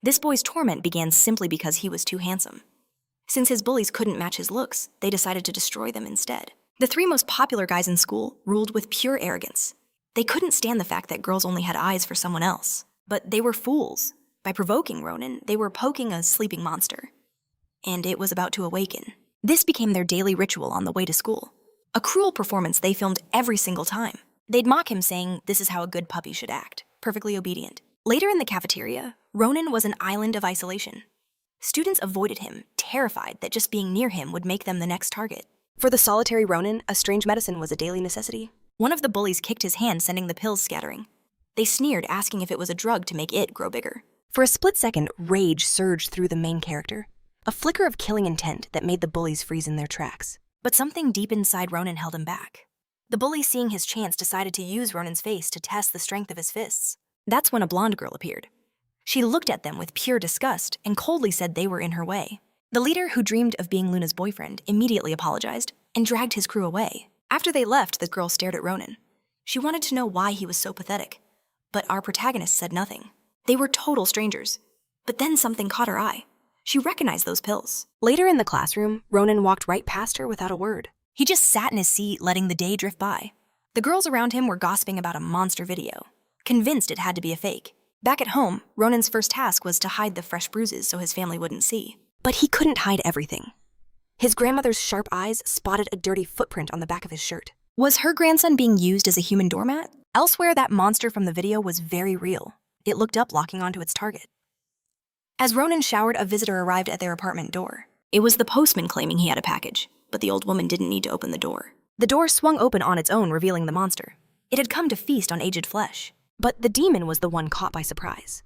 This boy's torment began simply because he was too handsome. Since his bullies couldn't match his looks, they decided to destroy them instead. The three most popular guys in school ruled with pure arrogance. They couldn't stand the fact that girls only had eyes for someone else. But they were fools. By provoking Ronin, they were poking a sleeping monster. And it was about to awaken. This became their daily ritual on the way to school. A cruel performance they filmed every single time. They'd mock him saying, "This is how a good puppy should act," perfectly obedient. Later in the cafeteria, Ronin was an island of isolation. Students avoided him, terrified that just being near him would make them the next target. For the solitary Ronin, a strange medicine was a daily necessity. One of the bullies kicked his hand, sending the pills scattering. They sneered, asking if it was a drug to make it grow bigger. For a split second, rage surged through the main character. A flicker of killing intent that made the bullies freeze in their tracks. But something deep inside Ronin held him back. The bully, seeing his chance, decided to use Ronin's face to test the strength of his fists. That's when a blonde girl appeared. She looked at them with pure disgust and coldly said they were in her way. The leader, who dreamed of being Luna's boyfriend, immediately apologized and dragged his crew away. After they left, the girl stared at Ronin. She wanted to know why he was so pathetic. But our protagonist said nothing. They were total strangers. But then something caught her eye. She recognized those pills. Later in the classroom, Ronin walked right past her without a word. He just sat in his seat, letting the day drift by. The girls around him were gossiping about a monster video, convinced it had to be a fake. Back at home, Ronin's first task was to hide the fresh bruises so his family wouldn't see. But he couldn't hide everything. His grandmother's sharp eyes spotted a dirty footprint on the back of his shirt. Was her grandson being used as a human doormat? Elsewhere, that monster from the video was very real. It looked up, locking onto its target. As Ronin showered, a visitor arrived at their apartment door. It was the postman claiming he had a package, but the old woman didn't need to open the door. The door swung open on its own, revealing the monster. It had come to feast on aged flesh. But the demon was the one caught by surprise.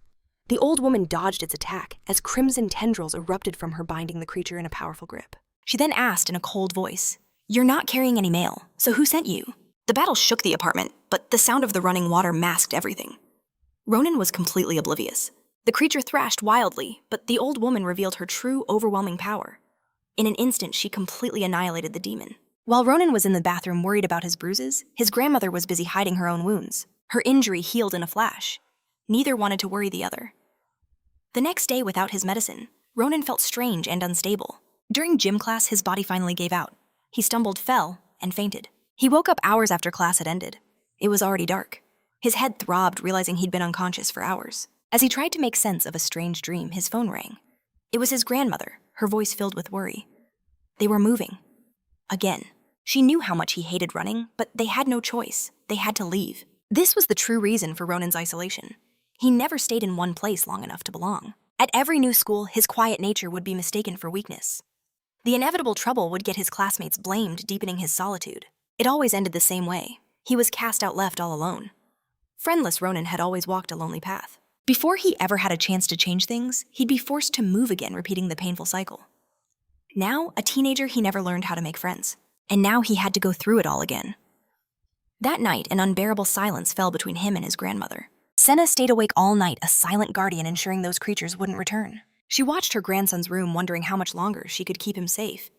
The old woman dodged its attack as crimson tendrils erupted from her, binding the creature in a powerful grip. She then asked in a cold voice, "You're not carrying any mail, so who sent you?" The battle shook the apartment, but the sound of the running water masked everything. Ronin was completely oblivious. The creature thrashed wildly, but the old woman revealed her true, overwhelming power. In an instant, she completely annihilated the demon. While Ronin was in the bathroom worried about his bruises, his grandmother was busy hiding her own wounds. Her injury healed in a flash. Neither wanted to worry the other. The next day, without his medicine, Ronin felt strange and unstable. During gym class, his body finally gave out. He stumbled, fell, and fainted. He woke up hours after class had ended. It was already dark. His head throbbed, realizing he'd been unconscious for hours. As he tried to make sense of a strange dream, his phone rang. It was his grandmother, her voice filled with worry. They were moving. Again. She knew how much he hated running, but they had no choice. They had to leave. This was the true reason for Ronin's isolation. He never stayed in one place long enough to belong. At every new school, his quiet nature would be mistaken for weakness. The inevitable trouble would get his classmates blamed, deepening his solitude. It always ended the same way. He was cast out, left all alone. Friendless Ronin had always walked a lonely path. Before he ever had a chance to change things, he'd be forced to move again, repeating the painful cycle. Now, a teenager, he never learned how to make friends. And now he had to go through it all again. That night, an unbearable silence fell between him and his grandmother. Senna stayed awake all night, a silent guardian ensuring those creatures wouldn't return. She watched her grandson's room, wondering how much longer she could keep him safe.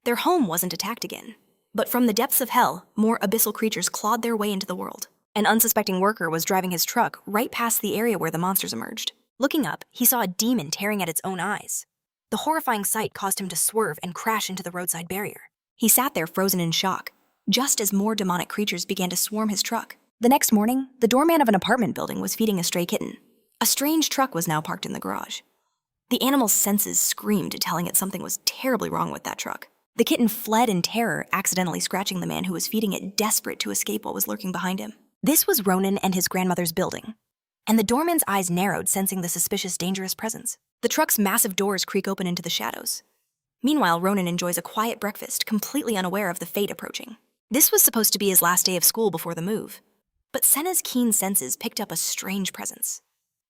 Their home wasn't attacked again. But from the depths of hell, more abyssal creatures clawed their way into the world. An unsuspecting worker was driving his truck right past the area where the monsters emerged. Looking up, he saw a demon tearing at its own eyes. The horrifying sight caused him to swerve and crash into the roadside barrier. He sat there frozen in shock, just as more demonic creatures began to swarm his truck. The next morning, the doorman of an apartment building was feeding a stray kitten. A strange truck was now parked in the garage. The animal's senses screamed, telling it something was terribly wrong with that truck. The kitten fled in terror, accidentally scratching the man who was feeding it, desperate to escape what was lurking behind him. This was Ronin and his grandmother's building, and the doorman's eyes narrowed, sensing the suspicious, dangerous presence. The truck's massive doors creak open into the shadows. Meanwhile, Ronin enjoys a quiet breakfast, completely unaware of the fate approaching. This was supposed to be his last day of school before the move. But Senna's keen senses picked up a strange presence,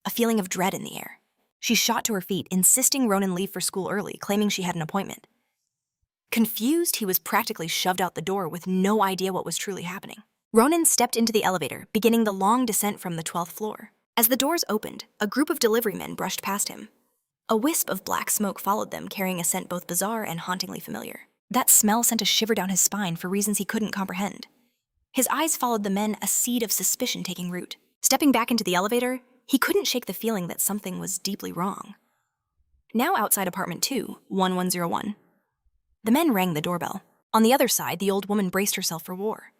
a feeling of dread in the air. She shot to her feet, insisting Ronin leave for school early, claiming she had an appointment. Confused, he was practically shoved out the door with no idea what was truly happening. Ronin stepped into the elevator, beginning the long descent from the 12th floor. As the doors opened, a group of delivery men brushed past him. A wisp of black smoke followed them, carrying a scent both bizarre and hauntingly familiar. That smell sent a shiver down his spine for reasons he couldn't comprehend. His eyes followed the men, a seed of suspicion taking root. Stepping back into the elevator, He couldn't shake the feeling that something was deeply wrong. Now outside apartment 2-1101. The men rang the doorbell. On the other side, the old woman braced herself for war.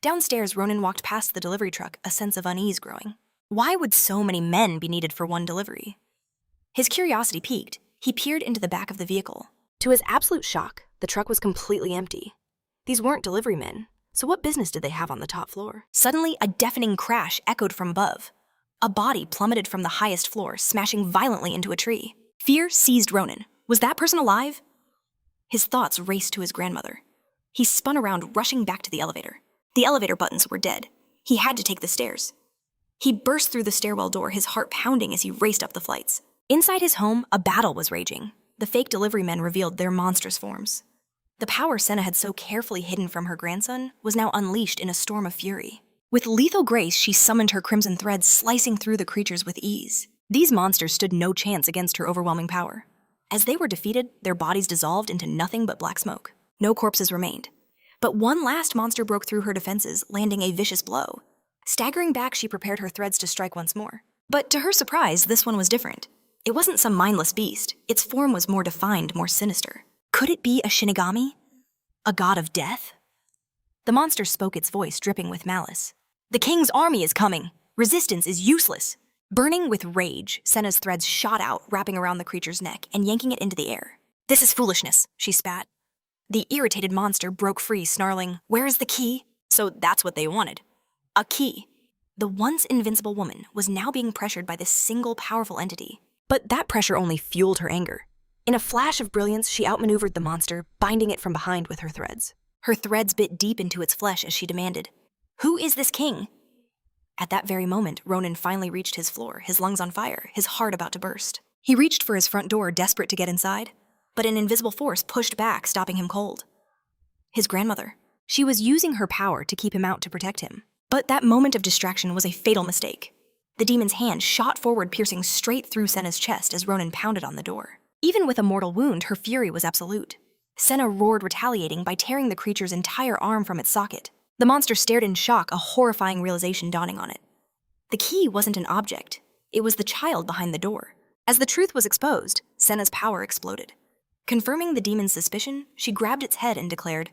Downstairs, Ronin walked past the delivery truck, a sense of unease growing. Why would so many men be needed for one delivery? His curiosity piqued. He peered into the back of the vehicle. To his absolute shock, the truck was completely empty. These weren't delivery men, so what business did they have on the top floor? Suddenly, a deafening crash echoed from above. A body plummeted from the highest floor, smashing violently into a tree. Fear seized Ronin. Was that person alive? His thoughts raced to his grandmother. He spun around, rushing back to the elevator. The elevator buttons were dead. He had to take the stairs. He burst through the stairwell door, his heart pounding as he raced up the flights. Inside his home, a battle was raging. The fake delivery men revealed their monstrous forms. The power Senna had so carefully hidden from her grandson was now unleashed in a storm of fury. With lethal grace, she summoned her crimson thread, slicing through the creatures with ease. These monsters stood no chance against her overwhelming power. As they were defeated, their bodies dissolved into nothing but black smoke. No corpses remained. But one last monster broke through her defenses, landing a vicious blow. Staggering back, she prepared her threads to strike once more. But to her surprise, this one was different. It wasn't some mindless beast. Its form was more defined, more sinister. Could it be a Shinigami? A god of death? The monster spoke, its voice dripping with malice. The king's army is coming. Resistance is useless. Burning with rage, Senna's threads shot out, wrapping around the creature's neck and yanking it into the air. This is foolishness, she spat. The irritated monster broke free, snarling, "Where is the key?" So that's what they wanted. A key. The once invincible woman was now being pressured by this single powerful entity. But that pressure only fueled her anger. In a flash of brilliance, she outmaneuvered the monster, binding it from behind with her threads. Her threads bit deep into its flesh as she demanded, "Who is this king?" At that very moment, Ronin finally reached his floor, his lungs on fire, his heart about to burst. He reached for his front door, desperate to get inside, but an invisible force pushed back, stopping him cold. His grandmother. She was using her power to keep him out to protect him. But that moment of distraction was a fatal mistake. The demon's hand shot forward, piercing straight through Senna's chest as Ronin pounded on the door. Even with a mortal wound, her fury was absolute. Senna roared, retaliating by tearing the creature's entire arm from its socket. The monster stared in shock, a horrifying realization dawning on it. The key wasn't an object. It was the child behind the door. As the truth was exposed, Senna's power exploded. Confirming the demon's suspicion, she grabbed its head and declared,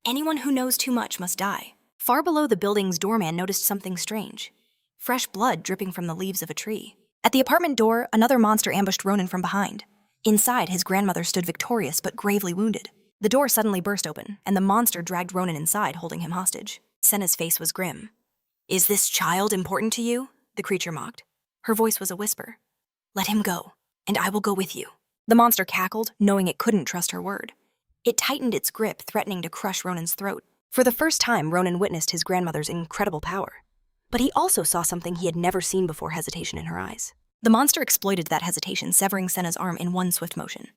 "Anyone who knows too much must die." Far below the building's doorman noticed something strange. Fresh blood dripping from the leaves of a tree. At the apartment door, another monster ambushed Ronin from behind. Inside, his grandmother stood victorious but gravely wounded. The door suddenly burst open, and the monster dragged Ronin inside, holding him hostage. Senna's face was grim. "Is this child important to you?" the creature mocked. Her voice was a whisper. "Let him go, and I will go with you." The monster cackled, knowing it couldn't trust her word. It tightened its grip, threatening to crush Ronin's throat. For the first time, Ronin witnessed his grandmother's incredible power. But he also saw something he had never seen before: hesitation in her eyes. The monster exploited that hesitation, severing Senna's arm in one swift motion.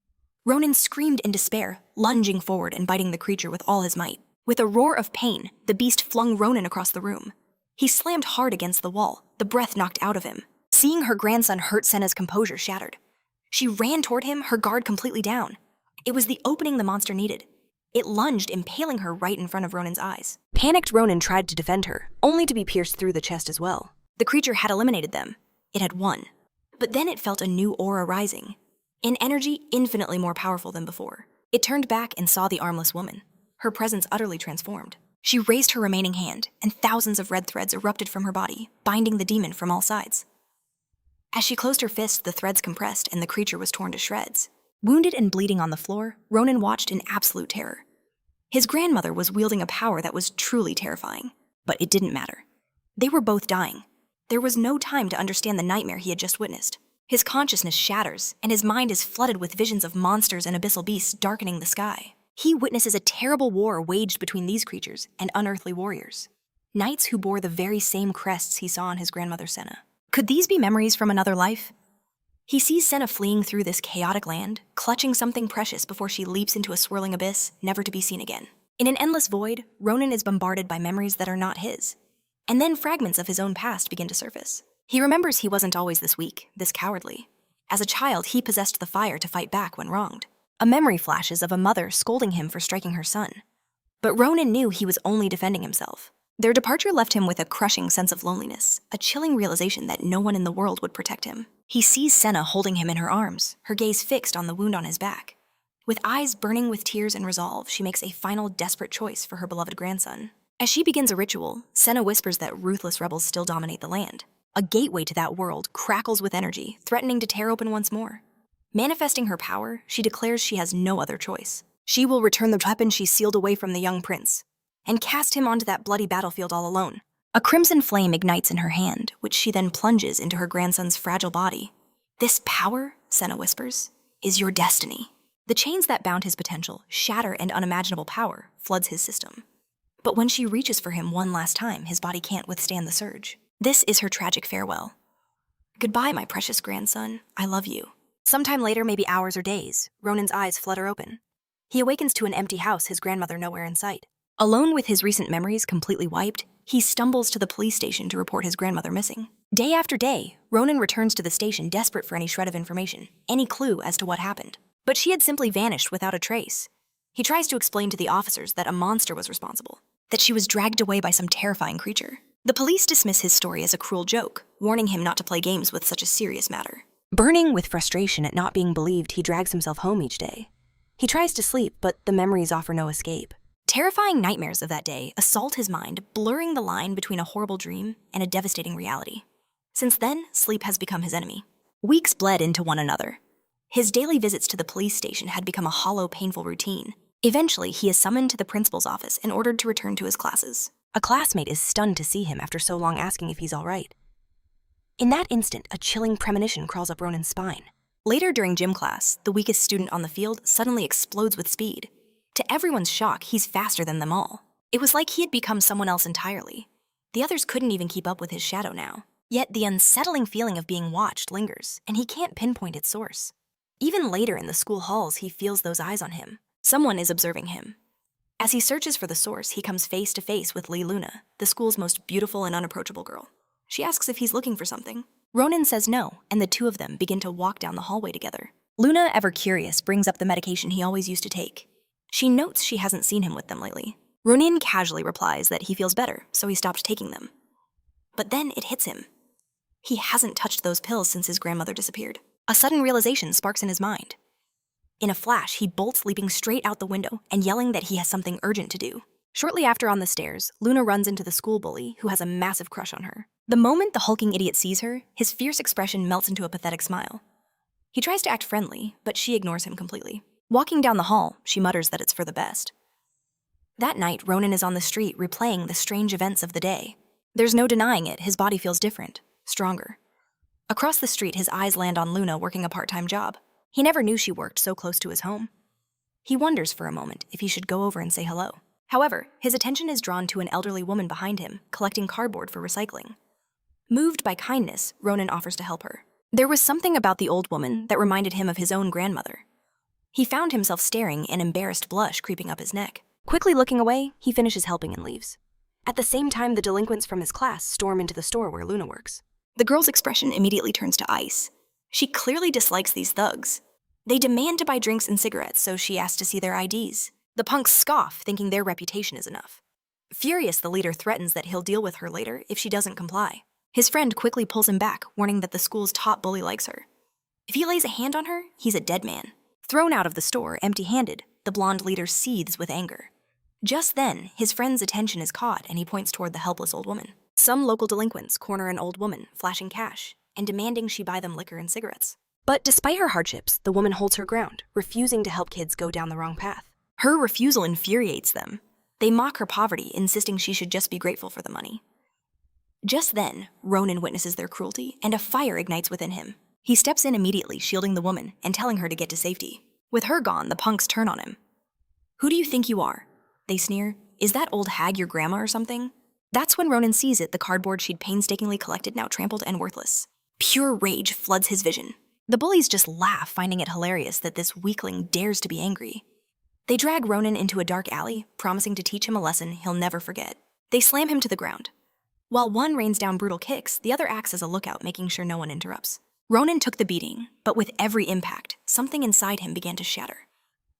Ronin screamed in despair, lunging forward and biting the creature with all his might. With a roar of pain, the beast flung Ronin across the room. He slammed hard against the wall, the breath knocked out of him. Seeing her grandson hurt, Senna's composure shattered. She ran toward him, her guard completely down. It was the opening the monster needed. It lunged, impaling her right in front of Ronin's eyes. Panicked, Ronin tried to defend her, only to be pierced through the chest as well. The creature had eliminated them. It had won. But then it felt a new aura rising, an energy infinitely more powerful than before. It turned back and saw the armless woman, her presence utterly transformed. She raised her remaining hand, and thousands of red threads erupted from her body, binding the demon from all sides. As she closed her fist, the threads compressed and the creature was torn to shreds. Wounded and bleeding on the floor, Ronin watched in absolute terror. His grandmother was wielding a power that was truly terrifying, but it didn't matter. They were both dying. There was no time to understand the nightmare he had just witnessed. His consciousness shatters, and his mind is flooded with visions of monsters and abyssal beasts darkening the sky. He witnesses a terrible war waged between these creatures and unearthly warriors. Knights who bore the very same crests he saw on his grandmother Senna. Could these be memories from another life? He sees Senna fleeing through this chaotic land, clutching something precious before she leaps into a swirling abyss, never to be seen again. In an endless void, Ronin is bombarded by memories that are not his. And then fragments of his own past begin to surface. He remembers he wasn't always this weak, this cowardly. As a child, he possessed the fire to fight back when wronged. A memory flashes of a mother scolding him for striking her son. But Ronin knew he was only defending himself. Their departure left him with a crushing sense of loneliness, a chilling realization that no one in the world would protect him. He sees Senna holding him in her arms, her gaze fixed on the wound on his back. With eyes burning with tears and resolve, she makes a final desperate choice for her beloved grandson. As she begins a ritual, Senna whispers that ruthless rebels still dominate the land. A gateway to that world crackles with energy, threatening to tear open once more. Manifesting her power, she declares she has no other choice. She will return the weapon she sealed away from the young prince, and cast him onto that bloody battlefield all alone. A crimson flame ignites in her hand, which she then plunges into her grandson's fragile body. This power, Senna whispers, is your destiny. The chains that bound his potential, shatter, and unimaginable power floods his system. But when she reaches for him one last time, his body can't withstand the surge. This is her tragic farewell. Goodbye, my precious grandson. I love you. Sometime later, maybe hours or days, Ronin's eyes flutter open. He awakens to an empty house, his grandmother nowhere in sight. Alone with his recent memories completely wiped, he stumbles to the police station to report his grandmother missing. Day after day, Ronin returns to the station desperate for any shred of information, any clue as to what happened. But she had simply vanished without a trace. He tries to explain to the officers that a monster was responsible, that she was dragged away by some terrifying creature. The police dismiss his story as a cruel joke, warning him not to play games with such a serious matter. Burning with frustration at not being believed, he drags himself home each day. He tries to sleep, but the memories offer no escape. Terrifying nightmares of that day assault his mind, blurring the line between a horrible dream and a devastating reality. Since then, sleep has become his enemy. Weeks bled into one another. His daily visits to the police station had become a hollow, painful routine. Eventually, he is summoned to the principal's office and ordered to return to his classes. A classmate is stunned to see him after so long, asking if he's all right. In that instant, a chilling premonition crawls up Ronin's spine. Later during gym class, the weakest student on the field suddenly explodes with speed. To everyone's shock, he's faster than them all. It was like he had become someone else entirely. The others couldn't even keep up with his shadow now. Yet the unsettling feeling of being watched lingers, and he can't pinpoint its source. Even later in the school halls, he feels those eyes on him. Someone is observing him. As he searches for the source, he comes face to face with Lee Luna, the school's most beautiful and unapproachable girl. She asks if he's looking for something. Ronin says no, and the two of them begin to walk down the hallway together. Luna, ever curious, brings up the medication he always used to take. She notes she hasn't seen him with them lately. Ronin casually replies that he feels better, so he stopped taking them. But then it hits him. He hasn't touched those pills since his grandmother disappeared. A sudden realization sparks in his mind. In a flash, he bolts, leaping straight out the window and yelling that he has something urgent to do. Shortly after, on the stairs, Luna runs into the school bully, who has a massive crush on her. The moment the hulking idiot sees her, his fierce expression melts into a pathetic smile. He tries to act friendly, but she ignores him completely. Walking down the hall, she mutters that it's for the best. That night, Ronin is on the street replaying the strange events of the day. There's no denying it, his body feels different, stronger. Across the street, his eyes land on Luna working a part-time job. He never knew she worked so close to his home. He wonders for a moment if he should go over and say hello. However, his attention is drawn to an elderly woman behind him, collecting cardboard for recycling. Moved by kindness, Ronin offers to help her. There was something about the old woman that reminded him of his own grandmother. He found himself staring, an embarrassed blush creeping up his neck. Quickly looking away, he finishes helping and leaves. At the same time, the delinquents from his class storm into the store where Luna works. The girl's expression immediately turns to ice. She clearly dislikes these thugs. They demand to buy drinks and cigarettes, so she asks to see their IDs. The punks scoff, thinking their reputation is enough. Furious, the leader threatens that he'll deal with her later if she doesn't comply. His friend quickly pulls him back, warning that the school's top bully likes her. If he lays a hand on her, he's a dead man. Thrown out of the store, empty-handed, the blonde leader seethes with anger. Just then, his friend's attention is caught and he points toward the helpless old woman. Some local delinquents corner an old woman, flashing cash, and demanding she buy them liquor and cigarettes. But despite her hardships, the woman holds her ground, refusing to help kids go down the wrong path. Her refusal infuriates them. They mock her poverty, insisting she should just be grateful for the money. Just then, Ronin witnesses their cruelty, and a fire ignites within him. He steps in immediately, shielding the woman and telling her to get to safety. With her gone, the punks turn on him. "Who do you think you are?" they sneer. "Is that old hag your grandma or something?" That's when Ronin sees it, the cardboard she'd painstakingly collected now trampled and worthless. Pure rage floods his vision. The bullies just laugh, finding it hilarious that this weakling dares to be angry. They drag Ronin into a dark alley, promising to teach him a lesson he'll never forget. They slam him to the ground. While one rains down brutal kicks, the other acts as a lookout, making sure no one interrupts. Ronin took the beating, but with every impact, something inside him began to shatter.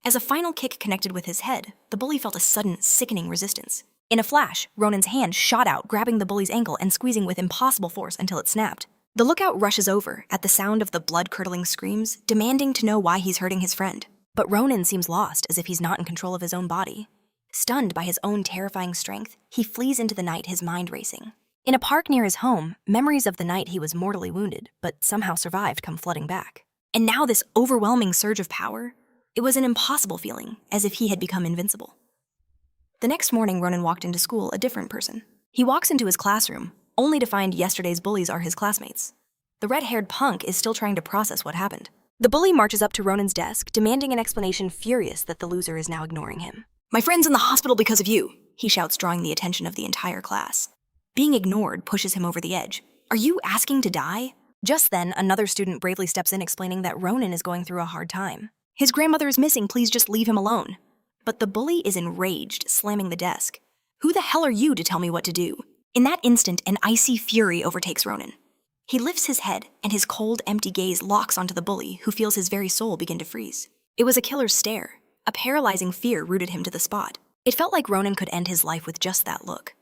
As a final kick connected with his head, the bully felt a sudden, sickening resistance. In a flash, Ronin's hand shot out, grabbing the bully's ankle and squeezing with impossible force until it snapped. The lookout rushes over at the sound of the blood-curdling screams, demanding to know why he's hurting his friend. But Ronin seems lost, as if he's not in control of his own body. Stunned by his own terrifying strength, he flees into the night, his mind racing. In a park near his home, memories of the night he was mortally wounded, but somehow survived, come flooding back. And now this overwhelming surge of power? It was an impossible feeling, as if he had become invincible. The next morning, Ronin walked into school a different person. He walks into his classroom, only to find yesterday's bullies are his classmates. The red-haired punk is still trying to process what happened. The bully marches up to Ronin's desk, demanding an explanation, furious that the loser is now ignoring him. "My friend's in the hospital because of you," he shouts, drawing the attention of the entire class. Being ignored pushes him over the edge. "Are you asking to die?" Just then, another student bravely steps in, explaining that Ronin is going through a hard time. "His grandmother is missing, please just leave him alone." But the bully is enraged, slamming the desk. "Who the hell are you to tell me what to do?" In that instant, an icy fury overtakes Ronin. He lifts his head, and his cold, empty gaze locks onto the bully, who feels his very soul begin to freeze. It was a killer's stare. A paralyzing fear rooted him to the spot. It felt like Ronin could end his life with just that look.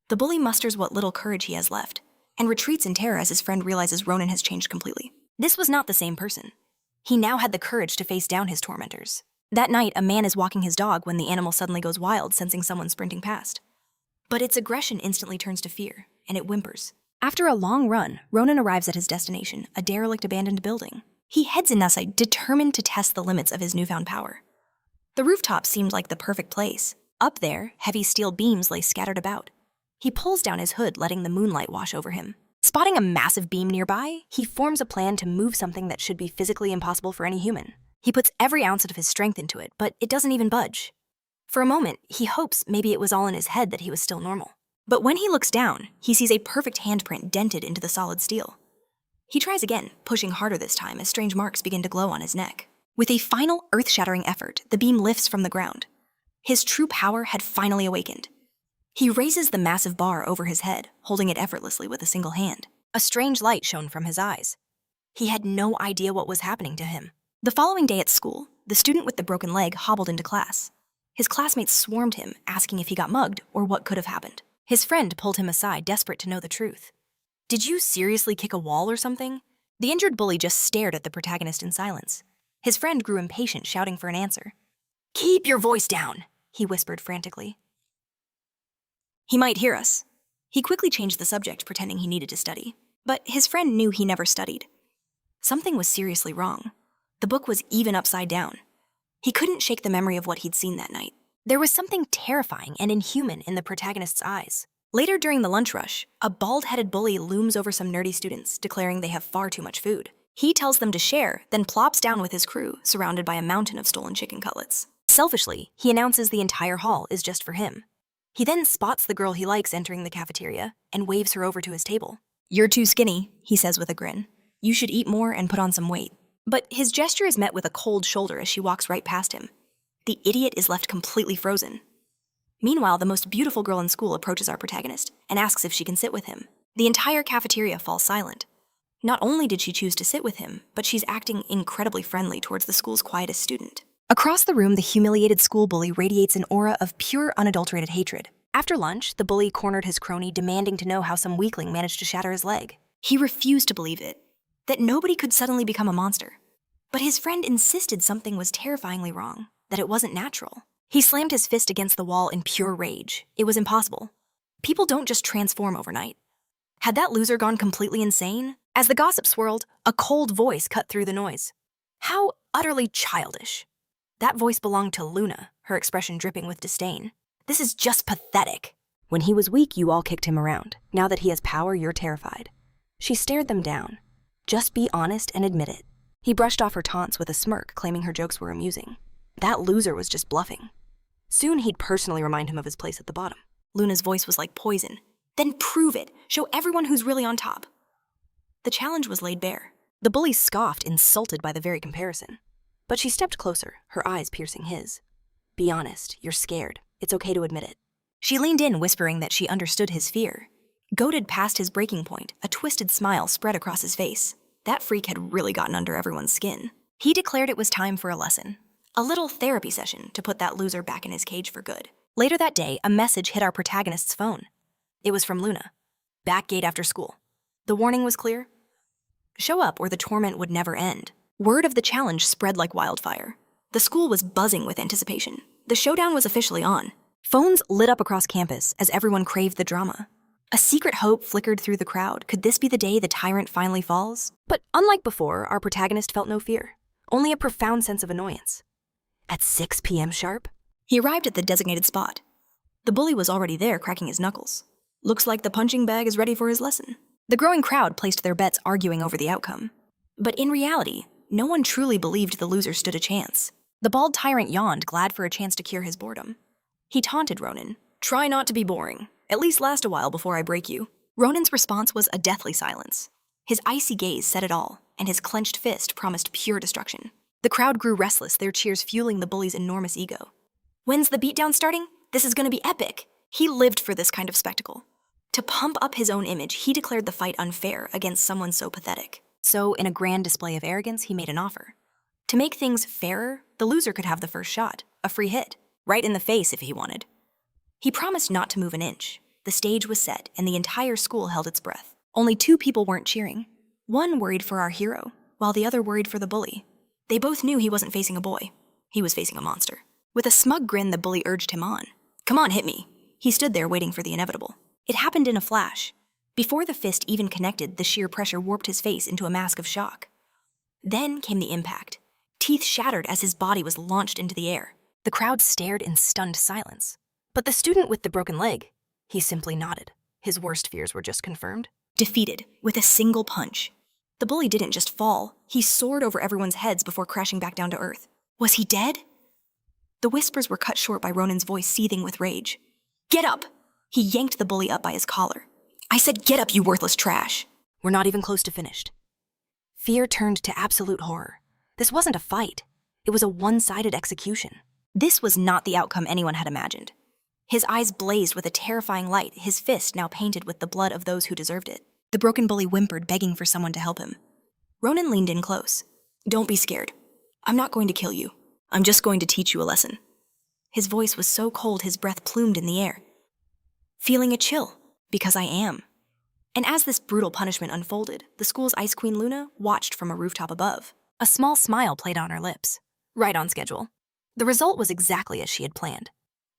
The bully musters what little courage he has left, and retreats in terror as his friend realizes Ronin has changed completely. This was not the same person. He now had the courage to face down his tormentors. That night, a man is walking his dog when the animal suddenly goes wild, sensing someone sprinting past. But its aggression instantly turns to fear, and it whimpers. After a long run, Ronin arrives at his destination, a derelict abandoned building. He heads inside, determined to test the limits of his newfound power. The rooftop seemed like the perfect place. Up there, heavy steel beams lay scattered about. He pulls down his hood, letting the moonlight wash over him. Spotting a massive beam nearby, he forms a plan to move something that should be physically impossible for any human. He puts every ounce of his strength into it, but it doesn't even budge. For a moment, he hopes maybe it was all in his head that he was still normal. But when he looks down, he sees a perfect handprint dented into the solid steel. He tries again, pushing harder this time as strange marks begin to glow on his neck. With a final earth-shattering effort, the beam lifts from the ground. His true power had finally awakened. He raises the massive bar over his head, holding it effortlessly with a single hand. A strange light shone from his eyes. He had no idea what was happening to him. The following day at school, the student with the broken leg hobbled into class. His classmates swarmed him, asking if he got mugged or what could have happened. His friend pulled him aside, desperate to know the truth. "Did you seriously kick a wall or something?" The injured bully just stared at the protagonist in silence. His friend grew impatient, shouting for an answer. "Keep your voice down," he whispered frantically. "He might hear us." He quickly changed the subject, pretending he needed to study. But his friend knew he never studied. Something was seriously wrong. The book was even upside down. He couldn't shake the memory of what he'd seen that night. There was something terrifying and inhuman in the protagonist's eyes. Later during the lunch rush, a bald-headed bully looms over some nerdy students, declaring they have far too much food. He tells them to share, then plops down with his crew, surrounded by a mountain of stolen chicken cutlets. Selfishly, he announces the entire hall is just for him. He then spots the girl he likes entering the cafeteria and waves her over to his table. "You're too skinny," he says with a grin. "You should eat more and put on some weight." But his gesture is met with a cold shoulder as she walks right past him. The idiot is left completely frozen. Meanwhile, the most beautiful girl in school approaches our protagonist and asks if she can sit with him. The entire cafeteria falls silent. Not only did she choose to sit with him, but she's acting incredibly friendly towards the school's quietest student. Across the room, the humiliated school bully radiates an aura of pure, unadulterated hatred. After lunch, the bully cornered his crony, demanding to know how some weakling managed to shatter his leg. He refused to believe it, that nobody could suddenly become a monster. But his friend insisted something was terrifyingly wrong, that it wasn't natural. He slammed his fist against the wall in pure rage. It was impossible. People don't just transform overnight. Had that loser gone completely insane? As the gossip swirled, a cold voice cut through the noise. How utterly childish. That voice belonged to Luna, her expression dripping with disdain. This is just pathetic. When he was weak, you all kicked him around. Now that he has power, you're terrified. She stared them down. Just be honest and admit it. He brushed off her taunts with a smirk, claiming her jokes were amusing. That loser was just bluffing. Soon he'd personally remind him of his place at the bottom. Luna's voice was like poison. Then prove it. Show everyone who's really on top. The challenge was laid bare. The bully scoffed, insulted by the very comparison. But she stepped closer, her eyes piercing his. Be honest, you're scared. It's okay to admit it. She leaned in, whispering that she understood his fear. Goaded past his breaking point, a twisted smile spread across his face. That freak had really gotten under everyone's skin. He declared it was time for a lesson. A little therapy session to put that loser back in his cage for good. Later that day, a message hit our protagonist's phone. It was from Luna. Back gate after school. The warning was clear. Show up or the torment would never end. Word of the challenge spread like wildfire. The school was buzzing with anticipation. The showdown was officially on. Phones lit up across campus as everyone craved the drama. A secret hope flickered through the crowd. Could this be the day the tyrant finally falls? But unlike before, our protagonist felt no fear, only a profound sense of annoyance. At 6 p.m. sharp, he arrived at the designated spot. The bully was already there, cracking his knuckles. Looks like the punching bag is ready for his lesson. The growing crowd placed their bets arguing over the outcome. But in reality, no one truly believed the loser stood a chance. The bald tyrant yawned, glad for a chance to cure his boredom. He taunted Ronin. Try not to be boring. At least last a while before I break you. Ronin's response was a deathly silence. His icy gaze said it all, and his clenched fist promised pure destruction. The crowd grew restless, their cheers fueling the bully's enormous ego. When's the beatdown starting? This is gonna be epic. He lived for this kind of spectacle. To pump up his own image, he declared the fight unfair against someone so pathetic. So, in a grand display of arrogance, he made an offer. To make things fairer, the loser could have the first shot, a free hit, right in the face if he wanted. He promised not to move an inch. The stage was set, and the entire school held its breath. Only 2 people weren't cheering. One worried for our hero, while the other worried for the bully. They both knew he wasn't facing a boy. He was facing a monster. With a smug grin, the bully urged him on. Come on, hit me. He stood there waiting for the inevitable. It happened in a flash. Before the fist even connected, the sheer pressure warped his face into a mask of shock. Then came the impact. Teeth shattered as his body was launched into the air. The crowd stared in stunned silence. But the student with the broken leg, he simply nodded. His worst fears were just confirmed. Defeated, with a single punch. The bully didn't just fall, he soared over everyone's heads before crashing back down to earth. Was he dead? The whispers were cut short by Ronin's voice seething with rage. Get up! He yanked the bully up by his collar. I said, get up, you worthless trash! We're not even close to finished. Fear turned to absolute horror. This wasn't a fight. It was a one-sided execution. This was not the outcome anyone had imagined. His eyes blazed with a terrifying light, his fist now painted with the blood of those who deserved it. The broken bully whimpered, begging for someone to help him. Ronin leaned in close. Don't be scared. I'm not going to kill you. I'm just going to teach you a lesson. His voice was so cold his breath plumed in the air. Feeling a chill, because I am. And as this brutal punishment unfolded, the school's Ice Queen Luna watched from a rooftop above. A small smile played on her lips. Right on schedule. The result was exactly as she had planned.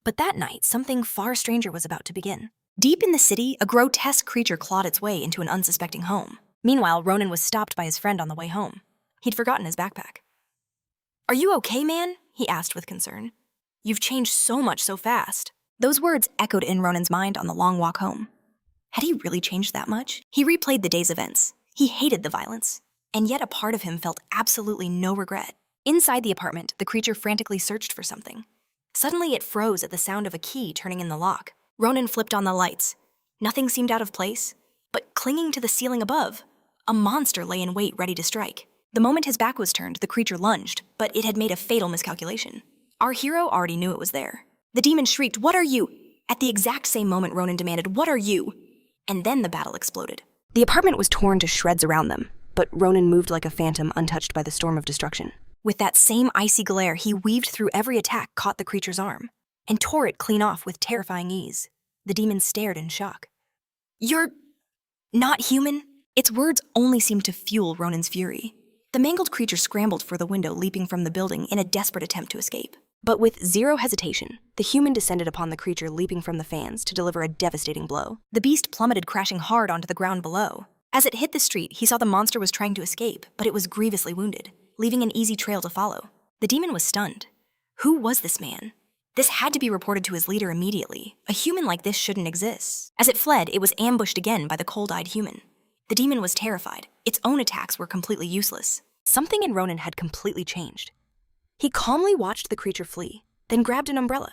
But that night, something far stranger was about to begin. Deep in the city, a grotesque creature clawed its way into an unsuspecting home. Meanwhile, Ronin was stopped by his friend on the way home. He'd forgotten his backpack. Are you okay, man? He asked with concern. You've changed so much so fast. Those words echoed in Ronin's mind on the long walk home. Had he really changed that much? He replayed the day's events. He hated the violence. And yet a part of him felt absolutely no regret. Inside the apartment, the creature frantically searched for something. Suddenly it froze at the sound of a key turning in the lock. Ronin flipped on the lights. Nothing seemed out of place, but clinging to the ceiling above, a monster lay in wait ready to strike. The moment his back was turned, the creature lunged, but it had made a fatal miscalculation. Our hero already knew it was there. The demon shrieked, "What are you?" At the exact same moment, Ronin demanded, "What are you?" And then the battle exploded. The apartment was torn to shreds around them, but Ronin moved like a phantom untouched by the storm of destruction. With that same icy glare, he weaved through every attack, caught the creature's arm, and tore it clean off with terrifying ease. The demon stared in shock. You're not human? Its words only seemed to fuel Ronin's fury. The mangled creature scrambled for the window, leaping from the building in a desperate attempt to escape. But with zero hesitation, the human descended upon the creature, leaping from the fans to deliver a devastating blow. The beast plummeted, crashing hard onto the ground below. As it hit the street, he saw the monster was trying to escape, but it was grievously wounded, leaving an easy trail to follow. The demon was stunned. Who was this man? This had to be reported to his leader immediately. A human like this shouldn't exist. As it fled, it was ambushed again by the cold-eyed human. The demon was terrified. Its own attacks were completely useless. Something in Ronin had completely changed. He calmly watched the creature flee, then grabbed an umbrella.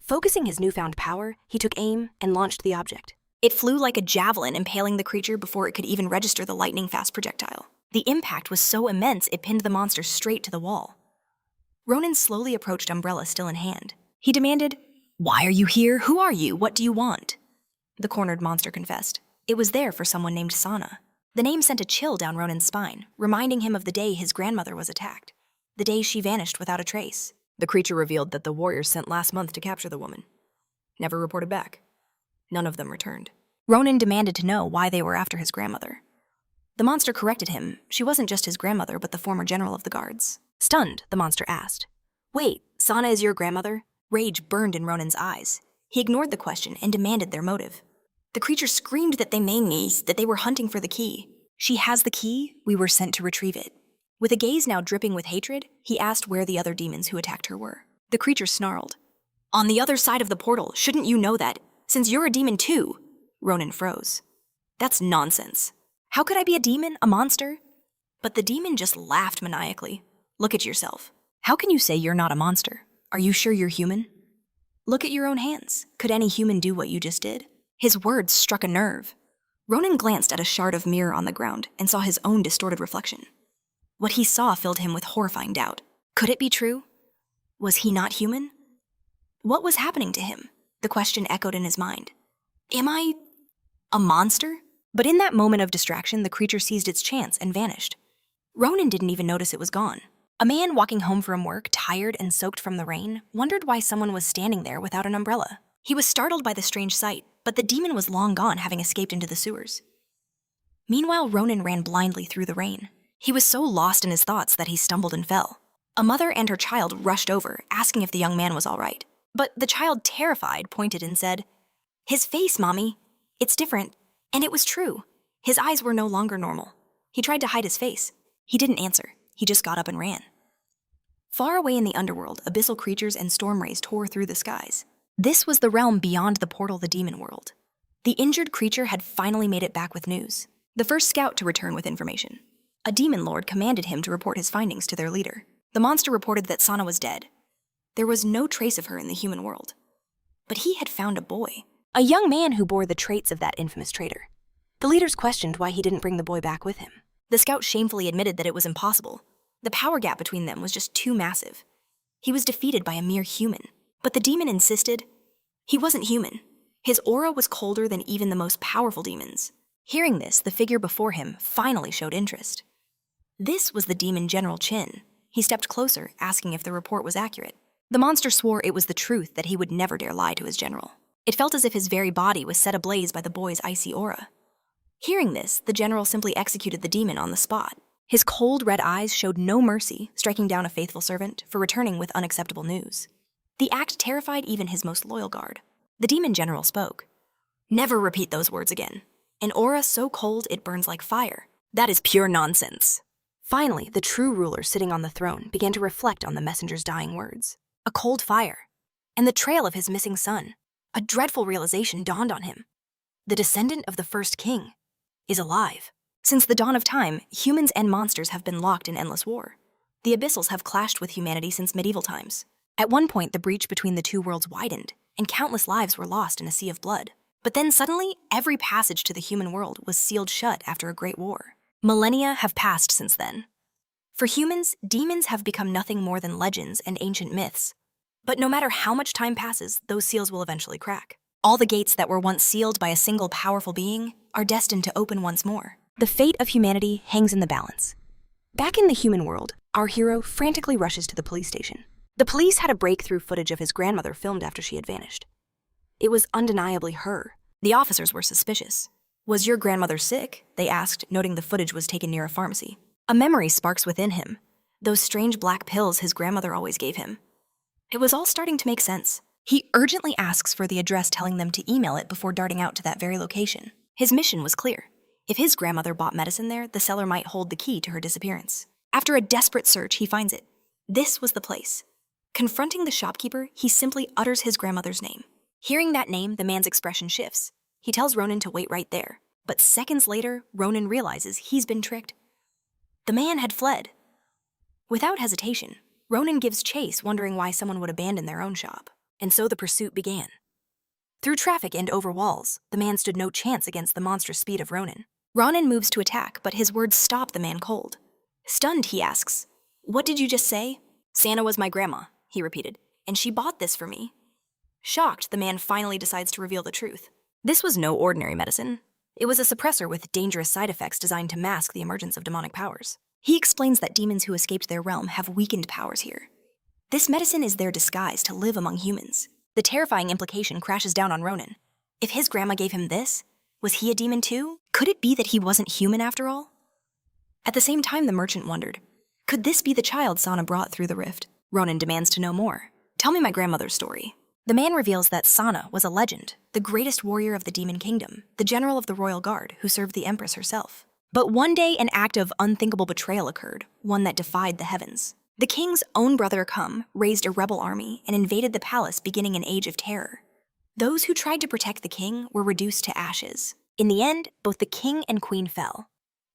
Focusing his newfound power, he took aim and launched the object. It flew like a javelin, impaling the creature before it could even register the lightning-fast projectile. The impact was so immense it pinned the monster straight to the wall. Ronin slowly approached Umbrella still in hand. He demanded, "Why are you here? Who are you? What do you want?" The cornered monster confessed. It was there for someone named Sana. The name sent a chill down Ronin's spine, reminding him of the day his grandmother was attacked. The day she vanished without a trace. The creature revealed that the warriors sent last month to capture the woman. Never reported back. None of them returned. Ronin demanded to know why they were after his grandmother. The monster corrected him. She wasn't just his grandmother, but the former general of the guards. Stunned, the monster asked, "Wait, Sana is your grandmother?" Rage burned in Ronin's eyes. He ignored the question and demanded their motive. The creature screamed that they were hunting for the key. "She has the key. We were sent to retrieve it." With a gaze now dripping with hatred, he asked where the other demons who attacked her were. The creature snarled, "On the other side of the portal. Shouldn't you know that? Since you're a demon too." Ronin froze. "That's nonsense. How could I be a demon, a monster?" But the demon just laughed maniacally. "Look at yourself. How can you say you're not a monster? Are you sure you're human? Look at your own hands. Could any human do what you just did?" His words struck a nerve. Ronin glanced at a shard of mirror on the ground and saw his own distorted reflection. What he saw filled him with horrifying doubt. Could it be true? Was he not human? What was happening to him? The question echoed in his mind. Am I a monster? But in that moment of distraction, the creature seized its chance and vanished. Ronin didn't even notice it was gone. A man walking home from work, tired and soaked from the rain, wondered why someone was standing there without an umbrella. He was startled by the strange sight, but the demon was long gone, having escaped into the sewers. Meanwhile, Ronin ran blindly through the rain. He was so lost in his thoughts that he stumbled and fell. A mother and her child rushed over, asking if the young man was all right. But the child, terrified, pointed and said, "His face, Mommy. It's different." And it was true. His eyes were no longer normal. He tried to hide his face. He didn't answer. He just got up and ran. Far away in the underworld, abyssal creatures and storm rays tore through the skies. This was the realm beyond the portal, the demon world. The injured creature had finally made it back with news. The first scout to return with information. A demon lord commanded him to report his findings to their leader. The monster reported that Sana was dead. There was no trace of her in the human world. But he had found a boy, a young man who bore the traits of that infamous traitor. The leaders questioned why he didn't bring the boy back with him. The scout shamefully admitted that it was impossible. The power gap between them was just too massive. He was defeated by a mere human. But the demon insisted he wasn't human. His aura was colder than even the most powerful demons. Hearing this, the figure before him finally showed interest. This was the demon General Qin. He stepped closer, asking if the report was accurate. The monster swore it was the truth, that he would never dare lie to his general. It felt as if his very body was set ablaze by the boy's icy aura. Hearing this, the general simply executed the demon on the spot. His cold red eyes showed no mercy, striking down a faithful servant for returning with unacceptable news. The act terrified even his most loyal guard. The demon general spoke. "Never repeat those words again. An aura so cold it burns like fire. That is pure nonsense." Finally, the true ruler sitting on the throne began to reflect on the messenger's dying words. A cold fire, and the trail of his missing son. A dreadful realization dawned on him. The descendant of the first king is alive. Since the dawn of time, humans and monsters have been locked in endless war. The abyssals have clashed with humanity since medieval times. At one point, the breach between the two worlds widened, and countless lives were lost in a sea of blood. But then suddenly, every passage to the human world was sealed shut after a great war. Millennia have passed since then. For humans, demons have become nothing more than legends and ancient myths. But no matter how much time passes, those seals will eventually crack. All the gates that were once sealed by a single powerful being are destined to open once more. The fate of humanity hangs in the balance. Back in the human world, our hero frantically rushes to the police station. The police had a breakthrough footage of his grandmother filmed after she had vanished. It was undeniably her. The officers were suspicious. "Was your grandmother sick?" they asked, noting the footage was taken near a pharmacy. A memory sparks within him. Those strange black pills his grandmother always gave him. It was all starting to make sense. He urgently asks for the address, telling them to email it before darting out to that very location. His mission was clear. If his grandmother bought medicine there, the seller might hold the key to her disappearance. After a desperate search, he finds it. This was the place. Confronting the shopkeeper, he simply utters his grandmother's name. Hearing that name, the man's expression shifts. He tells Ronin to wait right there. But seconds later, Ronin realizes he's been tricked. The man had fled. Without hesitation, Ronin gives chase, wondering why someone would abandon their own shop. And so the pursuit began. Through traffic and over walls, the man stood no chance against the monstrous speed of Ronin. Ronin moves to attack, but his words stop the man cold. Stunned, he asks, "What did you just say?" "Santa was my grandma," he repeated, "and she bought this for me." Shocked, the man finally decides to reveal the truth. This was no ordinary medicine. It was a suppressor with dangerous side effects designed to mask the emergence of demonic powers. He explains that demons who escaped their realm have weakened powers here. This medicine is their disguise to live among humans. The terrifying implication crashes down on Ronin. If his grandma gave him this, was he a demon too? Could it be that he wasn't human after all? At the same time, the merchant wondered, could this be the child Sana brought through the rift? Ronin demands to know more. Tell me my grandmother's story. The man reveals that Sana was a legend, the greatest warrior of the demon kingdom, the general of the royal guard who served the empress herself. But one day, an act of unthinkable betrayal occurred, one that defied the heavens. The king's own brother Kum raised a rebel army and invaded the palace, beginning an age of terror. Those who tried to protect the king were reduced to ashes. In the end, both the king and queen fell.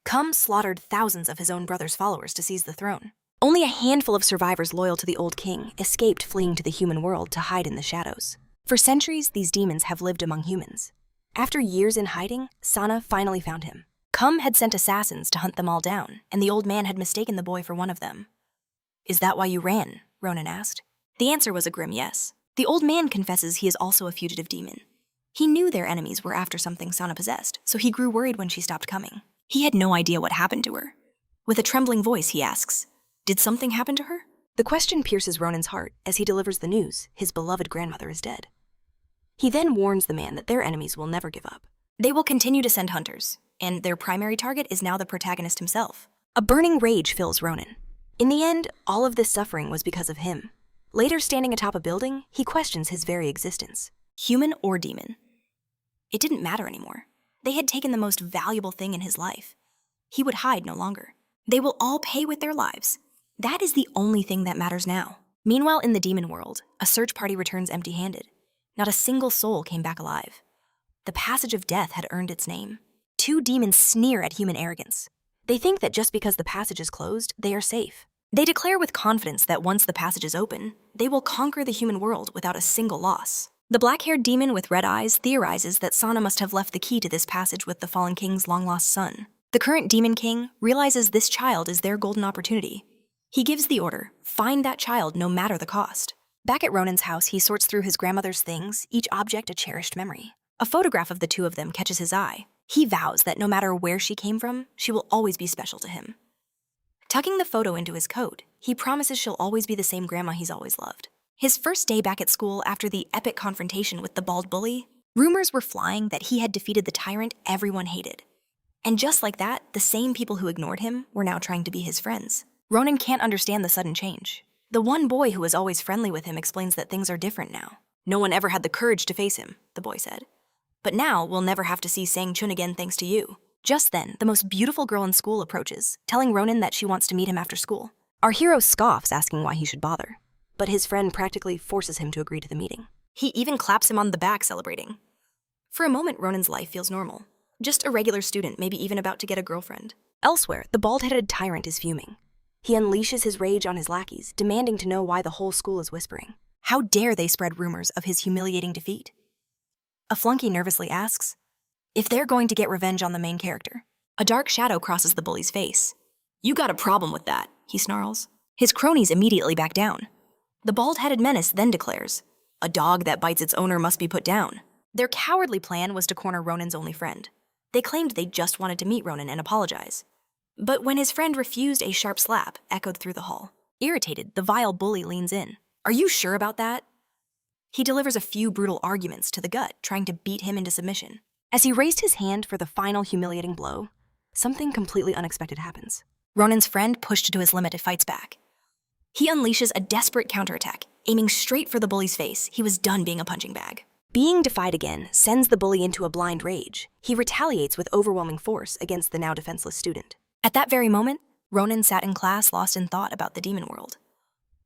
Kum slaughtered thousands of his own brother's followers to seize the throne. Only a handful of survivors loyal to the old king escaped, fleeing to the human world to hide in the shadows. For centuries, these demons have lived among humans. After years in hiding, Sana finally found him. Kum had sent assassins to hunt them all down, and the old man had mistaken the boy for one of them. Is that why you ran? Ronin asked. The answer was a grim yes. The old man confesses he is also a fugitive demon. He knew their enemies were after something Sana possessed, so he grew worried when she stopped coming. He had no idea what happened to her. With a trembling voice, he asks, did something happen to her? The question pierces Ronin's heart as he delivers the news his beloved grandmother is dead. He then warns the man that their enemies will never give up. They will continue to send hunters, and their primary target is now the protagonist himself. A burning rage fills Ronin. In the end, all of this suffering was because of him. Later, standing atop a building, he questions his very existence. Human or demon? It didn't matter anymore. They had taken the most valuable thing in his life. He would hide no longer. They will all pay with their lives. That is the only thing that matters now. Meanwhile, in the demon world, a search party returns empty-handed. Not a single soul came back alive. The passage of death had earned its name. Two demons sneer at human arrogance. They think that just because the passage is closed, they are safe. They declare with confidence that once the passage is open, they will conquer the human world without a single loss. The black-haired demon with red eyes theorizes that Sana must have left the key to this passage with the fallen king's long-lost son. The current demon king realizes this child is their golden opportunity. He gives the order, find that child no matter the cost. Back at Ronin's house, he sorts through his grandmother's things, each object a cherished memory. A photograph of the two of them catches his eye. He vows that no matter where she came from, she will always be special to him. Tucking the photo into his coat, he promises she'll always be the same grandma he's always loved. His first day back at school after the epic confrontation with the bald bully, rumors were flying that he had defeated the tyrant everyone hated. And just like that, the same people who ignored him were now trying to be his friends. Ronin can't understand the sudden change. The one boy who was always friendly with him explains that things are different now. No one ever had the courage to face him, the boy said. But now we'll never have to see Sang-chun again thanks to you. Just then, the most beautiful girl in school approaches, telling Ronin that she wants to meet him after school. Our hero scoffs, asking why he should bother. But his friend practically forces him to agree to the meeting. He even claps him on the back, celebrating. For a moment, Ronin's life feels normal. Just a regular student, maybe even about to get a girlfriend. Elsewhere, the bald-headed tyrant is fuming. He unleashes his rage on his lackeys, demanding to know why the whole school is whispering. How dare they spread rumors of his humiliating defeat? A flunky nervously asks, if they're going to get revenge on the main character. A dark shadow crosses the bully's face. You got a problem with that, he snarls. His cronies immediately back down. The bald-headed menace then declares, a dog that bites its owner must be put down. Their cowardly plan was to corner Ronin's only friend. They claimed they just wanted to meet Ronin and apologize. But when his friend refused, a sharp slap echoed through the hall. Irritated, the vile bully leans in. Are you sure about that? He delivers a few brutal arguments to the gut, trying to beat him into submission. As he raised his hand for the final humiliating blow, something completely unexpected happens. Ronin's friend, pushed to his limit, fights back. He unleashes a desperate counterattack, aiming straight for the bully's face. He was done being a punching bag. Being defied again sends the bully into a blind rage. He retaliates with overwhelming force against the now defenseless student. At that very moment, Ronin sat in class lost in thought about the demon world.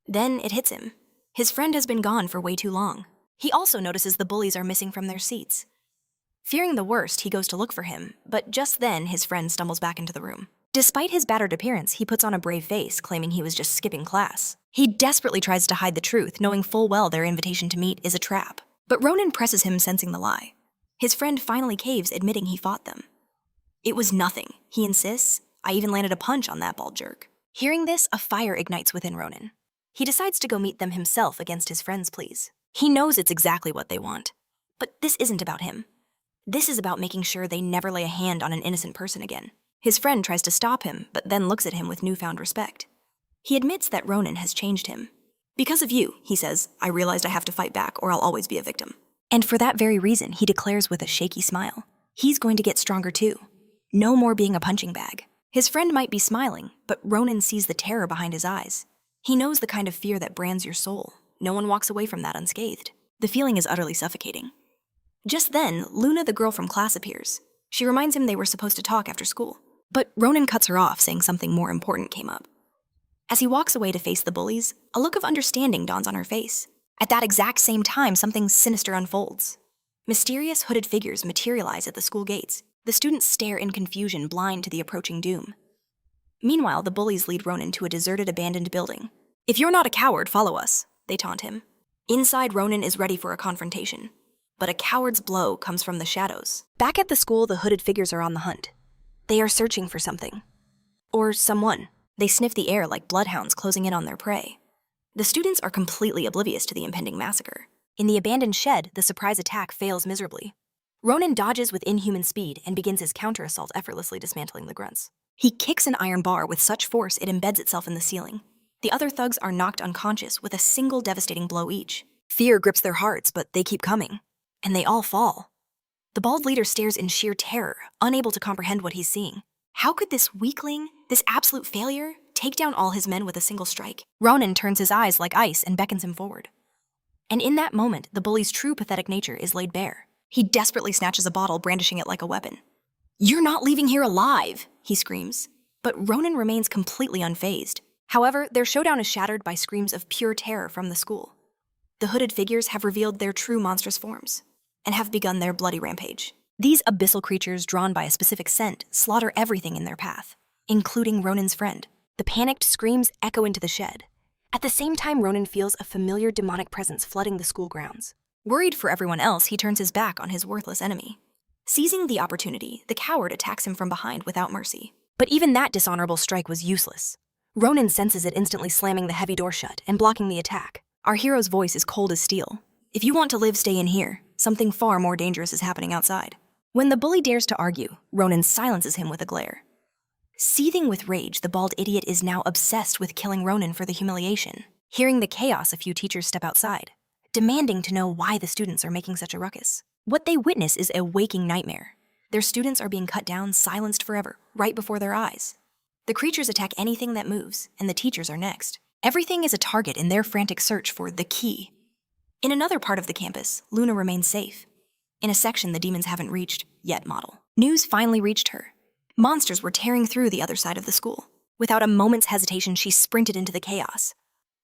Then it hits him. His friend has been gone for way too long. He also notices the bullies are missing from their seats. Fearing the worst, he goes to look for him, but just then his friend stumbles back into the room. Despite his battered appearance, he puts on a brave face, claiming he was just skipping class. He desperately tries to hide the truth, knowing full well their invitation to meet is a trap. But Ronin presses him, sensing the lie. His friend finally caves, admitting he fought them. It was nothing, he insists. I even landed a punch on that bald jerk. Hearing this, a fire ignites within Ronin. He decides to go meet them himself against his friend's pleas. He knows it's exactly what they want. But this isn't about him. This is about making sure they never lay a hand on an innocent person again. His friend tries to stop him, but then looks at him with newfound respect. He admits that Ronin has changed him. Because of you, he says, I realized I have to fight back or I'll always be a victim. And for that very reason, he declares with a shaky smile, he's going to get stronger too. No more being a punching bag. His friend might be smiling, but Ronin sees the terror behind his eyes. He knows the kind of fear that brands your soul. No one walks away from that unscathed. The feeling is utterly suffocating. Just then, Luna, the girl from class, appears. She reminds him they were supposed to talk after school. But Ronin cuts her off, saying something more important came up. As he walks away to face the bullies, a look of understanding dawns on her face. At that exact same time, something sinister unfolds. Mysterious hooded figures materialize at the school gates. The students stare in confusion, blind to the approaching doom. Meanwhile, the bullies lead Ronin to a deserted, abandoned building. If you're not a coward, follow us, they taunt him. Inside, Ronin is ready for a confrontation. But a coward's blow comes from the shadows. Back at the school, the hooded figures are on the hunt. They are searching for something. Or someone. They sniff the air like bloodhounds closing in on their prey. The students are completely oblivious to the impending massacre. In the abandoned shed, the surprise attack fails miserably. Ronin dodges with inhuman speed and begins his counter-assault, effortlessly dismantling the grunts. He kicks an iron bar with such force it embeds itself in the ceiling. The other thugs are knocked unconscious with a single devastating blow each. Fear grips their hearts, but they keep coming. And they all fall. The bald leader stares in sheer terror, unable to comprehend what he's seeing. How could this weakling, this absolute failure, take down all his men with a single strike? Ronin turns his eyes like ice and beckons him forward. And in that moment, the bully's true pathetic nature is laid bare. He desperately snatches a bottle, brandishing it like a weapon. You're not leaving here alive, he screams. But Ronin remains completely unfazed. However, their showdown is shattered by screams of pure terror from the school. The hooded figures have revealed their true monstrous forms and have begun their bloody rampage. These abyssal creatures, drawn by a specific scent, slaughter everything in their path, including Ronin's friend. The panicked screams echo into the shed. At the same time, Ronin feels a familiar demonic presence flooding the school grounds. Worried for everyone else, he turns his back on his worthless enemy. Seizing the opportunity, the coward attacks him from behind without mercy. But even that dishonorable strike was useless. Ronin senses it, instantly slamming the heavy door shut and blocking the attack. Our hero's voice is cold as steel. If you want to live, stay in here. Something far more dangerous is happening outside. When the bully dares to argue, Ronin silences him with a glare. Seething with rage, the bald idiot is now obsessed with killing Ronin for the humiliation. Hearing the chaos, a few teachers step outside, demanding to know why the students are making such a ruckus. What they witness is a waking nightmare. Their students are being cut down, silenced forever, right before their eyes. The creatures attack anything that moves, and the teachers are next. Everything is a target in their frantic search for the key. In another part of the campus, Luna remains safe. In a section the demons haven't reached yet model. News finally reached her. Monsters were tearing through the other side of the school. Without a moment's hesitation, she sprinted into the chaos.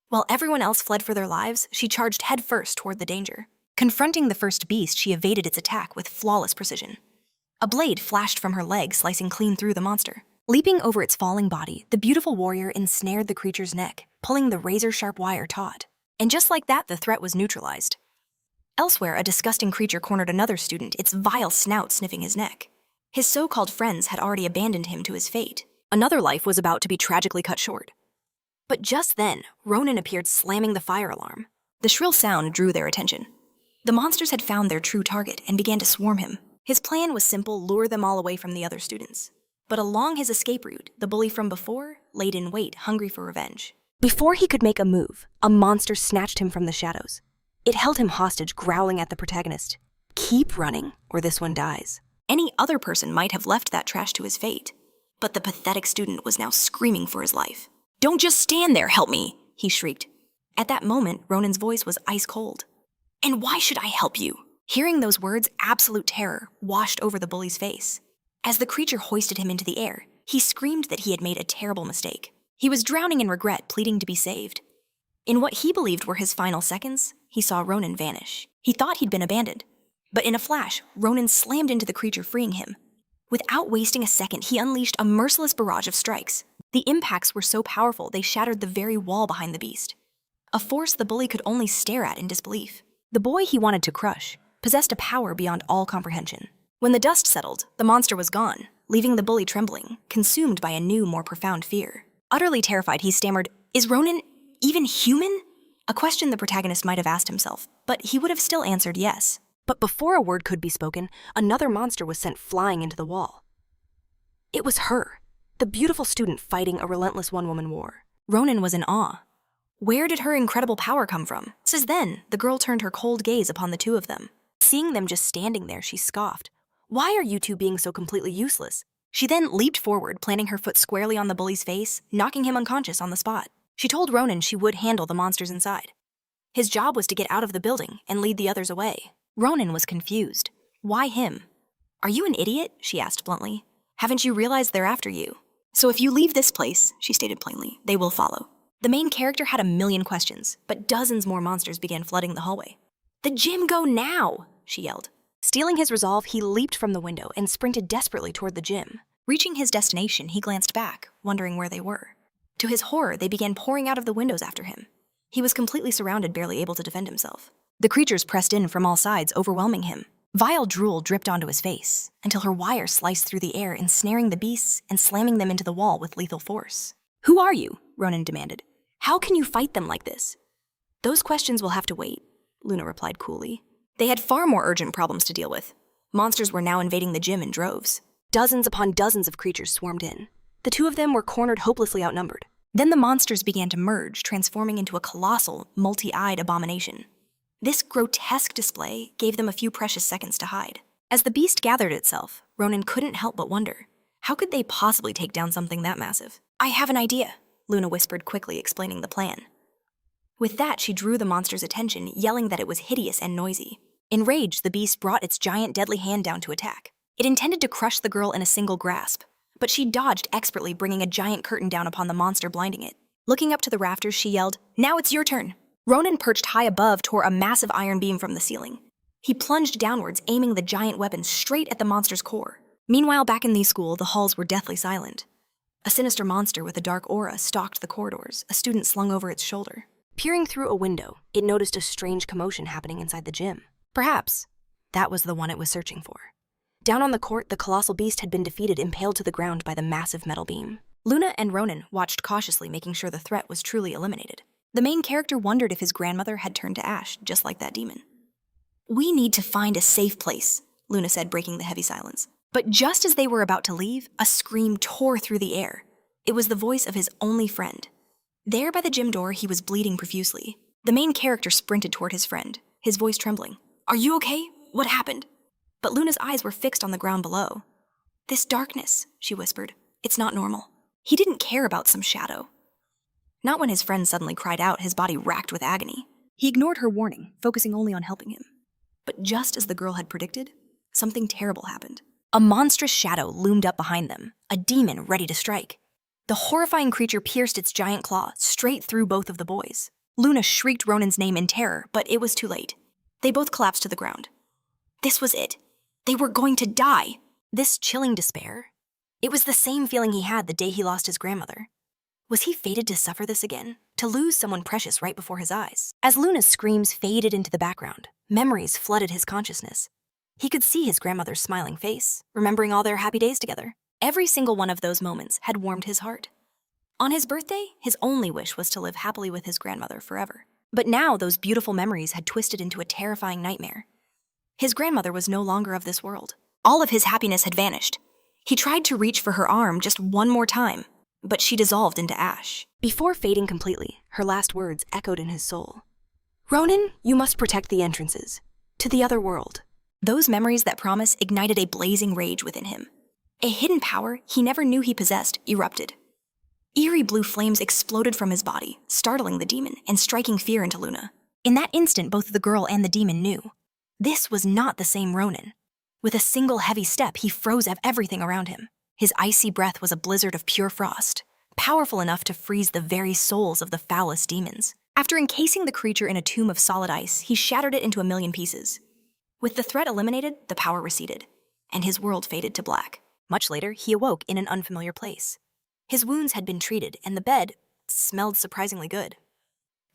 While everyone else fled for their lives, she charged headfirst toward the danger. Confronting the first beast, she evaded its attack with flawless precision. A blade flashed from her leg, slicing clean through the monster. Leaping over its falling body, the beautiful warrior ensnared the creature's neck, pulling the razor-sharp wire taut. And just like that, the threat was neutralized. Elsewhere, a disgusting creature cornered another student, its vile snout sniffing his neck. His so-called friends had already abandoned him to his fate. Another life was about to be tragically cut short. But just then, Ronin appeared, slamming the fire alarm. The shrill sound drew their attention. The monsters had found their true target and began to swarm him. His plan was simple: lure them all away from the other students. But along his escape route, the bully from before laid in wait, hungry for revenge. Before he could make a move, a monster snatched him from the shadows. It held him hostage, growling at the protagonist. Keep running, or this one dies. Any other person might have left that trash to his fate. But the pathetic student was now screaming for his life. Don't just stand there, help me, he shrieked. At that moment, Ronin's voice was ice cold. And why should I help you? Hearing those words, absolute terror washed over the bully's face. As the creature hoisted him into the air, he screamed that he had made a terrible mistake. He was drowning in regret, pleading to be saved. In what he believed were his final seconds, he saw Ronin vanish. He thought he'd been abandoned. But in a flash, Ronin slammed into the creature, freeing him. Without wasting a second, he unleashed a merciless barrage of strikes. The impacts were so powerful, they shattered the very wall behind the beast. A force the bully could only stare at in disbelief. The boy he wanted to crush possessed a power beyond all comprehension. When the dust settled, the monster was gone, leaving the bully trembling, consumed by a new, more profound fear. Utterly terrified, he stammered, "Is Ronin even human?" A question the protagonist might have asked himself, but he would have still answered yes. But before a word could be spoken, another monster was sent flying into the wall. It was her, the beautiful student fighting a relentless one-woman war. Ronin was in awe. Where did her incredible power come from? Since then, the girl turned her cold gaze upon the two of them. Seeing them just standing there, she scoffed. Why are you two being so completely useless? She then leaped forward, planting her foot squarely on the bully's face, knocking him unconscious on the spot. She told Ronin she would handle the monsters inside. His job was to get out of the building and lead the others away. Ronin was confused. Why him? Are you an idiot? She asked bluntly. Haven't you realized they're after you? So if you leave this place, she stated plainly, they will follow. The main character had a million questions, but dozens more monsters began flooding the hallway. The gym go now, she yelled. Stealing his resolve, he leaped from the window and sprinted desperately toward the gym. Reaching his destination, he glanced back, wondering where they were. To his horror, they began pouring out of the windows after him. He was completely surrounded, barely able to defend himself. The creatures pressed in from all sides, overwhelming him. Vile drool dripped onto his face, until her wire sliced through the air, ensnaring the beasts and slamming them into the wall with lethal force. Who are you? Ronin demanded. How can you fight them like this? Those questions will have to wait, Luna replied coolly. They had far more urgent problems to deal with. Monsters were now invading the gym in droves. Dozens upon dozens of creatures swarmed in. The two of them were cornered, hopelessly outnumbered. Then the monsters began to merge, transforming into a colossal, multi-eyed abomination. This grotesque display gave them a few precious seconds to hide. As the beast gathered itself, Ronin couldn't help but wonder, how could they possibly take down something that massive? I have an idea, Luna whispered quickly, explaining the plan. With that, she drew the monster's attention, yelling that it was hideous and noisy. Enraged, the beast brought its giant deadly hand down to attack. It intended to crush the girl in a single grasp, but she dodged expertly, bringing a giant curtain down upon the monster, blinding it. Looking up to the rafters, she yelled, Now it's your turn. Ronin, perched high above, tore a massive iron beam from the ceiling. He plunged downwards, aiming the giant weapon straight at the monster's core. Meanwhile, back in the school, the halls were deathly silent. A sinister monster with a dark aura stalked the corridors, a student slung over its shoulder. Peering through a window, it noticed a strange commotion happening inside the gym. Perhaps that was the one it was searching for. Down on the court, the colossal beast had been defeated, impaled to the ground by the massive metal beam. Luna and Ronin watched cautiously, making sure the threat was truly eliminated. The main character wondered if his grandmother had turned to ash, just like that demon. We need to find a safe place, Luna said, breaking the heavy silence. But just as they were about to leave, a scream tore through the air. It was the voice of his only friend. There by the gym door, he was bleeding profusely. The main character sprinted toward his friend, his voice trembling. Are you okay? What happened? But Luna's eyes were fixed on the ground below. This darkness, she whispered. It's not normal. He didn't care about some shadow. Not when his friend suddenly cried out, his body racked with agony. He ignored her warning, focusing only on helping him. But just as the girl had predicted, something terrible happened. A monstrous shadow loomed up behind them, a demon ready to strike. The horrifying creature pierced its giant claw straight through both of the boys. Luna shrieked Ronin's name in terror, but it was too late. They both collapsed to the ground. This was it. They were going to die. This chilling despair. It was the same feeling he had the day he lost his grandmother. Was he fated to suffer this again? To lose someone precious right before his eyes? As Luna's screams faded into the background, memories flooded his consciousness. He could see his grandmother's smiling face, remembering all their happy days together. Every single one of those moments had warmed his heart. On his birthday, his only wish was to live happily with his grandmother forever. But now those beautiful memories had twisted into a terrifying nightmare. His grandmother was no longer of this world. All of his happiness had vanished. He tried to reach for her arm just one more time, but she dissolved into ash. Before fading completely, her last words echoed in his soul. Ronin, you must protect the entrances to the other world. Those memories that promise ignited a blazing rage within him. A hidden power he never knew he possessed erupted. Eerie blue flames exploded from his body, startling the demon and striking fear into Luna. In that instant, both the girl and the demon knew. This was not the same Ronin. With a single heavy step, he froze everything around him. His icy breath was a blizzard of pure frost, powerful enough to freeze the very souls of the foulest demons. After encasing the creature in a tomb of solid ice, he shattered it into a million pieces. With the threat eliminated, the power receded, and his world faded to black. Much later, he awoke in an unfamiliar place. His wounds had been treated, and the bed smelled surprisingly good.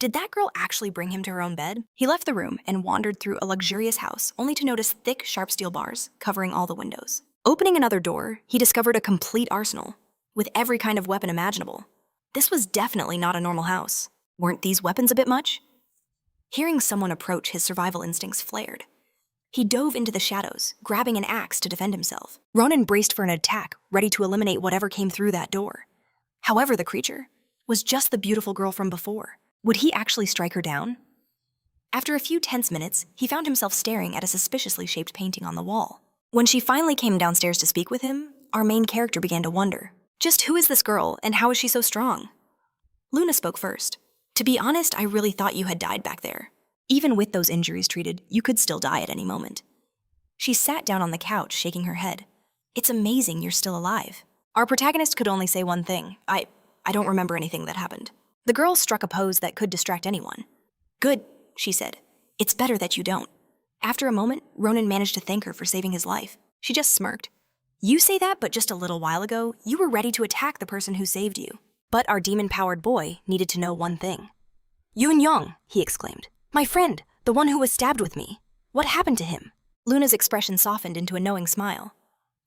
Did that girl actually bring him to her own bed? He left the room and wandered through a luxurious house, only to notice thick, sharp steel bars covering all the windows. Opening another door, he discovered a complete arsenal, with every kind of weapon imaginable. This was definitely not a normal house. Weren't these weapons a bit much? Hearing someone approach, his survival instincts flared. He dove into the shadows, grabbing an axe to defend himself. Ronin braced for an attack, ready to eliminate whatever came through that door. However, the creature was just the beautiful girl from before. Would he actually strike her down? After a few tense minutes, he found himself staring at a suspiciously shaped painting on the wall. When she finally came downstairs to speak with him, our main character began to wonder. Just who is this girl, and how is she so strong? Luna spoke first. To be honest, I really thought you had died back there. Even with those injuries treated, you could still die at any moment. She sat down on the couch, shaking her head. It's amazing you're still alive. Our protagonist could only say one thing. I don't remember anything that happened. The girl struck a pose that could distract anyone. Good, she said. It's better that you don't. After a moment, Ronin managed to thank her for saving his life. She just smirked. You say that, but just a little while ago, you were ready to attack the person who saved you. But our demon-powered boy needed to know one thing. Yun Yong, he exclaimed. My friend, the one who was stabbed with me. What happened to him? Luna's expression softened into a knowing smile.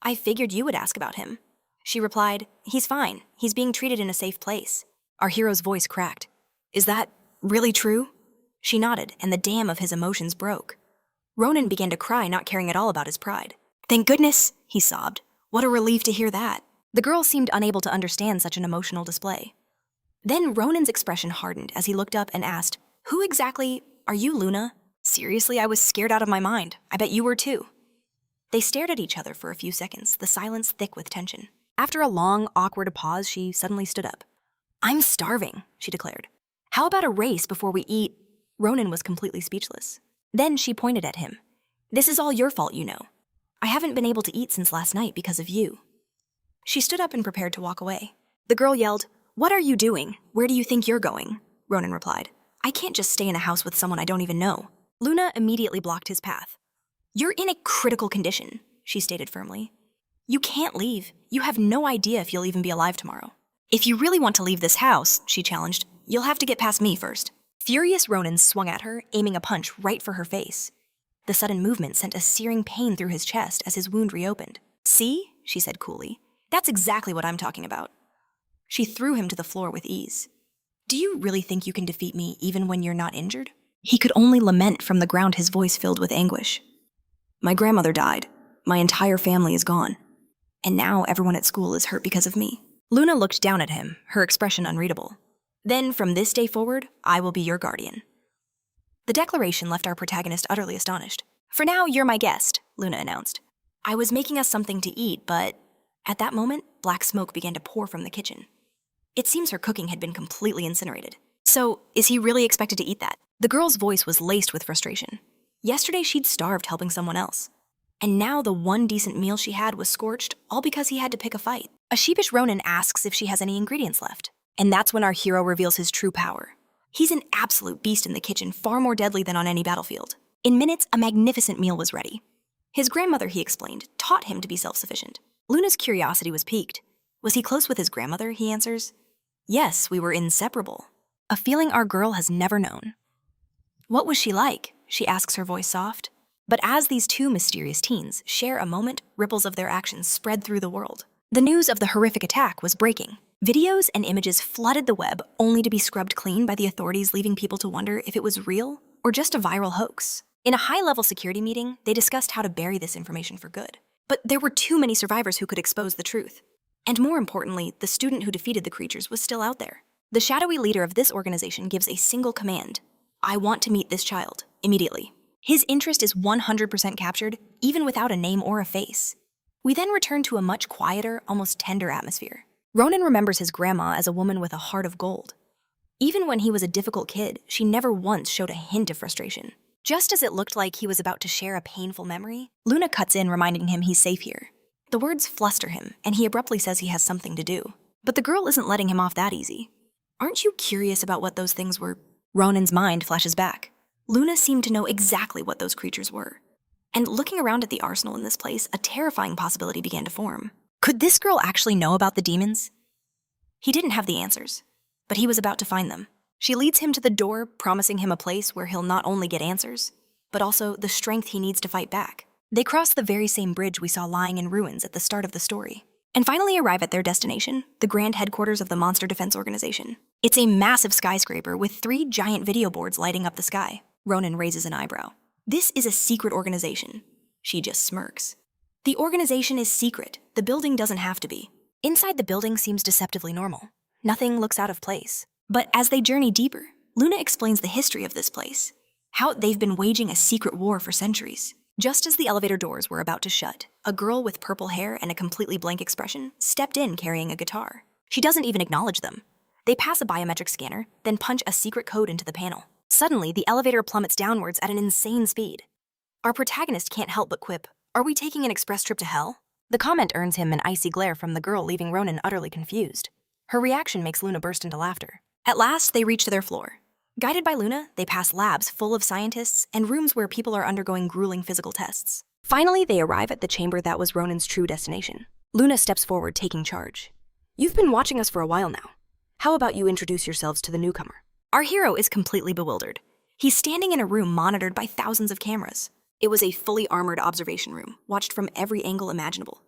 I figured you would ask about him. She replied, he's fine. He's being treated in a safe place. Our hero's voice cracked. Is that really true? She nodded, and the dam of his emotions broke. Ronin began to cry, not caring at all about his pride. Thank goodness, he sobbed. What a relief to hear that. The girl seemed unable to understand such an emotional display. Then Ronin's expression hardened as he looked up and asked, Who exactly are you, Luna? Seriously, I was scared out of my mind. I bet you were too. They stared at each other for a few seconds, the silence thick with tension. After a long, awkward pause, she suddenly stood up. I'm starving, she declared. How about a race before we eat? Ronin was completely speechless. Then she pointed at him. This is all your fault, you know. I haven't been able to eat since last night because of you. She stood up and prepared to walk away. The girl yelled, What are you doing? Where do you think you're going? Ronin replied. I can't just stay in a house with someone I don't even know. Luna immediately blocked his path. You're in a critical condition, she stated firmly. You can't leave. You have no idea if you'll even be alive tomorrow. If you really want to leave this house, she challenged, you'll have to get past me first. Furious Ronin swung at her, aiming a punch right for her face. The sudden movement sent a searing pain through his chest as his wound reopened. See, she said coolly, that's exactly what I'm talking about. She threw him to the floor with ease. Do you really think you can defeat me even when you're not injured? He could only lament from the ground, his voice filled with anguish. My grandmother died. My entire family is gone. And now everyone at school is hurt because of me. Luna looked down at him, her expression unreadable. Then, from this day forward, I will be your guardian. The declaration left our protagonist utterly astonished. For now, you're my guest, Luna announced. I was making us something to eat, but... At that moment, black smoke began to pour from the kitchen. It seems her cooking had been completely incinerated. So, is he really expected to eat that? The girl's voice was laced with frustration. Yesterday, she'd starved helping someone else. And now the one decent meal she had was scorched, all because he had to pick a fight. A sheepish Ronin asks if she has any ingredients left. And that's when our hero reveals his true power. He's an absolute beast in the kitchen, far more deadly than on any battlefield. In minutes, a magnificent meal was ready. His grandmother, he explained, taught him to be self-sufficient. Luna's curiosity was piqued. Was he close with his grandmother, he answers. Yes, we were inseparable. A feeling our girl has never known. What was she like? She asks, her voice soft. But as these two mysterious teens share a moment, ripples of their actions spread through the world. The news of the horrific attack was breaking. Videos and images flooded the web, only to be scrubbed clean by the authorities, leaving people to wonder if it was real or just a viral hoax. In a high-level security meeting, they discussed how to bury this information for good. But there were too many survivors who could expose the truth. And more importantly, the student who defeated the creatures was still out there. The shadowy leader of this organization gives a single command. I want to meet this child, immediately. His interest is 100% captured, even without a name or a face. We then return to a much quieter, almost tender atmosphere. Ronin remembers his grandma as a woman with a heart of gold. Even when he was a difficult kid, she never once showed a hint of frustration. Just as it looked like he was about to share a painful memory, Luna cuts in, reminding him he's safe here. The words fluster him, and he abruptly says he has something to do. But the girl isn't letting him off that easy. Aren't you curious about what those things were? Ronin's mind flashes back. Luna seemed to know exactly what those creatures were. And looking around at the arsenal in this place, a terrifying possibility began to form. Could this girl actually know about the demons? He didn't have the answers, but he was about to find them. She leads him to the door, promising him a place where he'll not only get answers, but also the strength he needs to fight back. They cross the very same bridge we saw lying in ruins at the start of the story, and finally arrive at their destination, the grand headquarters of the Monster Defense Organization. It's a massive skyscraper with 3 giant video boards lighting up the sky. Ronin raises an eyebrow. This is a secret organization. She just smirks. The organization is secret. The building doesn't have to be. Inside the building seems deceptively normal. Nothing looks out of place. But as they journey deeper, Luna explains the history of this place, how they've been waging a secret war for centuries. Just as the elevator doors were about to shut, a girl with purple hair and a completely blank expression stepped in carrying a guitar. She doesn't even acknowledge them. They pass a biometric scanner, then punch a secret code into the panel. Suddenly, the elevator plummets downwards at an insane speed. Our protagonist can't help but quip, "Are we taking an express trip to hell?" The comment earns him an icy glare from the girl, leaving Ronin utterly confused. Her reaction makes Luna burst into laughter. At last, they reach their floor. Guided by Luna, they pass labs full of scientists and rooms where people are undergoing grueling physical tests. Finally, they arrive at the chamber that was Ronin's true destination. Luna steps forward, taking charge. "You've been watching us for a while now. How about you introduce yourselves to the newcomer?" Our hero is completely bewildered. He's standing in a room monitored by thousands of cameras. It was a fully armored observation room, watched from every angle imaginable.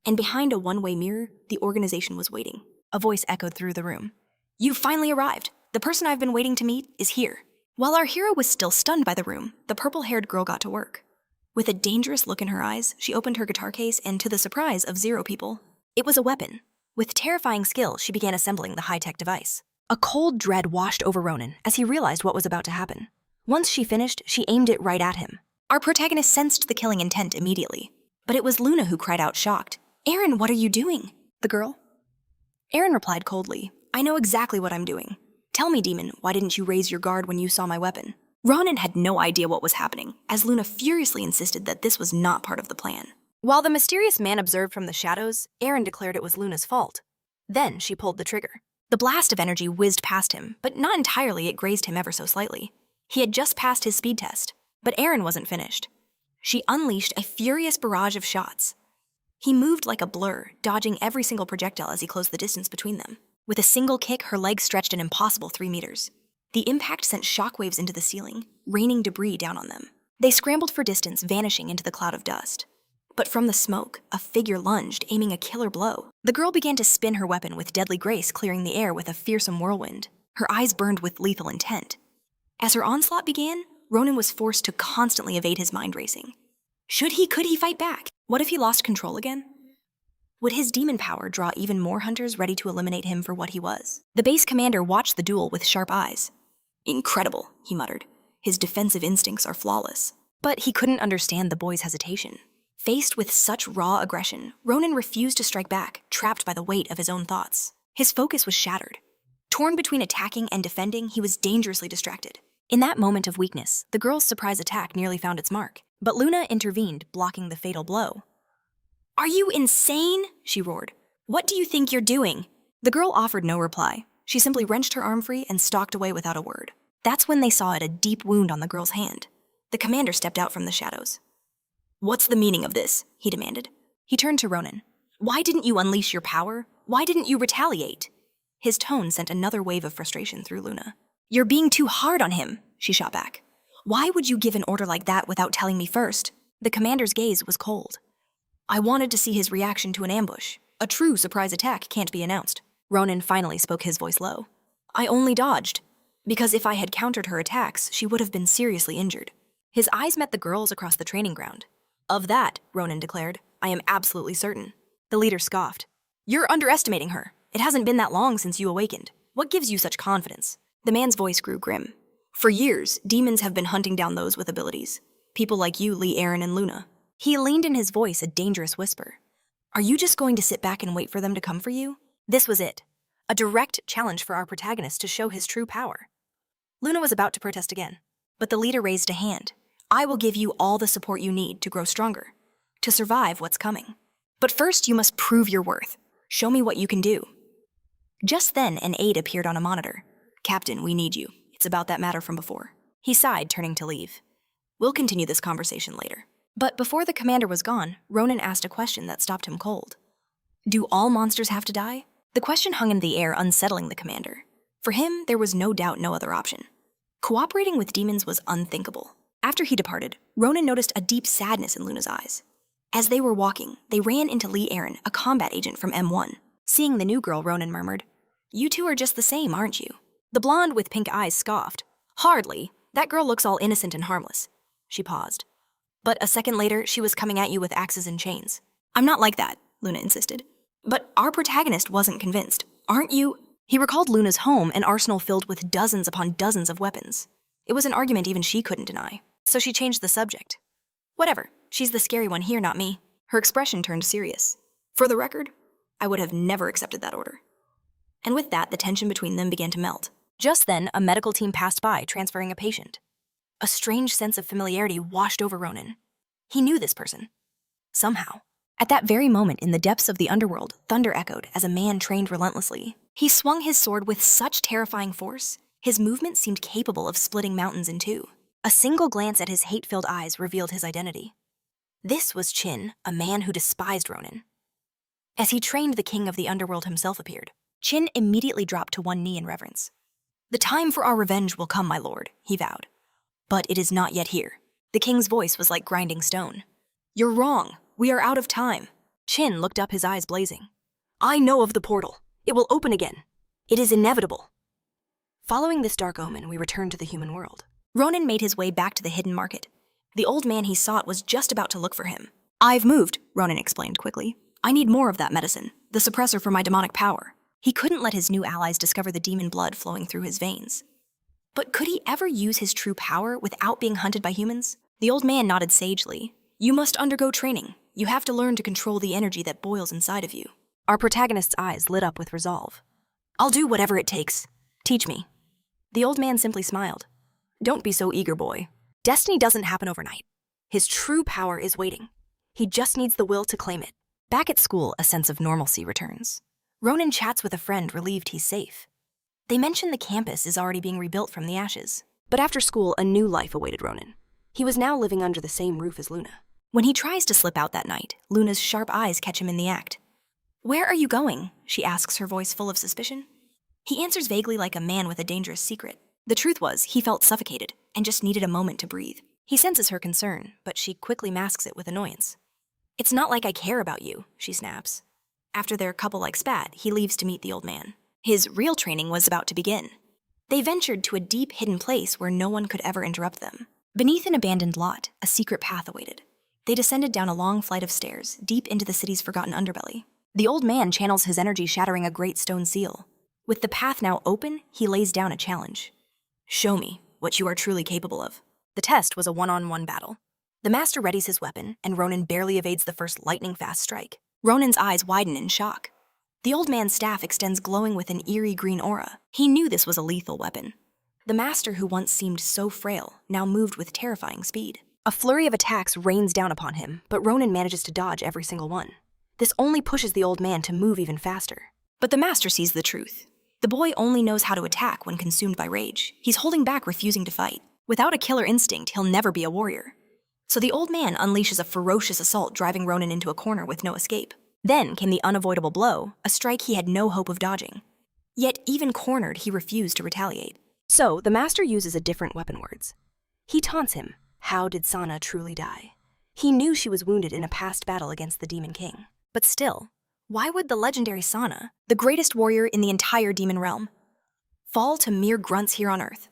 And behind a one-way mirror, the organization was waiting. A voice echoed through the room. "You've finally arrived. The person I've been waiting to meet is here." While our hero was still stunned by the room, the purple-haired girl got to work. With a dangerous look in her eyes, she opened her guitar case and, to the surprise of zero people, it was a weapon. With terrifying skill, she began assembling the high-tech device. A cold dread washed over Ronin as he realized what was about to happen. Once she finished, she aimed it right at him. Our protagonist sensed the killing intent immediately, but it was Luna who cried out, shocked, "Aaron, what are you doing?" The girl? Aaron replied coldly, "I know exactly what I'm doing. Tell me, demon, why didn't you raise your guard when you saw my weapon?" Ronin had no idea what was happening, as Luna furiously insisted that this was not part of the plan. While the mysterious man observed from the shadows, Aaron declared it was Luna's fault. Then she pulled the trigger. The blast of energy whizzed past him, but not entirely, it grazed him ever so slightly. He had just passed his speed test, but Aaron wasn't finished. She unleashed a furious barrage of shots. He moved like a blur, dodging every single projectile as he closed the distance between them. With a single kick, her legs stretched an impossible 3 meters. The impact sent shockwaves into the ceiling, raining debris down on them. They scrambled for distance, vanishing into the cloud of dust. But from the smoke, a figure lunged, aiming a killer blow. The girl began to spin her weapon with deadly grace, clearing the air with a fearsome whirlwind. Her eyes burned with lethal intent. As her onslaught began, Ronin was forced to constantly evade his mind racing. Could he fight back? What if he lost control again? Would his demon power draw even more hunters ready to eliminate him for what he was? The base commander watched the duel with sharp eyes. "Incredible," he muttered. "His defensive instincts are flawless." But he couldn't understand the boy's hesitation. Faced with such raw aggression, Ronin refused to strike back, trapped by the weight of his own thoughts. His focus was shattered. Torn between attacking and defending, he was dangerously distracted. In that moment of weakness, the girl's surprise attack nearly found its mark. But Luna intervened, blocking the fatal blow. "Are you insane?" she roared. "What do you think you're doing?" The girl offered no reply. She simply wrenched her arm free and stalked away without a word. That's when they saw a deep wound on the girl's hand. The commander stepped out from the shadows. "What's the meaning of this?" he demanded. He turned to Ronin. "Why didn't you unleash your power? Why didn't you retaliate?" His tone sent another wave of frustration through Luna. "You're being too hard on him," she shot back. "Why would you give an order like that without telling me first?" The commander's gaze was cold. "I wanted to see his reaction to an ambush. A true surprise attack can't be announced." Ronin finally spoke, his voice low. "I only dodged, because if I had countered her attacks, she would have been seriously injured." His eyes met the girl's across the training ground. "Of that," Ronin declared, "I am absolutely certain." The leader scoffed. "You're underestimating her. It hasn't been that long since you awakened. What gives you such confidence?" The man's voice grew grim. "For years, demons have been hunting down those with abilities. People like you, Lee, Aaron, and Luna." He leaned in his voice, a dangerous whisper. "Are you just going to sit back and wait for them to come for you?" This was it. A direct challenge for our protagonist to show his true power. Luna was about to protest again, but the leader raised a hand. "I will give you all the support you need to grow stronger, to survive what's coming. But first, you must prove your worth. Show me what you can do." Just then, an aide appeared on a monitor. "Captain, we need you. It's about that matter from before." He sighed, turning to leave. "We'll continue this conversation later." But before the commander was gone, Ronin asked a question that stopped him cold. "Do all monsters have to die?" The question hung in the air, unsettling the commander. For him, there was no doubt no other option. Cooperating with demons was unthinkable. After he departed, Ronin noticed a deep sadness in Luna's eyes. As they were walking, they ran into Lee Aaron, a combat agent from M1. Seeing the new girl, Ronin murmured, "You two are just the same, aren't you?" The blonde with pink eyes scoffed. "Hardly. That girl looks all innocent and harmless." She paused. But a second later, she was coming at you with axes and chains. "I'm not like that," Luna insisted. But our protagonist wasn't convinced. "Aren't you?" He recalled Luna's home, an arsenal filled with dozens upon dozens of weapons. It was an argument even she couldn't deny. So she changed the subject. Whatever, she's the scary one here, not me. Her expression turned serious. For the record, I would have never accepted that order. And with that, the tension between them began to melt. Just then, a medical team passed by, transferring a patient. A strange sense of familiarity washed over Ronin. He knew this person. Somehow. At that very moment, in the depths of the underworld, thunder echoed as a man trained relentlessly. He swung his sword with such terrifying force, his movement seemed capable of splitting mountains in two. A single glance at his hate-filled eyes revealed his identity. This was Chin, a man who despised Ronin. As he trained, the king of the underworld himself appeared. Chin immediately dropped to one knee in reverence. "The time for our revenge will come, my lord," he vowed. "But it is not yet here." The king's voice was like grinding stone. "You're wrong. We are out of time." Chin looked up, his eyes blazing. "I know of the portal. It will open again. It is inevitable." Following this dark omen, we returned to the human world. Ronin made his way back to the hidden market. The old man he sought was just about to look for him. "I've moved," Ronin explained quickly. "I need more of that medicine, the suppressor for my demonic power." He couldn't let his new allies discover the demon blood flowing through his veins. But could he ever use his true power without being hunted by humans? The old man nodded sagely. "You must undergo training. You have to learn to control the energy that boils inside of you." Our protagonist's eyes lit up with resolve. "I'll do whatever it takes. Teach me." The old man simply smiled. "Don't be so eager, boy. Destiny doesn't happen overnight. His true power is waiting. He just needs the will to claim it." Back at school, a sense of normalcy returns. Ronin chats with a friend, relieved he's safe. They mention the campus is already being rebuilt from the ashes. But after school, a new life awaited Ronin. He was now living under the same roof as Luna. When he tries to slip out that night, Luna's sharp eyes catch him in the act. "Where are you going?" she asks, her voice full of suspicion. He answers vaguely, like a man with a dangerous secret. The truth was, he felt suffocated and just needed a moment to breathe. He senses her concern, but she quickly masks it with annoyance. "It's not like I care about you," she snaps. After their couple-like spat, he leaves to meet the old man. His real training was about to begin. They ventured to a deep, hidden place where no one could ever interrupt them. Beneath an abandoned lot, a secret path awaited. They descended down a long flight of stairs, deep into the city's forgotten underbelly. The old man channels his energy, shattering a great stone seal. With the path now open, he lays down a challenge. "Show me what you are truly capable of." The test was a one-on-one battle. The master readies his weapon, and Ronin barely evades the first lightning-fast strike. Ronin's eyes widen in shock. The old man's staff extends, glowing with an eerie green aura. He knew this was a lethal weapon. The master, who once seemed so frail, now moved with terrifying speed. A flurry of attacks rains down upon him, but Ronin manages to dodge every single one. This only pushes the old man to move even faster. But the master sees the truth. The boy only knows how to attack when consumed by rage. He's holding back, refusing to fight. Without a killer instinct, he'll never be a warrior. So the old man unleashes a ferocious assault, driving Ronin into a corner with no escape. Then came the unavoidable blow, a strike he had no hope of dodging. Yet, even cornered, he refused to retaliate. So, the master uses a different weapon words. He taunts him. How did Sana truly die? He knew she was wounded in a past battle against the Demon King. But still, why would the legendary Sana, the greatest warrior in the entire demon realm, fall to mere grunts here on Earth?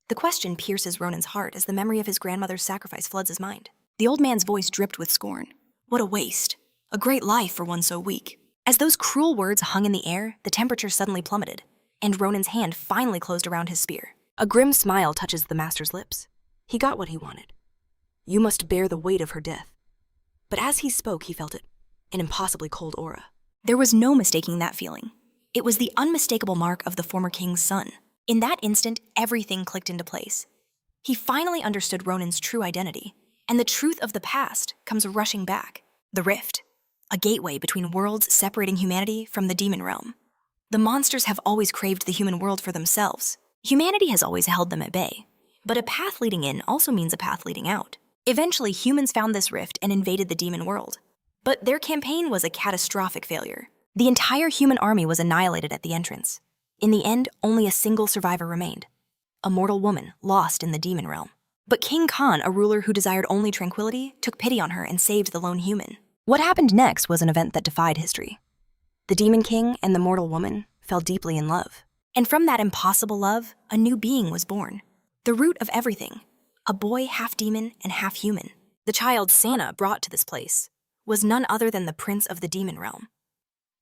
The question pierces Ronin's heart as the memory of his grandmother's sacrifice floods his mind. The old man's voice dripped with scorn. What a waste. A great life for one so weak. As those cruel words hung in the air, the temperature suddenly plummeted, and Ronin's hand finally closed around his spear. A grim smile touches the master's lips. He got what he wanted. You must bear the weight of her death. But as he spoke, he felt it, an impossibly cold aura. There was no mistaking that feeling. It was the unmistakable mark of the former king's son. In that instant, everything clicked into place. He finally understood Ronin's true identity, and the truth of the past comes rushing back. The rift, a gateway between worlds separating humanity from the demon realm. The monsters have always craved the human world for themselves. Humanity has always held them at bay. But a path leading in also means a path leading out. Eventually, humans found this rift and invaded the demon world. But their campaign was a catastrophic failure. The entire human army was annihilated at the entrance. In the end, only a single survivor remained. A mortal woman lost in the demon realm. But King Khan, a ruler who desired only tranquility, took pity on her and saved the lone human. What happened next was an event that defied history. The Demon King and the mortal woman fell deeply in love. And from that impossible love, a new being was born. The root of everything. A boy half demon and half human. The child Sana brought to this place was none other than the prince of the demon realm.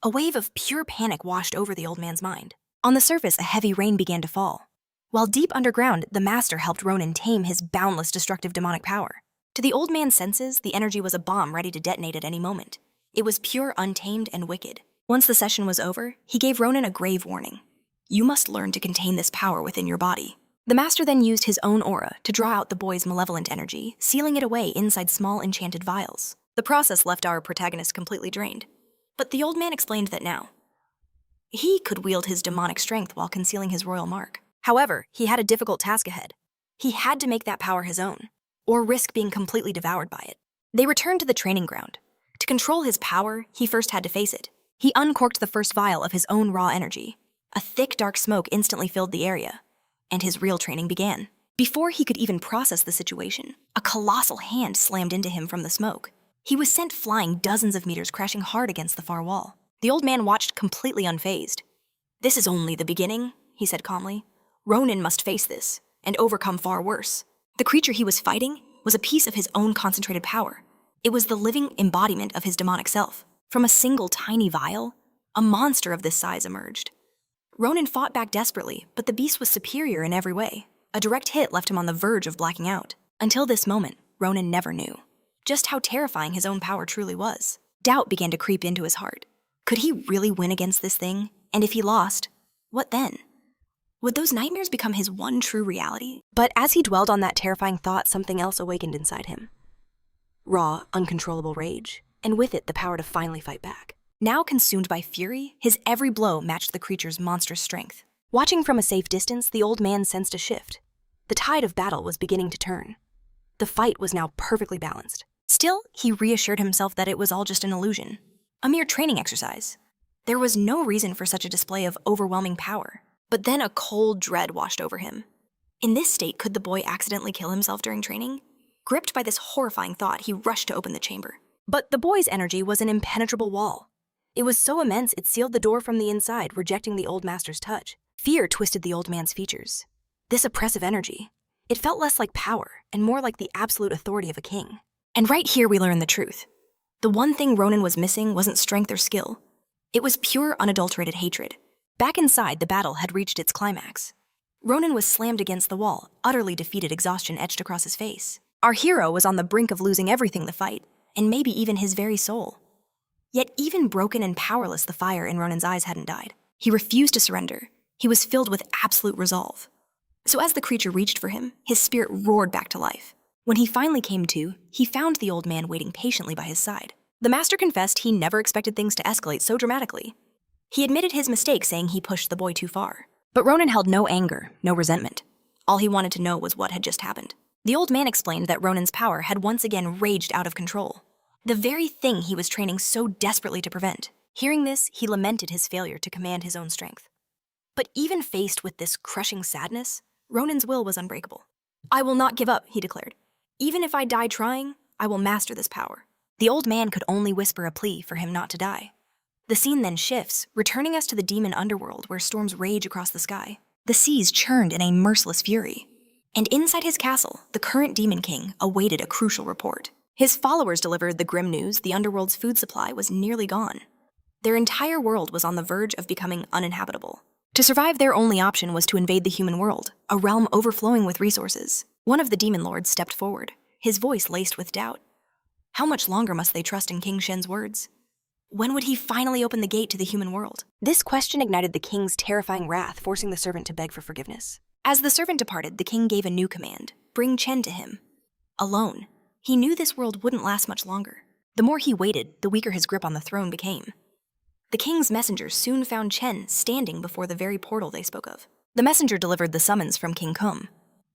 A wave of pure panic washed over the old man's mind. On the surface, a heavy rain began to fall. While deep underground, the master helped Ronin tame his boundless destructive demonic power. To the old man's senses, the energy was a bomb ready to detonate at any moment. It was pure, untamed, and wicked. Once the session was over, he gave Ronin a grave warning. You must learn to contain this power within your body. The master then used his own aura to draw out the boy's malevolent energy, sealing it away inside small enchanted vials. The process left our protagonist completely drained. But the old man explained that now, he could wield his demonic strength while concealing his royal mark. However, he had a difficult task ahead. He had to make that power his own, or risk being completely devoured by it. They returned to the training ground. To control his power, he first had to face it. He uncorked the first vial of his own raw energy. A thick, dark smoke instantly filled the area, and his real training began. Before he could even process the situation, a colossal hand slammed into him from the smoke. He was sent flying dozens of meters, crashing hard against the far wall. The old man watched completely unfazed. This is only the beginning, he said calmly. Ronin must face this, and overcome far worse. The creature he was fighting was a piece of his own concentrated power. It was the living embodiment of his demonic self. From a single tiny vial, a monster of this size emerged. Ronin fought back desperately, but the beast was superior in every way. A direct hit left him on the verge of blacking out. Until this moment, Ronin never knew just how terrifying his own power truly was. Doubt began to creep into his heart. Could he really win against this thing? And if he lost, what then? Would those nightmares become his one true reality? But as he dwelled on that terrifying thought, something else awakened inside him. Raw, uncontrollable rage, and with it the power to finally fight back. Now consumed by fury, his every blow matched the creature's monstrous strength. Watching from a safe distance, the old man sensed a shift. The tide of battle was beginning to turn. The fight was now perfectly balanced. Still, he reassured himself that it was all just an illusion, a mere training exercise. There was no reason for such a display of overwhelming power. But then a cold dread washed over him. In this state, could the boy accidentally kill himself during training? Gripped by this horrifying thought, he rushed to open the chamber. But the boy's energy was an impenetrable wall. It was so immense it sealed the door from the inside, rejecting the old master's touch. Fear twisted the old man's features. This oppressive energy, it felt less like power and more like the absolute authority of a king. And right here we learn the truth. The one thing Ronin was missing wasn't strength or skill. It was pure, unadulterated hatred. Back inside, the battle had reached its climax. Ronin was slammed against the wall, utterly defeated, exhaustion etched across his face. Our hero was on the brink of losing everything the fight, and maybe even his very soul. Yet even broken and powerless, the fire in Ronin's eyes hadn't died. He refused to surrender. He was filled with absolute resolve. So as the creature reached for him, his spirit roared back to life. When he finally came to, he found the old man waiting patiently by his side. The master confessed he never expected things to escalate so dramatically. He admitted his mistake, saying he pushed the boy too far. But Ronin held no anger, no resentment. All he wanted to know was what had just happened. The old man explained that Ronin's power had once again raged out of control. The very thing he was training so desperately to prevent. Hearing this, he lamented his failure to command his own strength. But even faced with this crushing sadness, Ronin's will was unbreakable. I will not give up, he declared. Even if I die trying, I will master this power. The old man could only whisper a plea for him not to die. The scene then shifts, returning us to the demon underworld where storms rage across the sky. The seas churned in a merciless fury. And inside his castle, the current demon king awaited a crucial report. His followers delivered the grim news the underworld's food supply was nearly gone. Their entire world was on the verge of becoming uninhabitable. To survive, their only option was to invade the human world, a realm overflowing with resources. One of the demon lords stepped forward, his voice laced with doubt. How much longer must they trust in King Shen's words? When would he finally open the gate to the human world? This question ignited the king's terrifying wrath, forcing the servant to beg for forgiveness. As the servant departed, the king gave a new command: bring Chen to him. Alone, he knew this world wouldn't last much longer. The more he waited, the weaker his grip on the throne became. The king's messenger soon found Chen standing before the very portal they spoke of. The messenger delivered the summons from King Kum.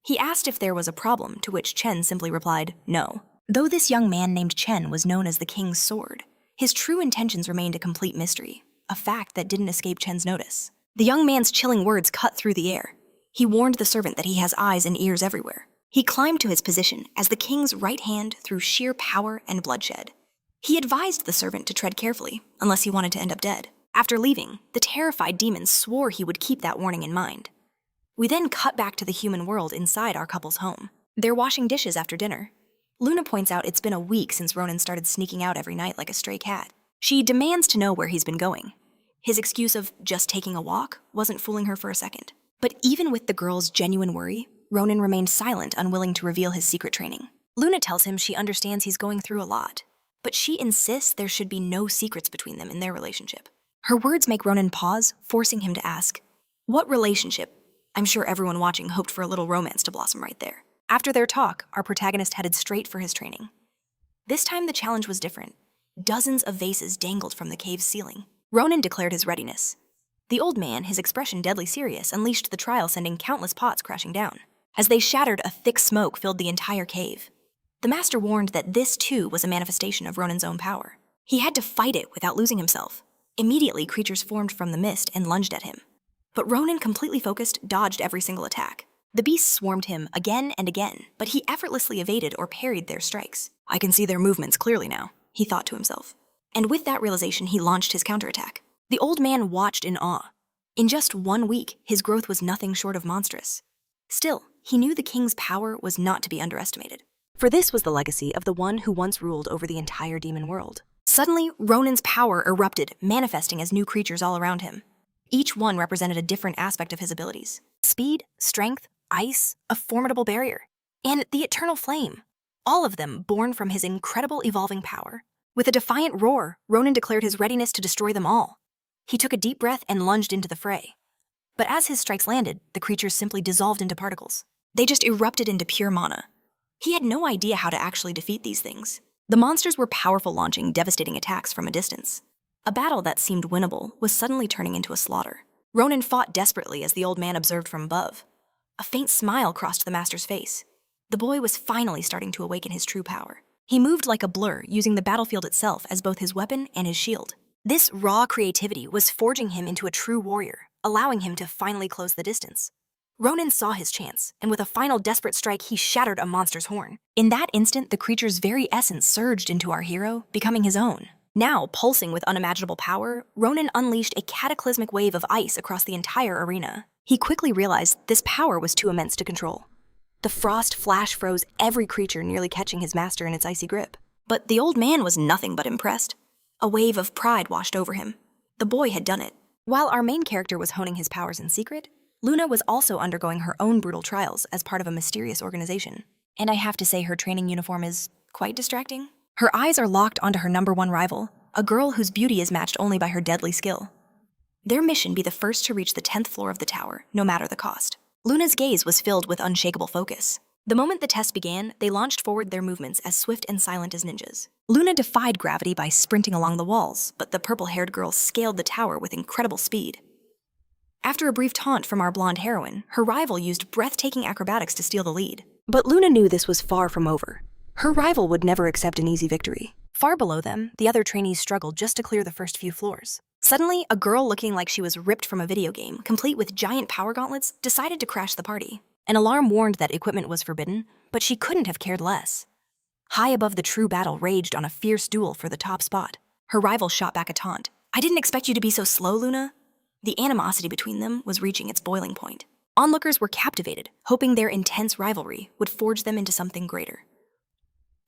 He asked if there was a problem, to which Chen simply replied, no. Though this young man named Chen was known as the king's sword, his true intentions remained a complete mystery, a fact that didn't escape Chen's notice. The young man's chilling words cut through the air. He warned the servant that he has eyes and ears everywhere. He climbed to his position as the king's right hand through sheer power and bloodshed. He advised the servant to tread carefully, unless he wanted to end up dead. After leaving, the terrified demon swore he would keep that warning in mind. We then cut back to the human world inside our couple's home. They're washing dishes after dinner. Luna points out it's been a week since Ronin started sneaking out every night like a stray cat. She demands to know where he's been going. His excuse of just taking a walk wasn't fooling her for a second. But even with the girl's genuine worry, Ronin remained silent, unwilling to reveal his secret training. Luna tells him she understands he's going through a lot, but she insists there should be no secrets between them in their relationship. Her words make Ronin pause, forcing him to ask, "What relationship?" I'm sure everyone watching hoped for a little romance to blossom right there. After their talk, our protagonist headed straight for his training. This time the challenge was different. Dozens of vases dangled from the cave's ceiling. Ronin declared his readiness. The old man, his expression deadly serious, unleashed the trial, sending countless pots crashing down. As they shattered, a thick smoke filled the entire cave. The master warned that this, too, was a manifestation of Ronin's own power. He had to fight it without losing himself. Immediately, creatures formed from the mist and lunged at him. But Ronin, completely focused, dodged every single attack. The beasts swarmed him again and again, but he effortlessly evaded or parried their strikes. I can see their movements clearly now, he thought to himself. And with that realization, he launched his counterattack. The old man watched in awe. In just 1 week, his growth was nothing short of monstrous. Still, he knew the king's power was not to be underestimated. For this was the legacy of the one who once ruled over the entire demon world. Suddenly, Ronin's power erupted, manifesting as new creatures all around him. Each one represented a different aspect of his abilities. Speed, strength, ice, a formidable barrier, and the eternal flame. All of them born from his incredible evolving power. With a defiant roar, Ronin declared his readiness to destroy them all. He took a deep breath and lunged into the fray. But as his strikes landed, the creatures simply dissolved into particles. They just erupted into pure mana. He had no idea how to actually defeat these things. The monsters were powerful, launching devastating attacks from a distance. A battle that seemed winnable was suddenly turning into a slaughter. Ronin fought desperately as the old man observed from above. A faint smile crossed the master's face. The boy was finally starting to awaken his true power. He moved like a blur, using the battlefield itself as both his weapon and his shield. This raw creativity was forging him into a true warrior, allowing him to finally close the distance. Ronin saw his chance, and with a final desperate strike, he shattered a monster's horn. In that instant, the creature's very essence surged into our hero, becoming his own. Now, pulsing with unimaginable power, Ronin unleashed a cataclysmic wave of ice across the entire arena. He quickly realized this power was too immense to control. The frost flash froze every creature, nearly catching his master in its icy grip. But the old man was nothing but impressed. A wave of pride washed over him. The boy had done it. While our main character was honing his powers in secret, Luna was also undergoing her own brutal trials as part of a mysterious organization. And I have to say her training uniform is quite distracting. Her eyes are locked onto her #1 rival, a girl whose beauty is matched only by her deadly skill. Their mission be the first to reach the 10th floor of the tower, no matter the cost. Luna's gaze was filled with unshakable focus. The moment the test began, they launched forward their movements as swift and silent as ninjas. Luna defied gravity by sprinting along the walls, but the purple-haired girl scaled the tower with incredible speed. After a brief taunt from our blonde heroine, her rival used breathtaking acrobatics to steal the lead. But Luna knew this was far from over. Her rival would never accept an easy victory. Far below them, the other trainees struggled just to clear the first few floors. Suddenly, a girl looking like she was ripped from a video game, complete with giant power gauntlets, decided to crash the party. An alarm warned that equipment was forbidden, but she couldn't have cared less. High above the true battle raged on a fierce duel for the top spot. Her rival shot back a taunt. "I didn't expect you to be so slow, Luna." The animosity between them was reaching its boiling point. Onlookers were captivated, hoping their intense rivalry would forge them into something greater.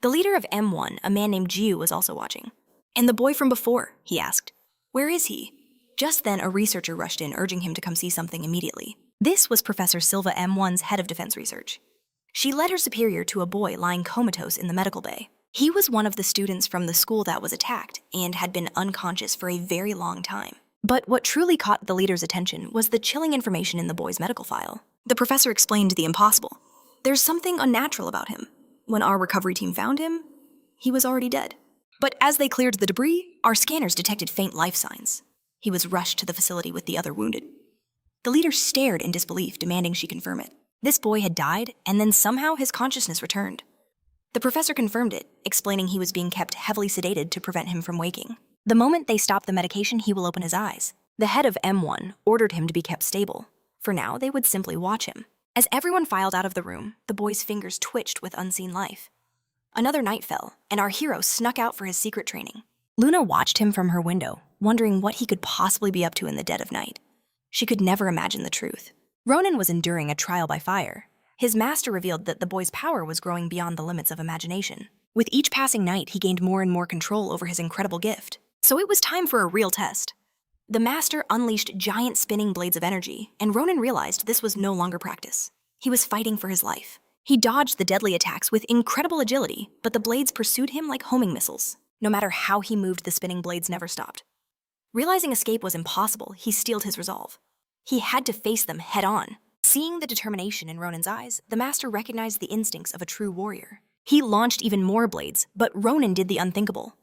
The leader of M1, a man named Jiu, was also watching. "And the boy from before?" he asked. "Where is he?" Just then, a researcher rushed in, urging him to come see something immediately. This was Professor Silva, M1's head of defense research. She led her superior to a boy lying comatose in the medical bay. He was one of the students from the school that was attacked and had been unconscious for a very long time. But what truly caught the leader's attention was the chilling information in the boy's medical file. The professor explained the impossible. There's something unnatural about him. When our recovery team found him, he was already dead. But as they cleared the debris, our scanners detected faint life signs. He was rushed to the facility with the other wounded. The leader stared in disbelief, demanding she confirm it. This boy had died, and then somehow his consciousness returned. The professor confirmed it, explaining he was being kept heavily sedated to prevent him from waking. The moment they stop the medication, he will open his eyes. The head of M1 ordered him to be kept stable. For now, they would simply watch him. As everyone filed out of the room, the boy's fingers twitched with unseen life. Another night fell, and our hero snuck out for his secret training. Luna watched him from her window, wondering what he could possibly be up to in the dead of night. She could never imagine the truth. Ronin was enduring a trial by fire. His master revealed that the boy's power was growing beyond the limits of imagination. With each passing night, he gained more and more control over his incredible gift. So it was time for a real test. The master unleashed giant spinning blades of energy, and Ronin realized this was no longer practice. He was fighting for his life. He dodged the deadly attacks with incredible agility, but the blades pursued him like homing missiles. No matter how he moved, the spinning blades never stopped. Realizing escape was impossible, he steeled his resolve. He had to face them head-on. Seeing the determination in Ronin's eyes, the master recognized the instincts of a true warrior. He launched even more blades, but Ronin did the unthinkable.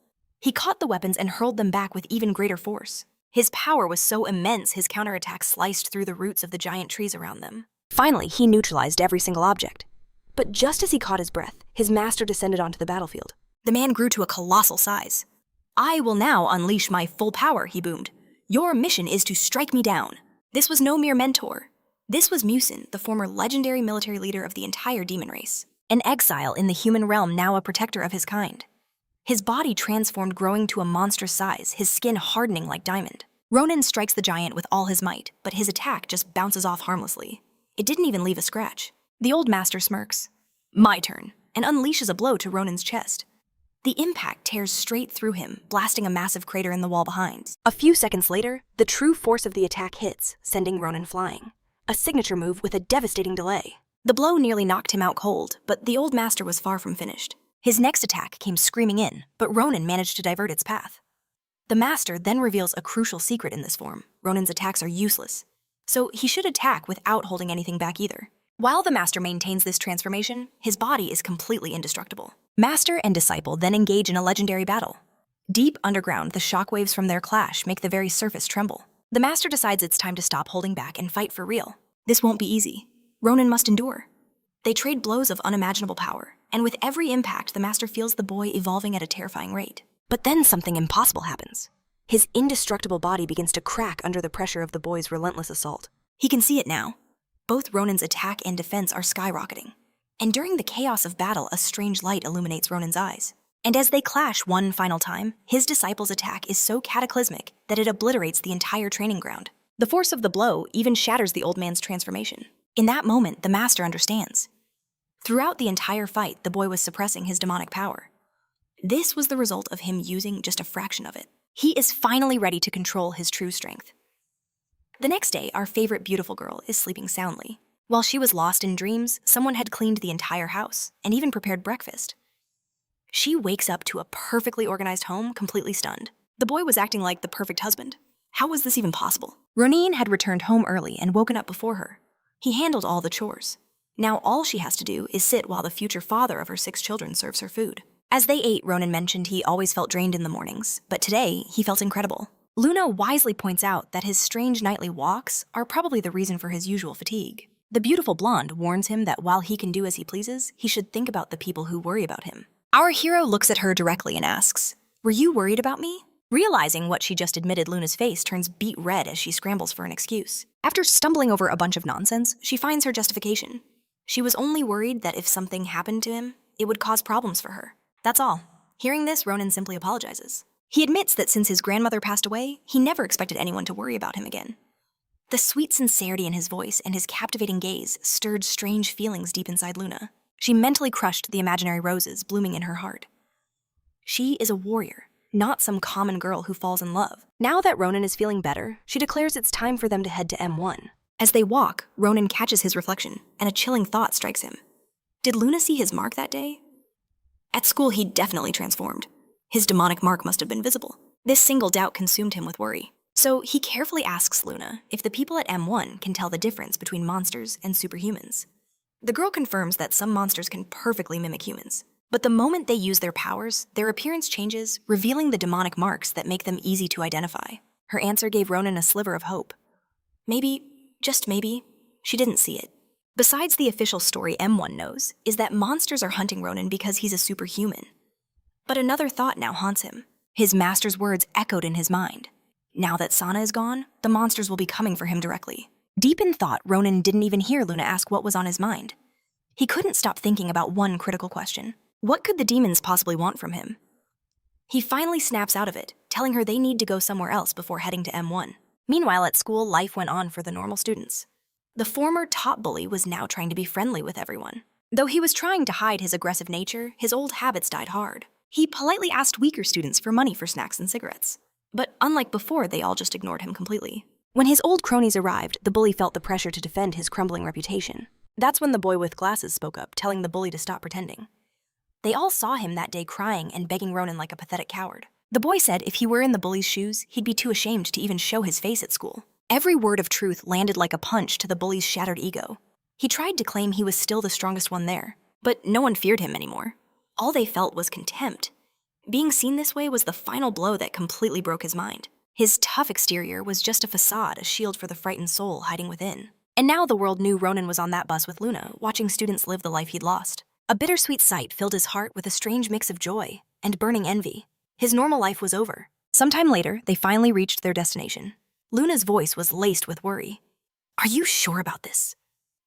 He caught the weapons and hurled them back with even greater force. His power was so immense, his counterattack sliced through the roots of the giant trees around them. Finally, he neutralized every single object. But just as he caught his breath, his master descended onto the battlefield. The man grew to a colossal size. "I will now unleash my full power," he boomed. "Your mission is to strike me down." This was no mere mentor. This was Musin, the former legendary military leader of the entire demon race. An exile in the human realm, now a protector of his kind. His body transformed, growing to a monstrous size, his skin hardening like diamond. Ronin strikes the giant with all his might, but his attack just bounces off harmlessly. It didn't even leave a scratch. The old master smirks. "My turn," and unleashes a blow to Ronin's chest. The impact tears straight through him, blasting a massive crater in the wall behind. A few seconds later, the true force of the attack hits, sending Ronin flying. A signature move with a devastating delay. The blow nearly knocked him out cold, but the old master was far from finished. His next attack came screaming in, but Ronin managed to divert its path. The master then reveals a crucial secret in this form. Ronin's attacks are useless, so he should attack without holding anything back either. While the master maintains this transformation, his body is completely indestructible. Master and disciple then engage in a legendary battle. Deep underground, the shockwaves from their clash make the very surface tremble. The master decides it's time to stop holding back and fight for real. This won't be easy. Ronin must endure. They trade blows of unimaginable power, and with every impact, the master feels the boy evolving at a terrifying rate. But then something impossible happens. His indestructible body begins to crack under the pressure of the boy's relentless assault. He can see it now. Both Ronin's attack and defense are skyrocketing. And during the chaos of battle, a strange light illuminates Ronin's eyes. And as they clash one final time, his disciple's attack is so cataclysmic that it obliterates the entire training ground. The force of the blow even shatters the old man's transformation. In that moment, the master understands. Throughout the entire fight, the boy was suppressing his demonic power. This was the result of him using just a fraction of it. He is finally ready to control his true strength. The next day, our favorite beautiful girl is sleeping soundly. While she was lost in dreams, someone had cleaned the entire house and even prepared breakfast. She wakes up to a perfectly organized home, completely stunned. The boy was acting like the perfect husband. How was this even possible? Ronin had returned home early and woken up before her. He handled all the chores. Now all she has to do is sit while the future father of her 6 children serves her food. As they ate, Ronin mentioned he always felt drained in the mornings, but today he felt incredible. Luna wisely points out that his strange nightly walks are probably the reason for his usual fatigue. The beautiful blonde warns him that while he can do as he pleases, he should think about the people who worry about him. Our hero looks at her directly and asks, "Were you worried about me?" Realizing what she just admitted, Luna's face turns beet red as she scrambles for an excuse. After stumbling over a bunch of nonsense, she finds her justification. She was only worried that if something happened to him, it would cause problems for her. That's all. Hearing this, Ronin simply apologizes. He admits that since his grandmother passed away, he never expected anyone to worry about him again. The sweet sincerity in his voice and his captivating gaze stirred strange feelings deep inside Luna. She mentally crushed the imaginary roses blooming in her heart. She is a warrior, not some common girl who falls in love. Now that Ronin is feeling better, she declares it's time for them to head to M1. As they walk, Ronin catches his reflection, and a chilling thought strikes him. Did Luna see his mark that day? At school, he definitely transformed. His demonic mark must have been visible. This single doubt consumed him with worry. So he carefully asks Luna if the people at M1 can tell the difference between monsters and superhumans. The girl confirms that some monsters can perfectly mimic humans. But the moment they use their powers, their appearance changes, revealing the demonic marks that make them easy to identify. Her answer gave Ronin a sliver of hope. Maybe, just maybe, she didn't see it. Besides the official story M1 knows, is that monsters are hunting Ronin because he's a superhuman. But another thought now haunts him. His master's words echoed in his mind. Now that Sana is gone, the monsters will be coming for him directly. Deep in thought, Ronin didn't even hear Luna ask what was on his mind. He couldn't stop thinking about one critical question. What could the demons possibly want from him? He finally snaps out of it, telling her they need to go somewhere else before heading to M1. Meanwhile, at school, life went on for the normal students. The former top bully was now trying to be friendly with everyone. Though he was trying to hide his aggressive nature, his old habits died hard. He politely asked weaker students for money for snacks and cigarettes. But unlike before, they all just ignored him completely. When his old cronies arrived, the bully felt the pressure to defend his crumbling reputation. That's when the boy with glasses spoke up, telling the bully to stop pretending. They all saw him that day crying and begging Ronin like a pathetic coward. The boy said if he were in the bully's shoes, he'd be too ashamed to even show his face at school. Every word of truth landed like a punch to the bully's shattered ego. He tried to claim he was still the strongest one there, but no one feared him anymore. All they felt was contempt. Being seen this way was the final blow that completely broke his mind. His tough exterior was just a facade, a shield for the frightened soul hiding within. And now the world knew Ronin was on that bus with Luna, watching students live the life he'd lost. A bittersweet sight filled his heart with a strange mix of joy and burning envy. His normal life was over. Sometime later, they finally reached their destination. Luna's voice was laced with worry. "Are you sure about this?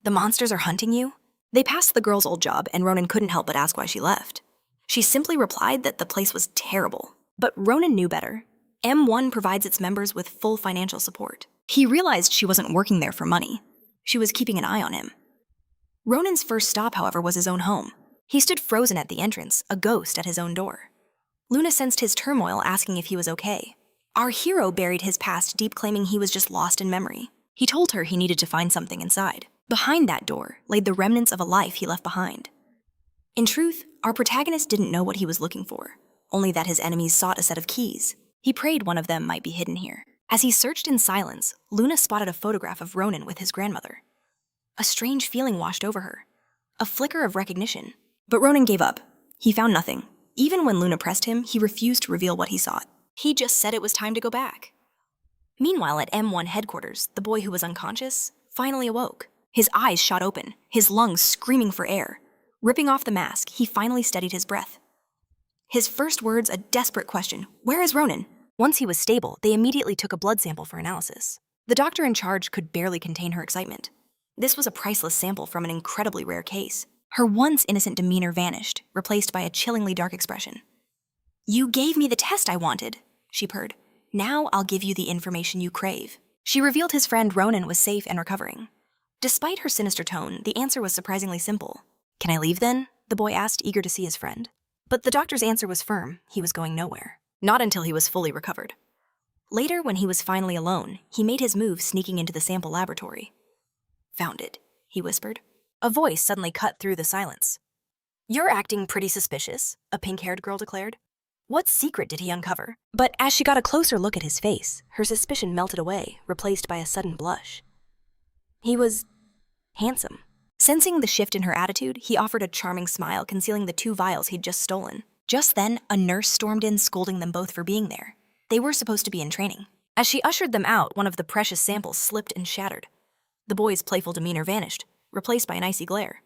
The monsters are hunting you?" They passed the girl's old job, and Ronin couldn't help but ask why she left. She simply replied that the place was terrible. But Ronin knew better. M1 provides its members with full financial support. He realized she wasn't working there for money. She was keeping an eye on him. Ronin's first stop, however, was his own home. He stood frozen at the entrance, a ghost at his own door. Luna sensed his turmoil, asking if he was okay. Our hero buried his past deep, claiming he was just lost in memory. He told her he needed to find something inside. Behind that door laid the remnants of a life he left behind. In truth, our protagonist didn't know what he was looking for, only that his enemies sought a set of keys. He prayed one of them might be hidden here. As he searched in silence, Luna spotted a photograph of Ronin with his grandmother. A strange feeling washed over her, a flicker of recognition. But Ronin gave up. He found nothing. Even when Luna pressed him, he refused to reveal what he sought. He just said it was time to go back. Meanwhile, at M1 headquarters, the boy who was unconscious finally awoke. His eyes shot open, his lungs screaming for air. Ripping off the mask, he finally steadied his breath. His first words, a desperate question: "Where is Ronin?" Once he was stable, they immediately took a blood sample for analysis. The doctor in charge could barely contain her excitement. This was a priceless sample from an incredibly rare case. Her once innocent demeanor vanished, replaced by a chillingly dark expression. "You gave me the test I wanted," she purred. "Now I'll give you the information you crave." She revealed his friend Ronin was safe and recovering. Despite her sinister tone, the answer was surprisingly simple. "Can I leave then?" the boy asked, eager to see his friend. But the doctor's answer was firm. He was going nowhere. Not until he was fully recovered. Later, when he was finally alone, he made his move, sneaking into the sample laboratory. "Found it," he whispered. A voice suddenly cut through the silence. "You're acting pretty suspicious," a pink-haired girl declared. What secret did he uncover? But as she got a closer look at his face, her suspicion melted away, replaced by a sudden blush. He was handsome. Sensing the shift in her attitude, he offered a charming smile, concealing the 2 vials he'd just stolen. Just then, a nurse stormed in, scolding them both for being there. They were supposed to be in training. As she ushered them out, one of the precious samples slipped and shattered. The boy's playful demeanor vanished, replaced by an icy glare.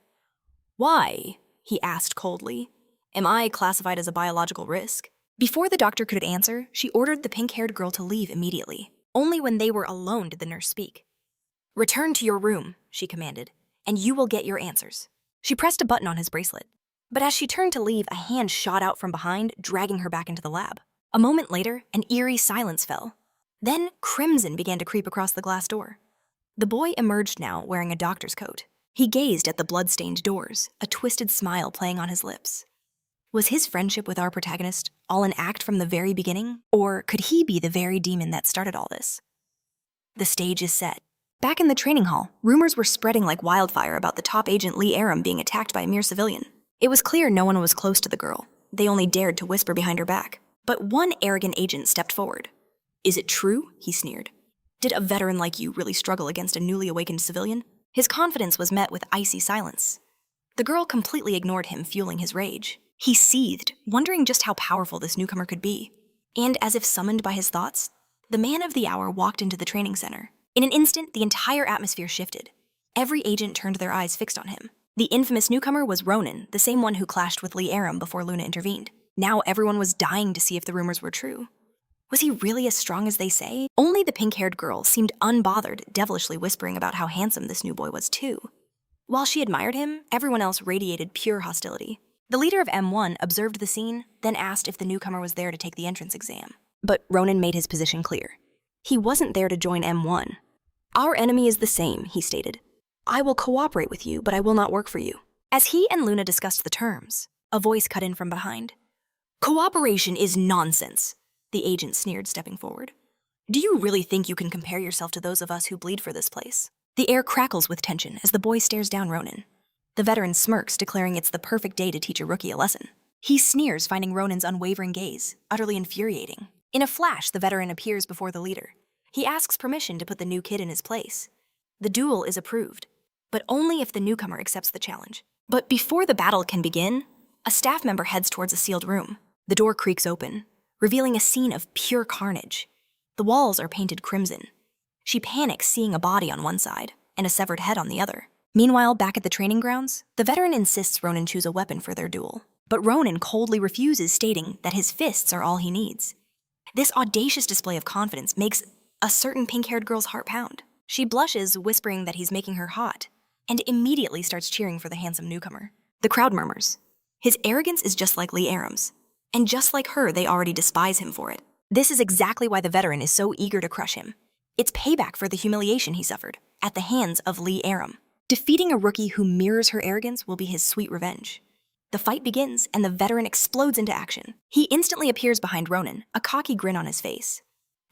"Why?" he asked coldly. "Am I classified as a biological risk?" Before the doctor could answer, she ordered the pink-haired girl to leave immediately. Only when they were alone did the nurse speak. "Return to your room," she commanded, "and you will get your answers." She pressed a button on his bracelet. But as she turned to leave, a hand shot out from behind, dragging her back into the lab. A moment later, an eerie silence fell. Then, crimson began to creep across the glass door. The boy emerged now, wearing a doctor's coat. He gazed at the blood-stained doors, a twisted smile playing on his lips. Was his friendship with our protagonist all an act from the very beginning? Or could he be the very demon that started all this? The stage is set. Back in the training hall, rumors were spreading like wildfire about the top agent Lee Aram being attacked by a mere civilian. It was clear no one was close to the girl. They only dared to whisper behind her back. But one arrogant agent stepped forward. "Is it true?" he sneered. "Did a veteran like you really struggle against a newly awakened civilian?" His confidence was met with icy silence. The girl completely ignored him, fueling his rage. He seethed, wondering just how powerful this newcomer could be. And as if summoned by his thoughts, the man of the hour walked into the training center. In an instant, the entire atmosphere shifted. Every agent turned their eyes fixed on him. The infamous newcomer was Ronin, the same one who clashed with Lee Aram before Luna intervened. Now everyone was dying to see if the rumors were true. Was he really as strong as they say? Only the pink-haired girl seemed unbothered, devilishly whispering about how handsome this new boy was too. While she admired him, everyone else radiated pure hostility. The leader of M1 observed the scene, then asked if the newcomer was there to take the entrance exam. But Ronin made his position clear. He wasn't there to join M1. "Our enemy is the same," he stated. "I will cooperate with you, but I will not work for you." As he and Luna discussed the terms, a voice cut in from behind. "Cooperation is nonsense. the agent sneered, stepping forward. Do you really think you can compare yourself to those of us who bleed for this place? The air crackles with tension as the boy stares down Ronin. The veteran smirks, declaring it's the perfect day to teach a rookie a lesson. He sneers, finding Ronin's unwavering gaze utterly infuriating. In a flash, the veteran appears before the leader. He asks permission to put the new kid in his place. The duel is approved, but only if the newcomer accepts the challenge. But before the battle can begin, a staff member heads towards a sealed room. The door creaks open, revealing a scene of pure carnage. The walls are painted crimson. She panics, seeing a body on one side and a severed head on the other. Meanwhile, back at the training grounds, the veteran insists Ronin choose a weapon for their duel. But Ronin coldly refuses, stating that his fists are all he needs. This audacious display of confidence makes a certain pink-haired girl's heart pound. She blushes, whispering that he's making her hot, and immediately starts cheering for the handsome newcomer. The crowd murmurs. His arrogance is just like Lee Aram's, and just like her, they already despise him for it. This is exactly why the veteran is so eager to crush him. It's payback for the humiliation he suffered at the hands of Lee Aram. Defeating a rookie who mirrors her arrogance will be his sweet revenge. The fight begins, and the veteran explodes into action. He instantly appears behind Ronin, a cocky grin on his face.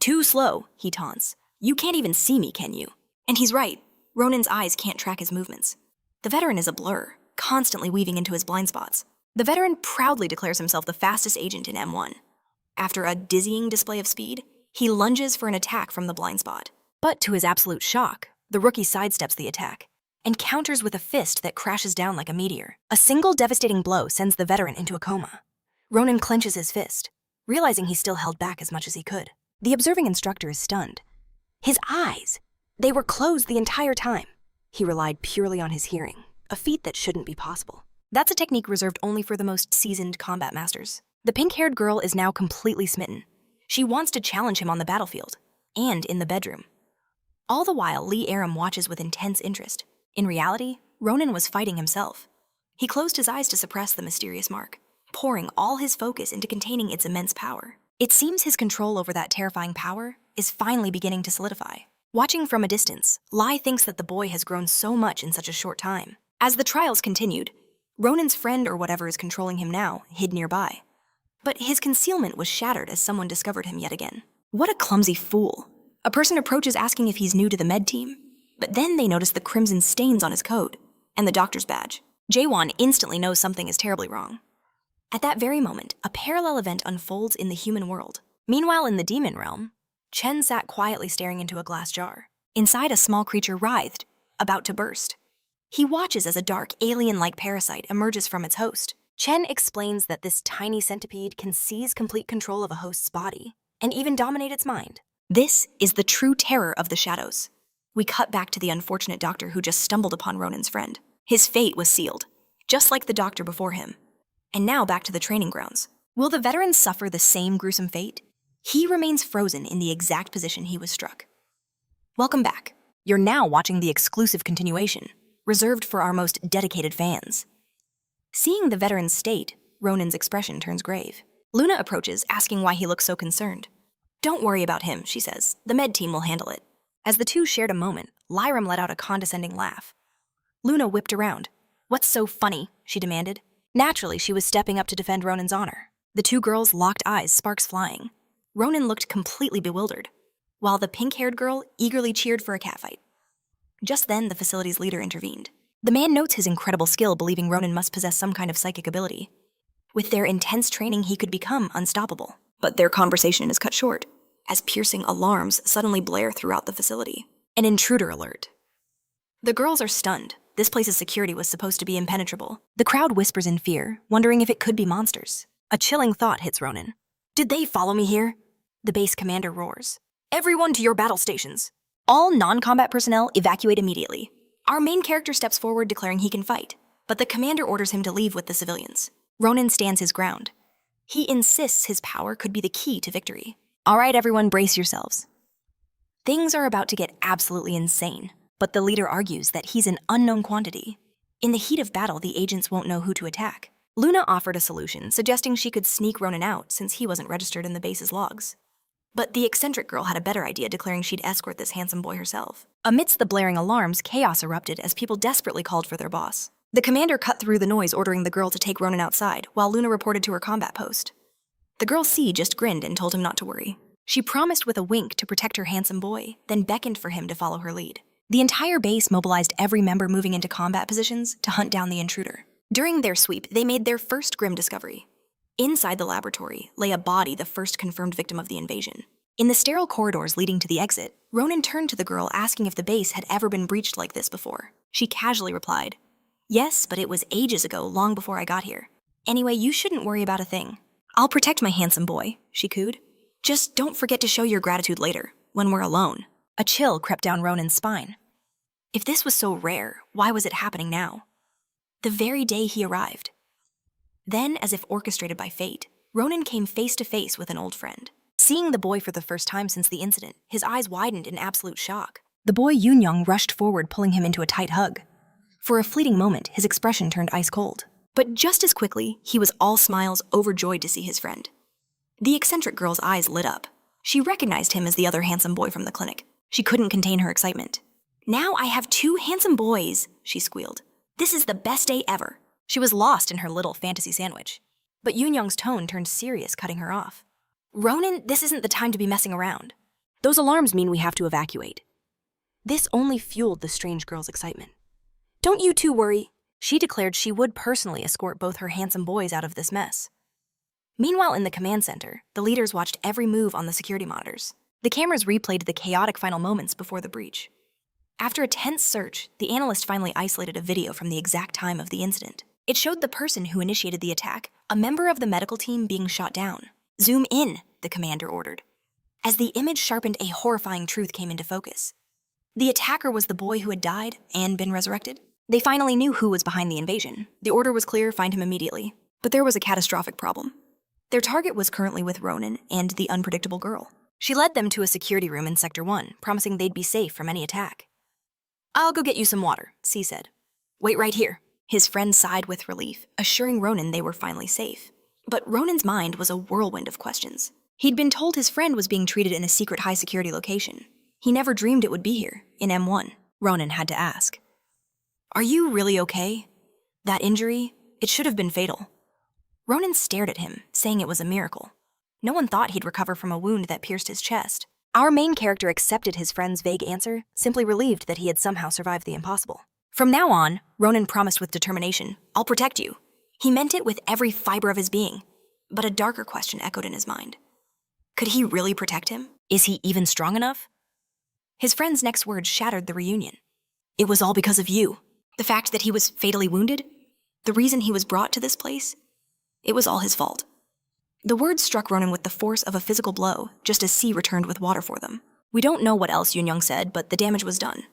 Too slow, he taunts. You can't even see me, can you? And he's right. Ronin's eyes can't track his movements. The veteran is a blur, constantly weaving into his blind spots. The veteran proudly declares himself the fastest agent in M1. After a dizzying display of speed, he lunges for an attack from the blind spot. But to his absolute shock, the rookie sidesteps the attack and counters with a fist that crashes down like a meteor. A single devastating blow sends the veteran into a coma. Ronin clenches his fist, realizing he still held back as much as he could. The observing instructor is stunned. His eyes, they were closed the entire time. He relied purely on his hearing, a feat that shouldn't be possible. That's a technique reserved only for the most seasoned combat masters. The pink-haired girl is now completely smitten. She wants to challenge him on the battlefield and in the bedroom. All the while, Lee Aram watches with intense interest. In reality, Ronin was fighting himself. He closed his eyes to suppress the mysterious mark, pouring all his focus into containing its immense power. It seems his control over that terrifying power is finally beginning to solidify. Watching from a distance, Lai thinks that the boy has grown so much in such a short time. As the trials continued, Ronin's friend or whatever is controlling him now hid nearby. But his concealment was shattered as someone discovered him yet again. What a clumsy fool. A person approaches asking if he's new to the med team, but then they notice the crimson stains on his coat and the doctor's badge. Jaewon instantly knows something is terribly wrong. At that very moment, a parallel event unfolds in the human world. Meanwhile, in the demon realm, Chen sat quietly staring into a glass jar. Inside, a small creature writhed, about to burst. He watches as a dark, alien-like parasite emerges from its host. Chen explains that this tiny centipede can seize complete control of a host's body and even dominate its mind. This is the true terror of the shadows. We cut back to the unfortunate doctor who just stumbled upon Ronin's friend. His fate was sealed, just like the doctor before him. And now back to the training grounds. Will the veteran suffer the same gruesome fate? He remains frozen in the exact position he was struck. Welcome back. You're now watching the exclusive continuation, reserved for our most dedicated fans. Seeing the veteran's state, Ronin's expression turns grave. Luna approaches, asking why he looks so concerned. Don't worry about him, she says. The med team will handle it. As the two shared a moment, Lyram let out a condescending laugh. Luna whipped around. What's so funny? She demanded. Naturally, she was stepping up to defend Ronin's honor. The two girls locked eyes, sparks flying. Ronin looked completely bewildered, while the pink-haired girl eagerly cheered for a catfight. Just then, the facility's leader intervened. The man notes his incredible skill, believing Ronin must possess some kind of psychic ability. With their intense training, he could become unstoppable. But their conversation is cut short, as piercing alarms suddenly blare throughout the facility. An intruder alert. The girls are stunned. This place's security was supposed to be impenetrable. The crowd whispers in fear, wondering if it could be monsters. A chilling thought hits Ronin. Did they follow me here? The base commander roars. Everyone to your battle stations. All non-combat personnel evacuate immediately. Our main character steps forward, declaring he can fight, but the commander orders him to leave with the civilians. Ronin stands his ground. He insists his power could be the key to victory. All right, everyone, brace yourselves. Things are about to get absolutely insane, but the leader argues that he's an unknown quantity. In the heat of battle, the agents won't know who to attack. Luna offered a solution, suggesting she could sneak Ronin out since he wasn't registered in the base's logs. But the eccentric girl had a better idea, declaring she'd escort this handsome boy herself. Amidst the blaring alarms, chaos erupted as people desperately called for their boss. The commander cut through the noise, ordering the girl to take Ronin outside, while Luna reported to her combat post. The girl C just grinned and told him not to worry. She promised with a wink to protect her handsome boy, then beckoned for him to follow her lead. The entire base mobilized every member moving into combat positions to hunt down the intruder. During their sweep, they made their first grim discovery. Inside the laboratory lay a body, the first confirmed victim of the invasion. In the sterile corridors leading to the exit, Ronin turned to the girl asking if the base had ever been breached like this before. She casually replied, "Yes, but it was ages ago, long before I got here. Anyway, you shouldn't worry about a thing. I'll protect my handsome boy," she cooed. "Just don't forget to show your gratitude later, when we're alone." A chill crept down Ronin's spine. If this was so rare, why was it happening now? The very day he arrived. Then, as if orchestrated by fate, Ronin came face to face with an old friend. Seeing the boy for the first time since the incident, his eyes widened in absolute shock. The boy Yoon-young rushed forward, pulling him into a tight hug. For a fleeting moment, his expression turned ice cold. But just as quickly, he was all smiles, overjoyed to see his friend. The eccentric girl's eyes lit up. She recognized him as the other handsome boy from the clinic. She couldn't contain her excitement. "Now I have 2 handsome boys," she squealed. "This is the best day ever." She was lost in her little fantasy sandwich. But Yoon-young's tone turned serious, cutting her off. "Ronin, this isn't the time to be messing around. Those alarms mean we have to evacuate." This only fueled the strange girl's excitement. "Don't you two worry." She declared she would personally escort both her handsome boys out of this mess. Meanwhile, in the command center, the leaders watched every move on the security monitors. The cameras replayed the chaotic final moments before the breach. After a tense search, the analyst finally isolated a video from the exact time of the incident. It showed the person who initiated the attack, a member of the medical team, being shot down. "Zoom in," the commander ordered. As the image sharpened, a horrifying truth came into focus. The attacker was the boy who had died and been resurrected. They finally knew who was behind the invasion. The order was clear: find him immediately. But there was a catastrophic problem. Their target was currently with Ronin and the unpredictable girl. She led them to a security room in Sector 1, promising they'd be safe from any attack. "I'll go get you some water," C said. "Wait right here." His friend sighed with relief, assuring Ronin they were finally safe. But Ronin's mind was a whirlwind of questions. He'd been told his friend was being treated in a secret high-security location. He never dreamed it would be here, in M1. Ronin had to ask, "Are you really okay? That injury, it should have been fatal." Ronin stared at him, saying it was a miracle. No one thought he'd recover from a wound that pierced his chest. Our main character accepted his friend's vague answer, simply relieved that he had somehow survived the impossible. From now on, Ronin promised with determination, "I'll protect you." He meant it with every fiber of his being. But a darker question echoed in his mind. Could he really protect him? Is he even strong enough? His friend's next words shattered the reunion. "It was all because of you." The fact that he was fatally wounded? The reason he was brought to this place? It was all his fault. The words struck Ronin with the force of a physical blow, just as C returned with water for them. We don't know what else Yoon-young said, but the damage was done.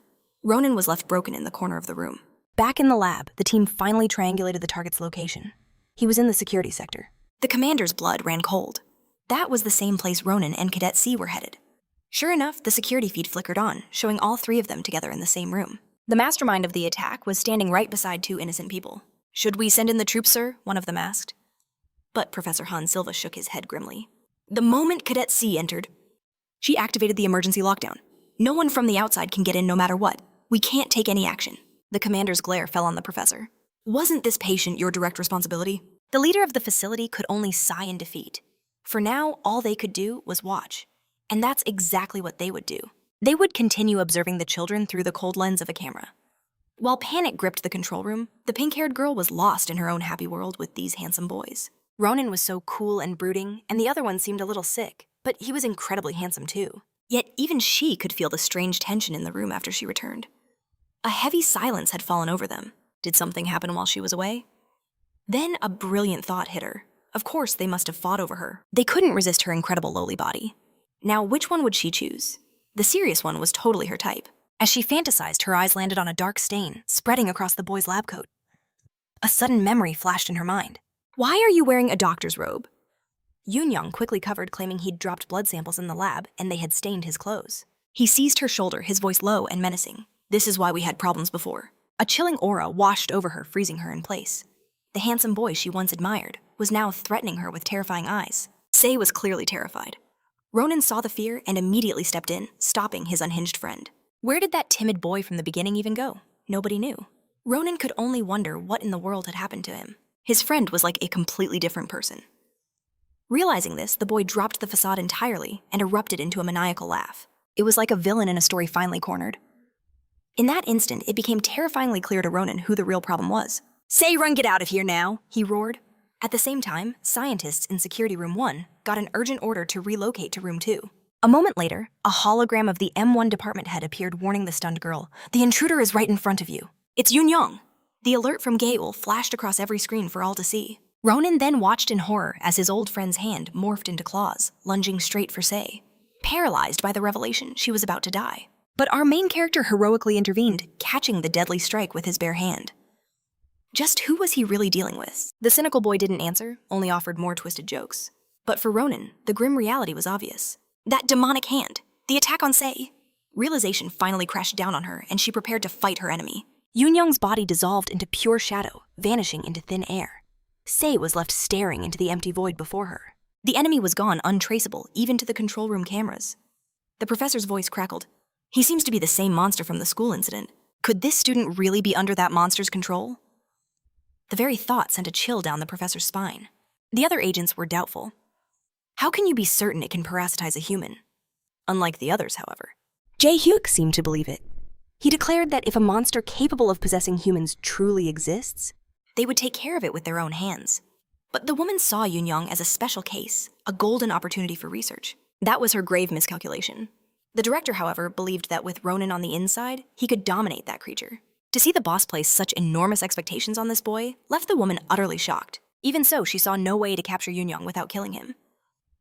Ronin was left broken in the corner of the room. Back in the lab, the team finally triangulated the target's location. He was in the security sector. The commander's blood ran cold. That was the same place Ronin and Cadet C were headed. Sure enough, the security feed flickered on, showing all 3 of them together in the same room. The mastermind of the attack was standing right beside 2 innocent people. "Should we send in the troops, sir?" one of them asked. But Professor Han Silva shook his head grimly. The moment Cadet C entered, she activated the emergency lockdown. "No one from the outside can get in no matter what. We can't take any action." The commander's glare fell on the professor. "Wasn't this patient your direct responsibility?" The leader of the facility could only sigh in defeat. For now, all they could do was watch. And that's exactly what they would do. They would continue observing the children through the cold lens of a camera. While panic gripped the control room, the pink-haired girl was lost in her own happy world with these handsome boys. Ronin was so cool and brooding, and the other one seemed a little sick, but he was incredibly handsome too. Yet even she could feel the strange tension in the room after she returned. A heavy silence had fallen over them. Did something happen while she was away? Then a brilliant thought hit her. Of course, they must have fought over her. They couldn't resist her incredible lowly body. Now, which one would she choose? The serious one was totally her type. As she fantasized, her eyes landed on a dark stain, spreading across the boy's lab coat. A sudden memory flashed in her mind. "Why are you wearing a doctor's robe?" Yoon-young quickly covered, claiming he'd dropped blood samples in the lab and they had stained his clothes. He seized her shoulder, his voice low and menacing. "This is why we had problems before." A chilling aura washed over her, freezing her in place. The handsome boy she once admired was now threatening her with terrifying eyes. Sei was clearly terrified. Ronin saw the fear and immediately stepped in, stopping his unhinged friend. Where did that timid boy from the beginning even go? Nobody knew. Ronin could only wonder what in the world had happened to him. His friend was like a completely different person. Realizing this, the boy dropped the facade entirely and erupted into a maniacal laugh. It was like a villain in a story finally cornered. In that instant, it became terrifyingly clear to Ronin who the real problem was. "Say, run, get out of here now," he roared. At the same time, scientists in Security Room 1 got an urgent order to relocate to Room 2. A moment later, a hologram of the M1 department head appeared, warning the stunned girl. "The intruder is right in front of you. It's Yoon-young." The alert from Gaeul flashed across every screen for all to see. Ronin then watched in horror as his old friend's hand morphed into claws, lunging straight for Sei. Paralyzed by the revelation, she was about to die. But our main character heroically intervened, catching the deadly strike with his bare hand. Just who was he really dealing with? The cynical boy didn't answer, only offered more twisted jokes. But for Ronin, the grim reality was obvious. That demonic hand, the attack on Sei. Realization finally crashed down on her, and she prepared to fight her enemy. Yoon-young's body dissolved into pure shadow, vanishing into thin air. Sei was left staring into the empty void before her. The enemy was gone, untraceable, even to the control room cameras. The professor's voice crackled. "He seems to be the same monster from the school incident. Could this student really be under that monster's control?" The very thought sent a chill down the professor's spine. The other agents were doubtful. How can you be certain it can parasitize a human? Unlike the others, however. Jae-hyuk seemed to believe it. He declared that if a monster capable of possessing humans truly exists, they would take care of it with their own hands. But the woman saw Yoon-young as a special case, a golden opportunity for research. That was her grave miscalculation. The director, however, believed that with Ronin on the inside, he could dominate that creature. To see the boss place such enormous expectations on this boy left the woman utterly shocked. Even so, she saw no way to capture Yoon-young without killing him.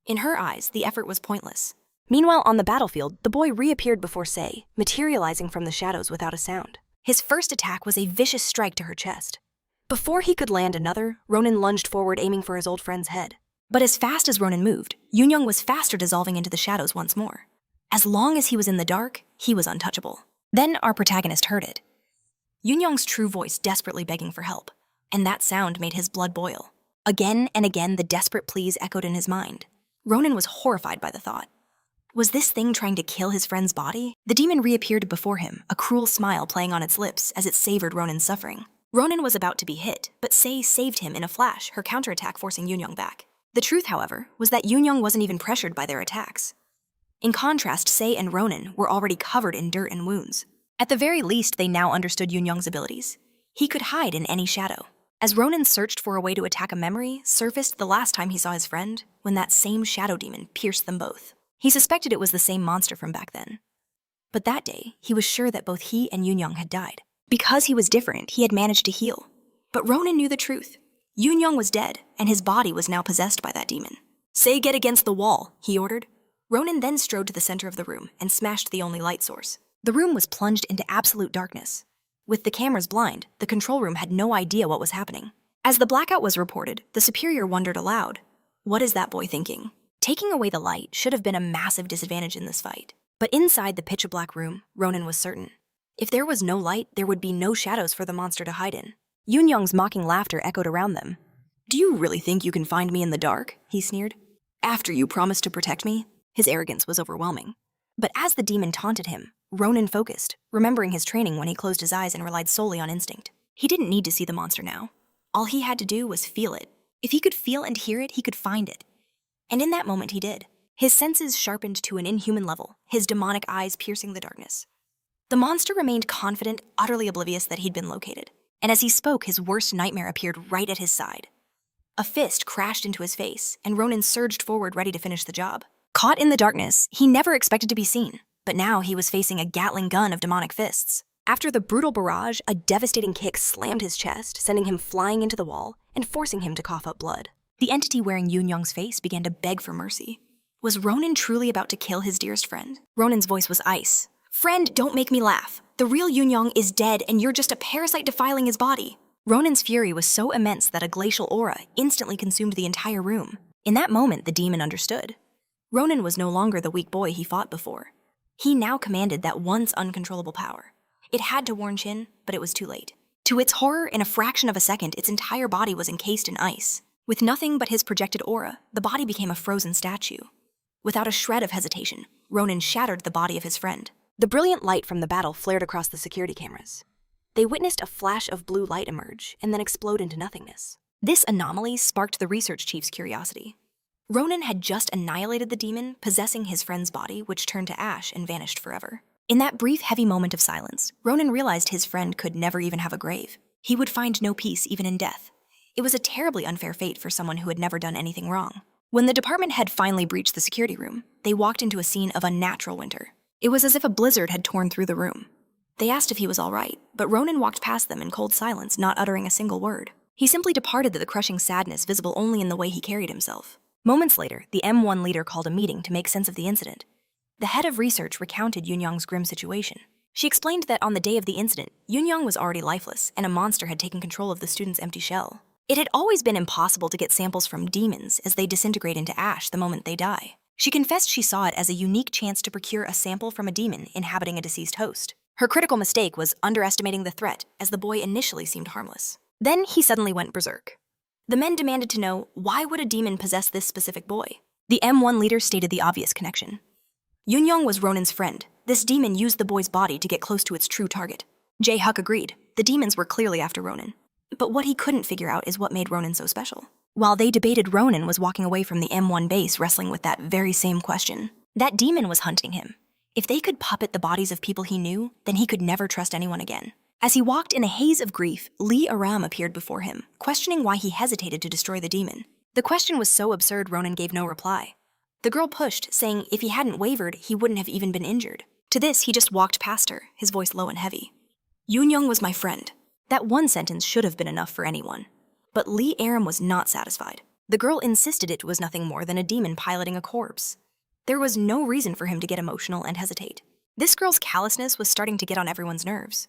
In her eyes, the effort was pointless. Meanwhile, on the battlefield, the boy reappeared before Sei, materializing from the shadows without a sound. His first attack was a vicious strike to her chest. Before he could land another, Ronin lunged forward, aiming for his old friend's head. But as fast as Ronin moved, Yoon-young was faster, dissolving into the shadows once more. As long as he was in the dark, he was untouchable. Then our protagonist heard it. Yoon-young's true voice desperately begging for help, and that sound made his blood boil. Again and again, the desperate pleas echoed in his mind. Ronin was horrified by the thought. Was this thing trying to kill his friend's body? The demon reappeared before him, a cruel smile playing on its lips as it savored Ronin's suffering. Ronin was about to be hit, but Sei saved him in a flash, her counterattack forcing Yoon-young back. The truth, however, was that Yoon-young wasn't even pressured by their attacks. In contrast, Sei and Ronin were already covered in dirt and wounds. At the very least, they now understood Yoon-young's abilities. He could hide in any shadow. As Ronin searched for a way to attack, a memory surfaced the last time he saw his friend, when that same shadow demon pierced them both. He suspected it was the same monster from back then. But that day, he was sure that both he and Yoon-young had died. Because he was different, he had managed to heal. But Ronin knew the truth. Yoon-young was dead, and his body was now possessed by that demon. "Sei, get against the wall," he ordered. Ronin then strode to the center of the room and smashed the only light source. The room was plunged into absolute darkness. With the cameras blind, the control room had no idea what was happening. As the blackout was reported, the superior wondered aloud, "What is that boy thinking?" Taking away the light should have been a massive disadvantage in this fight. But inside the pitch-black room, Ronin was certain. If there was no light, there would be no shadows for the monster to hide in. Yoon-young's mocking laughter echoed around them. "Do you really think you can find me in the dark?" he sneered. "After you promised to protect me?" His arrogance was overwhelming. But as the demon taunted him, Ronin focused, remembering his training when he closed his eyes and relied solely on instinct. He didn't need to see the monster now. All he had to do was feel it. If he could feel and hear it, he could find it. And in that moment he did. His senses sharpened to an inhuman level, his demonic eyes piercing the darkness. The monster remained confident, utterly oblivious that he'd been located. And as he spoke, his worst nightmare appeared right at his side. A fist crashed into his face, and Ronin surged forward, ready to finish the job. Caught in the darkness, he never expected to be seen. But now he was facing a Gatling gun of demonic fists. After the brutal barrage, a devastating kick slammed his chest, sending him flying into the wall and forcing him to cough up blood. The entity wearing Yoon-young's face began to beg for mercy. Was Ronin truly about to kill his dearest friend? Ronin's voice was ice. "Friend, don't make me laugh. The real Yoon-young is dead, and you're just a parasite defiling his body." Ronin's fury was so immense that a glacial aura instantly consumed the entire room. In that moment, the demon understood. Ronin was no longer the weak boy he fought before. He now commanded that once uncontrollable power. It had to warn Chin, but it was too late. To its horror, in a fraction of a second, its entire body was encased in ice. With nothing but his projected aura, the body became a frozen statue. Without a shred of hesitation, Ronin shattered the body of his friend. The brilliant light from the battle flared across the security cameras. They witnessed a flash of blue light emerge and then explode into nothingness. This anomaly sparked the research chief's curiosity. Ronin had just annihilated the demon, possessing his friend's body, which turned to ash and vanished forever. In that brief, heavy moment of silence, Ronin realized his friend could never even have a grave. He would find no peace even in death. It was a terribly unfair fate for someone who had never done anything wrong. When the department head finally breached the security room, they walked into a scene of unnatural winter. It was as if a blizzard had torn through the room. They asked if he was all right, but Ronin walked past them in cold silence, not uttering a single word. He simply departed, the crushing sadness visible only in the way he carried himself. Moments later, the M1 leader called a meeting to make sense of the incident. The head of research recounted Yunyang's grim situation. She explained that on the day of the incident, Yunyang was already lifeless, and a monster had taken control of the student's empty shell. It had always been impossible to get samples from demons, as they disintegrate into ash the moment they die. She confessed she saw it as a unique chance to procure a sample from a demon inhabiting a deceased host. Her critical mistake was underestimating the threat, as the boy initially seemed harmless. Then he suddenly went berserk. The men demanded to know, why would a demon possess this specific boy? The M1 leader stated the obvious connection. Yunyang was Ronin's friend. This demon used the boy's body to get close to its true target. Jae-Huk agreed. The demons were clearly after Ronin. But what he couldn't figure out is what made Ronin so special. While they debated, Ronin was walking away from the M1 base wrestling with that very same question. That demon was hunting him. If they could puppet the bodies of people he knew, then he could never trust anyone again. As he walked in a haze of grief, Lee Aram appeared before him, questioning why he hesitated to destroy the demon. The question was so absurd Ronin gave no reply. The girl pushed, saying if he hadn't wavered, he wouldn't have even been injured. To this, he just walked past her, his voice low and heavy. Yunyang was my friend. That one sentence should have been enough for anyone. But Lee Aram was not satisfied. The girl insisted it was nothing more than a demon piloting a corpse. There was no reason for him to get emotional and hesitate. This girl's callousness was starting to get on everyone's nerves.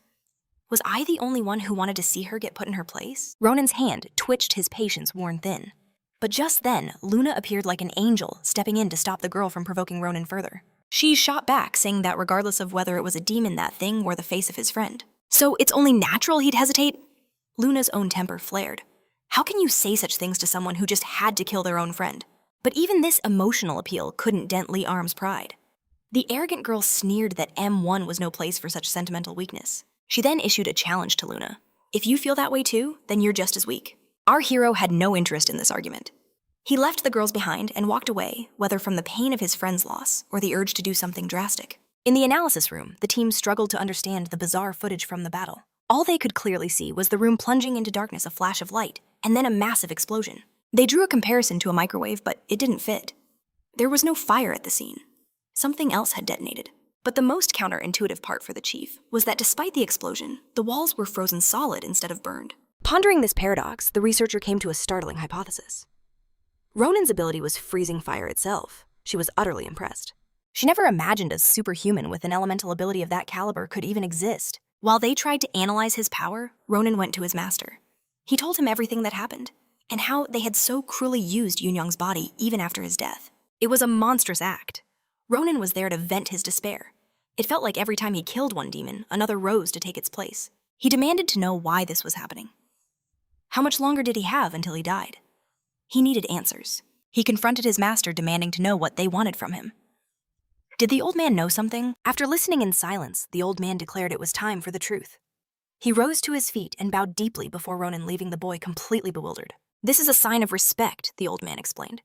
Was I the only one who wanted to see her get put in her place? Ronin's hand twitched, his patience worn thin. But just then, Luna appeared like an angel, stepping in to stop the girl from provoking Ronin further. She shot back, saying that regardless of whether it was a demon, that thing wore the face of his friend. So it's only natural he'd hesitate? Luna's own temper flared. How can you say such things to someone who just had to kill their own friend? But even this emotional appeal couldn't dent Lee Aram's pride. The arrogant girl sneered that M1 was no place for such sentimental weakness. She then issued a challenge to Luna. If you feel that way too, then you're just as weak. Our hero had no interest in this argument. He left the girls behind and walked away, whether from the pain of his friend's loss or the urge to do something drastic. In the analysis room, the team struggled to understand the bizarre footage from the battle. All they could clearly see was the room plunging into darkness, a flash of light, and then a massive explosion. They drew a comparison to a microwave, but it didn't fit. There was no fire at the scene. Something else had detonated. But the most counterintuitive part for the chief was that despite the explosion, the walls were frozen solid instead of burned. Pondering this paradox, the researcher came to a startling hypothesis. Ronin's ability was freezing fire itself. She was utterly impressed. She never imagined a superhuman with an elemental ability of that caliber could even exist. While they tried to analyze his power, Ronin went to his master. He told him everything that happened, and how they had so cruelly used Yunyang's body even after his death. It was a monstrous act. Ronin was there to vent his despair. It felt like every time he killed one demon, another rose to take its place. He demanded to know why this was happening. How much longer did he have until he died? He needed answers. He confronted his master, demanding to know what they wanted from him. Did the old man know something? After listening in silence, the old man declared it was time for the truth. He rose to his feet and bowed deeply before Ronin, leaving the boy completely bewildered. This is a sign of respect, the old man explained.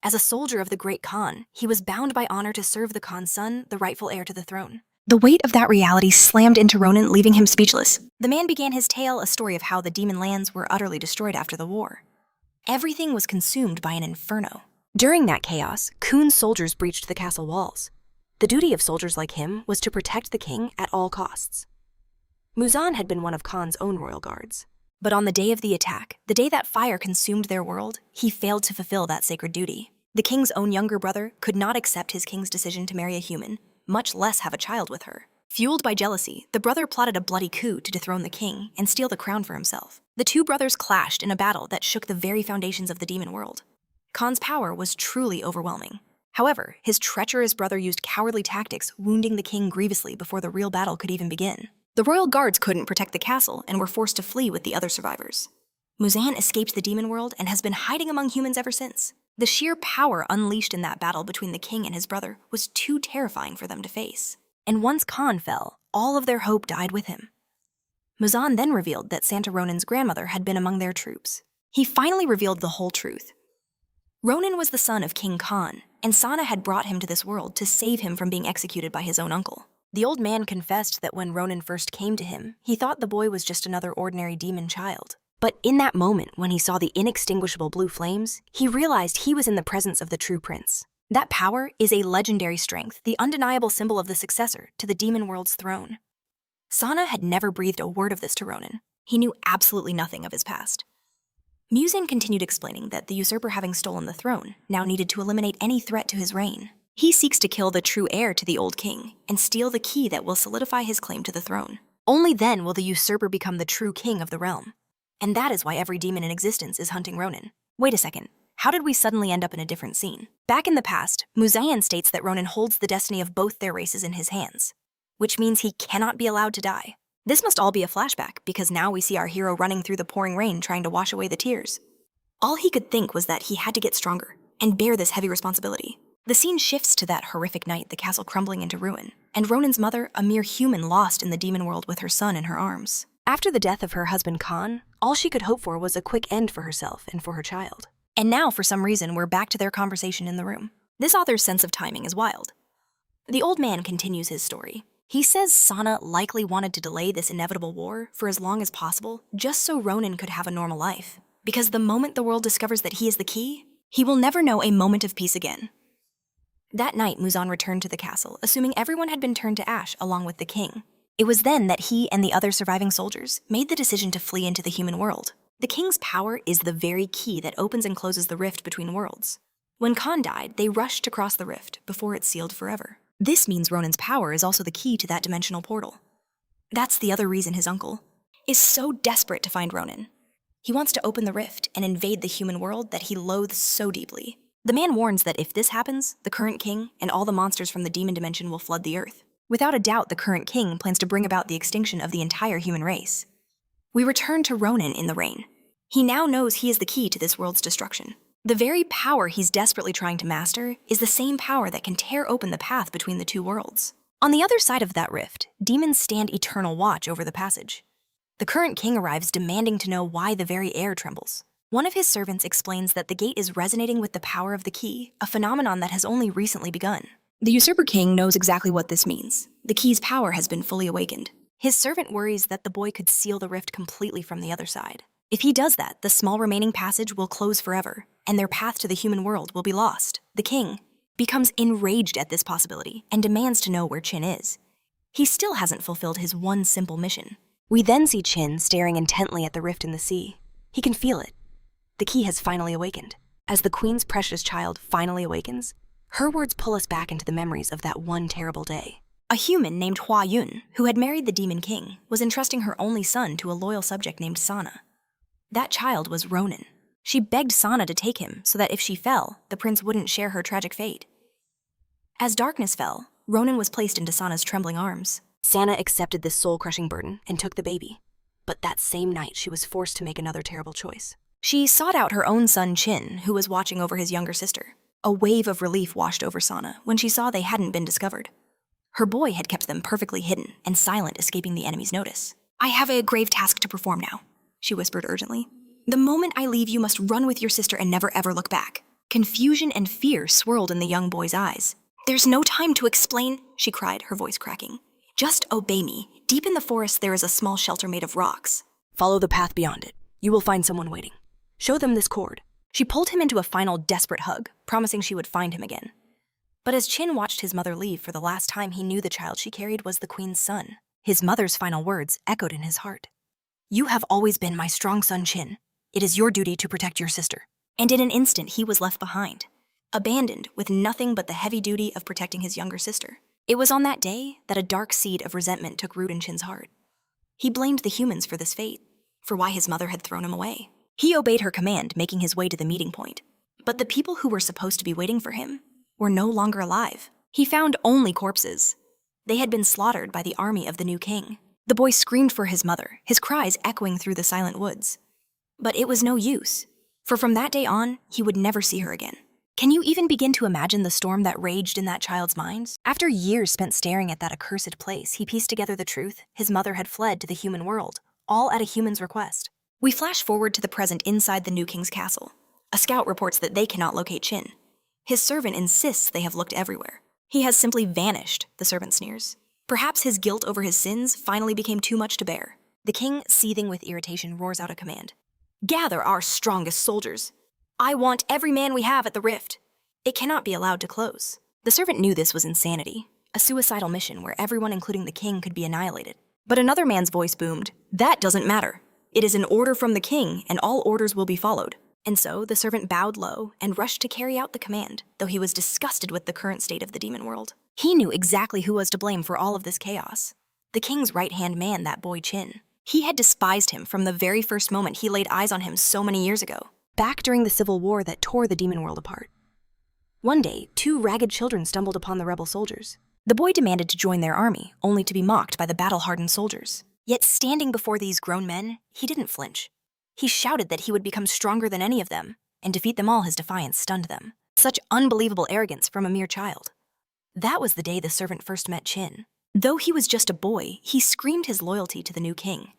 As a soldier of the great Khan, he was bound by honor to serve the Khan's son, the rightful heir to the throne. The weight of that reality slammed into Ronin, leaving him speechless. The man began his tale, a story of how the demon lands were utterly destroyed after the war. Everything was consumed by an inferno. During that chaos, Khun's soldiers breached the castle walls. The duty of soldiers like him was to protect the king at all costs. Muzan had been one of Khan's own royal guards. But on the day of the attack, the day that fire consumed their world, he failed to fulfill that sacred duty. The king's own younger brother could not accept his king's decision to marry a human, much less have a child with her. Fueled by jealousy, the brother plotted a bloody coup to dethrone the king and steal the crown for himself. The two brothers clashed in a battle that shook the very foundations of the demon world. Khan's power was truly overwhelming. However, his treacherous brother used cowardly tactics, wounding the king grievously before the real battle could even begin. The royal guards couldn't protect the castle and were forced to flee with the other survivors. Muzan escaped the demon world and has been hiding among humans ever since. The sheer power unleashed in that battle between the king and his brother was too terrifying for them to face. And once Khan fell, all of their hope died with him. Muzan then revealed that Santa Ronin's grandmother had been among their troops. He finally revealed the whole truth. Ronin was the son of King Khan, and Sana had brought him to this world to save him from being executed by his own uncle. The old man confessed that when Ronin first came to him, he thought the boy was just another ordinary demon child. But in that moment, when he saw the inextinguishable blue flames, he realized he was in the presence of the true prince. That power is a legendary strength, the undeniable symbol of the successor to the demon world's throne. Sana had never breathed a word of this to Ronin. He knew absolutely nothing of his past. Muzin continued explaining that the usurper, having stolen the throne, now needed to eliminate any threat to his reign. He seeks to kill the true heir to the old king and steal the key that will solidify his claim to the throne. Only then will the usurper become the true king of the realm. And that is why every demon in existence is hunting Ronin. Wait a second, how did we suddenly end up in a different scene? Back in the past, Muzan states that Ronin holds the destiny of both their races in his hands, which means he cannot be allowed to die. This must all be a flashback, because now we see our hero running through the pouring rain trying to wash away the tears. All he could think was that he had to get stronger and bear this heavy responsibility. The scene shifts to that horrific night, the castle crumbling into ruin, and Ronin's mother, a mere human lost in the demon world with her son in her arms. After the death of her husband Khan, all she could hope for was a quick end for herself and for her child. And now, for some reason, we're back to their conversation in the room. This author's sense of timing is wild. The old man continues his story. He says Sana likely wanted to delay this inevitable war for as long as possible, just so Ronin could have a normal life. Because the moment the world discovers that he is the key, he will never know a moment of peace again. That night, Muzan returned to the castle, assuming everyone had been turned to ash along with the king. It was then that he and the other surviving soldiers made the decision to flee into the human world. The king's power is the very key that opens and closes the rift between worlds. When Khan died, they rushed to cross the rift before it's sealed forever. This means Ronin's power is also the key to that dimensional portal. That's the other reason his uncle is so desperate to find Ronin. He wants to open the rift and invade the human world that he loathes so deeply. The man warns that if this happens, the current king and all the monsters from the demon dimension will flood the earth. Without a doubt, the current king plans to bring about the extinction of the entire human race. We return to Ronin in the rain. He now knows he is the key to this world's destruction. The very power he's desperately trying to master is the same power that can tear open the path between the two worlds. On the other side of that rift, demons stand eternal watch over the passage. The current king arrives demanding to know why the very air trembles. One of his servants explains that the gate is resonating with the power of the key, a phenomenon that has only recently begun. The usurper king knows exactly what this means. The key's power has been fully awakened. His servant worries that the boy could seal the rift completely from the other side. If he does that, the small remaining passage will close forever, and their path to the human world will be lost. The king becomes enraged at this possibility and demands to know where Chin is. He still hasn't fulfilled his one simple mission. We then see Chin staring intently at the rift in the sea. He can feel it. The key has finally awakened. As the queen's precious child finally awakens, her words pull us back into the memories of that one terrible day. A human named Hua Yun, who had married the demon king, was entrusting her only son to a loyal subject named Sana. That child was Ronin. She begged Sana to take him so that if she fell, the prince wouldn't share her tragic fate. As darkness fell, Ronin was placed into Sana's trembling arms. Sana accepted this soul-crushing burden and took the baby. But that same night, she was forced to make another terrible choice. She sought out her own son Chin, who was watching over his younger sister. A wave of relief washed over Sana when she saw they hadn't been discovered. Her boy had kept them perfectly hidden and silent, escaping the enemy's notice. "I have a grave task to perform now," she whispered urgently. "The moment I leave, you must run with your sister and never ever look back." Confusion and fear swirled in the young boy's eyes. "There's no time to explain," she cried, her voice cracking. "Just obey me. Deep in the forest there is a small shelter made of rocks. Follow the path beyond it. You will find someone waiting. Show them this cord." She pulled him into a final desperate hug, promising she would find him again. But as Chin watched his mother leave for the last time, he knew the child she carried was the queen's son. His mother's final words echoed in his heart. "You have always been my strong son, Chin. It is your duty to protect your sister." And in an instant, he was left behind, abandoned with nothing but the heavy duty of protecting his younger sister. It was on that day that a dark seed of resentment took root in Chin's heart. He blamed the humans for this fate, for why his mother had thrown him away. He obeyed her command, making his way to the meeting point. But the people who were supposed to be waiting for him were no longer alive. He found only corpses. They had been slaughtered by the army of the new king. The boy screamed for his mother, his cries echoing through the silent woods. But it was no use, for from that day on, he would never see her again. Can you even begin to imagine the storm that raged in that child's mind? After years spent staring at that accursed place, he pieced together the truth. His mother had fled to the human world, all at a human's request. We flash forward to the present inside the new king's castle. A scout reports that they cannot locate Chin. His servant insists they have looked everywhere. He has simply vanished, the servant sneers. Perhaps his guilt over his sins finally became too much to bear. The king, seething with irritation, roars out a command. Gather our strongest soldiers. I want every man we have at the rift. It cannot be allowed to close. The servant knew this was insanity, a suicidal mission where everyone, including the king, could be annihilated. But another man's voice boomed, That doesn't matter. It is an order from the king, and all orders will be followed. And so the servant bowed low and rushed to carry out the command, though he was disgusted with the current state of the demon world. He knew exactly who was to blame for all of this chaos. The king's right-hand man, that boy Chin. He had despised him from the very first moment he laid eyes on him so many years ago, back during the civil war that tore the demon world apart. One day, 2 ragged children stumbled upon the rebel soldiers. The boy demanded to join their army, only to be mocked by the battle-hardened soldiers. Yet standing before these grown men, he didn't flinch. He shouted that he would become stronger than any of them, and defeat them all. His defiance stunned them. Such unbelievable arrogance from a mere child. That was the day the servant first met Chin. Though he was just a boy, he screamed his loyalty to the new king.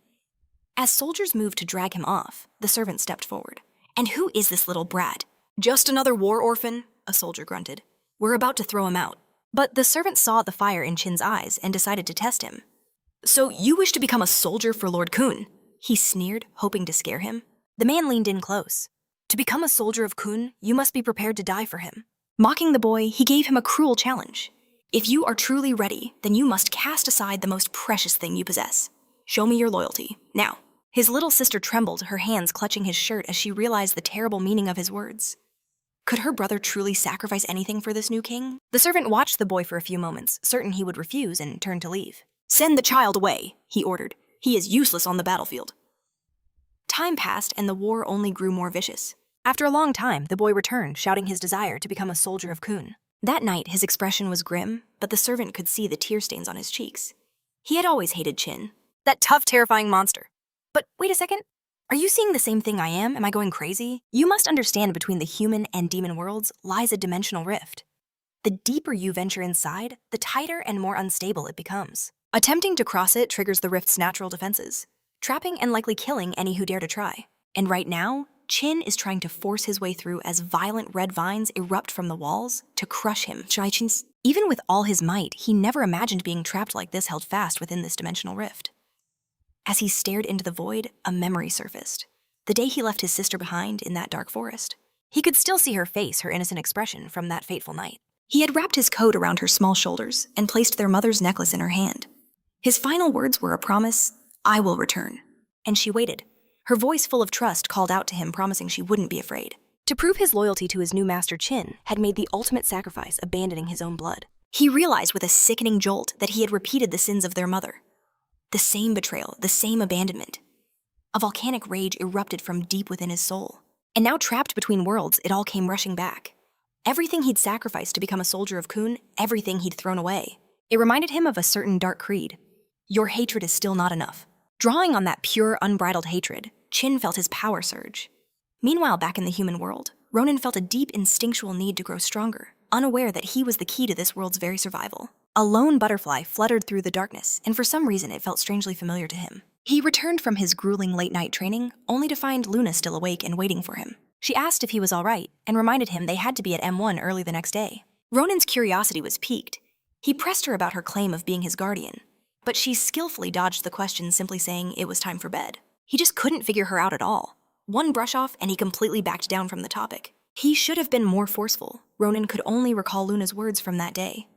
As soldiers moved to drag him off, the servant stepped forward. And who is this little brat? Just another war orphan, a soldier grunted. We're about to throw him out. But the servant saw the fire in Chin's eyes and decided to test him. So you wish to become a soldier for Lord Kun? He sneered, hoping to scare him. The man leaned in close. To become a soldier of Kun, you must be prepared to die for him. Mocking the boy, he gave him a cruel challenge. If you are truly ready, then you must cast aside the most precious thing you possess. Show me your loyalty, now. His little sister trembled, her hands clutching his shirt as she realized the terrible meaning of his words. Could her brother truly sacrifice anything for this new king? The servant watched the boy for a few moments, certain he would refuse, and turned to leave. Send the child away, he ordered. He is useless on the battlefield. Time passed, and the war only grew more vicious. After a long time, the boy returned, shouting his desire to become a soldier of Kun. That night, his expression was grim, but the servant could see the tear stains on his cheeks. He had always hated Chin, that tough, terrifying monster. But wait a second. Are you seeing the same thing I am? Am I going crazy? You must understand between the human and demon worlds lies a dimensional rift. The deeper you venture inside, the tighter and more unstable it becomes. Attempting to cross it triggers the rift's natural defenses, trapping and likely killing any who dare to try. And right now, Chin is trying to force his way through as violent red vines erupt from the walls to crush him. Even with all his might, he never imagined being trapped like this, held fast within this dimensional rift. As he stared into the void, a memory surfaced. The day he left his sister behind in that dark forest. He could still see her face, her innocent expression from that fateful night. He had wrapped his coat around her small shoulders and placed their mother's necklace in her hand. His final words were a promise, I will return. And she waited. Her voice full of trust called out to him, promising she wouldn't be afraid. To prove his loyalty to his new master Chin had made the ultimate sacrifice, abandoning his own blood. He realized with a sickening jolt that he had repeated the sins of their mother. The same betrayal, the same abandonment. A volcanic rage erupted from deep within his soul. And now trapped between worlds, it all came rushing back. Everything he'd sacrificed to become a soldier of Kun, everything he'd thrown away. It reminded him of a certain dark creed. Your hatred is still not enough. Drawing on that pure, unbridled hatred, Chin felt his power surge. Meanwhile, back in the human world, Ronin felt a deep instinctual need to grow stronger, unaware that he was the key to this world's very survival. A lone butterfly fluttered through the darkness, and for some reason it felt strangely familiar to him. He returned from his grueling late-night training, only to find Luna still awake and waiting for him. She asked if he was all right, and reminded him they had to be at M1 early the next day. Ronin's curiosity was piqued. He pressed her about her claim of being his guardian, but she skillfully dodged the question, simply saying it was time for bed. He just couldn't figure her out at all. One brush off, and he completely backed down from the topic. He should have been more forceful. Ronin could only recall Luna's words from that day.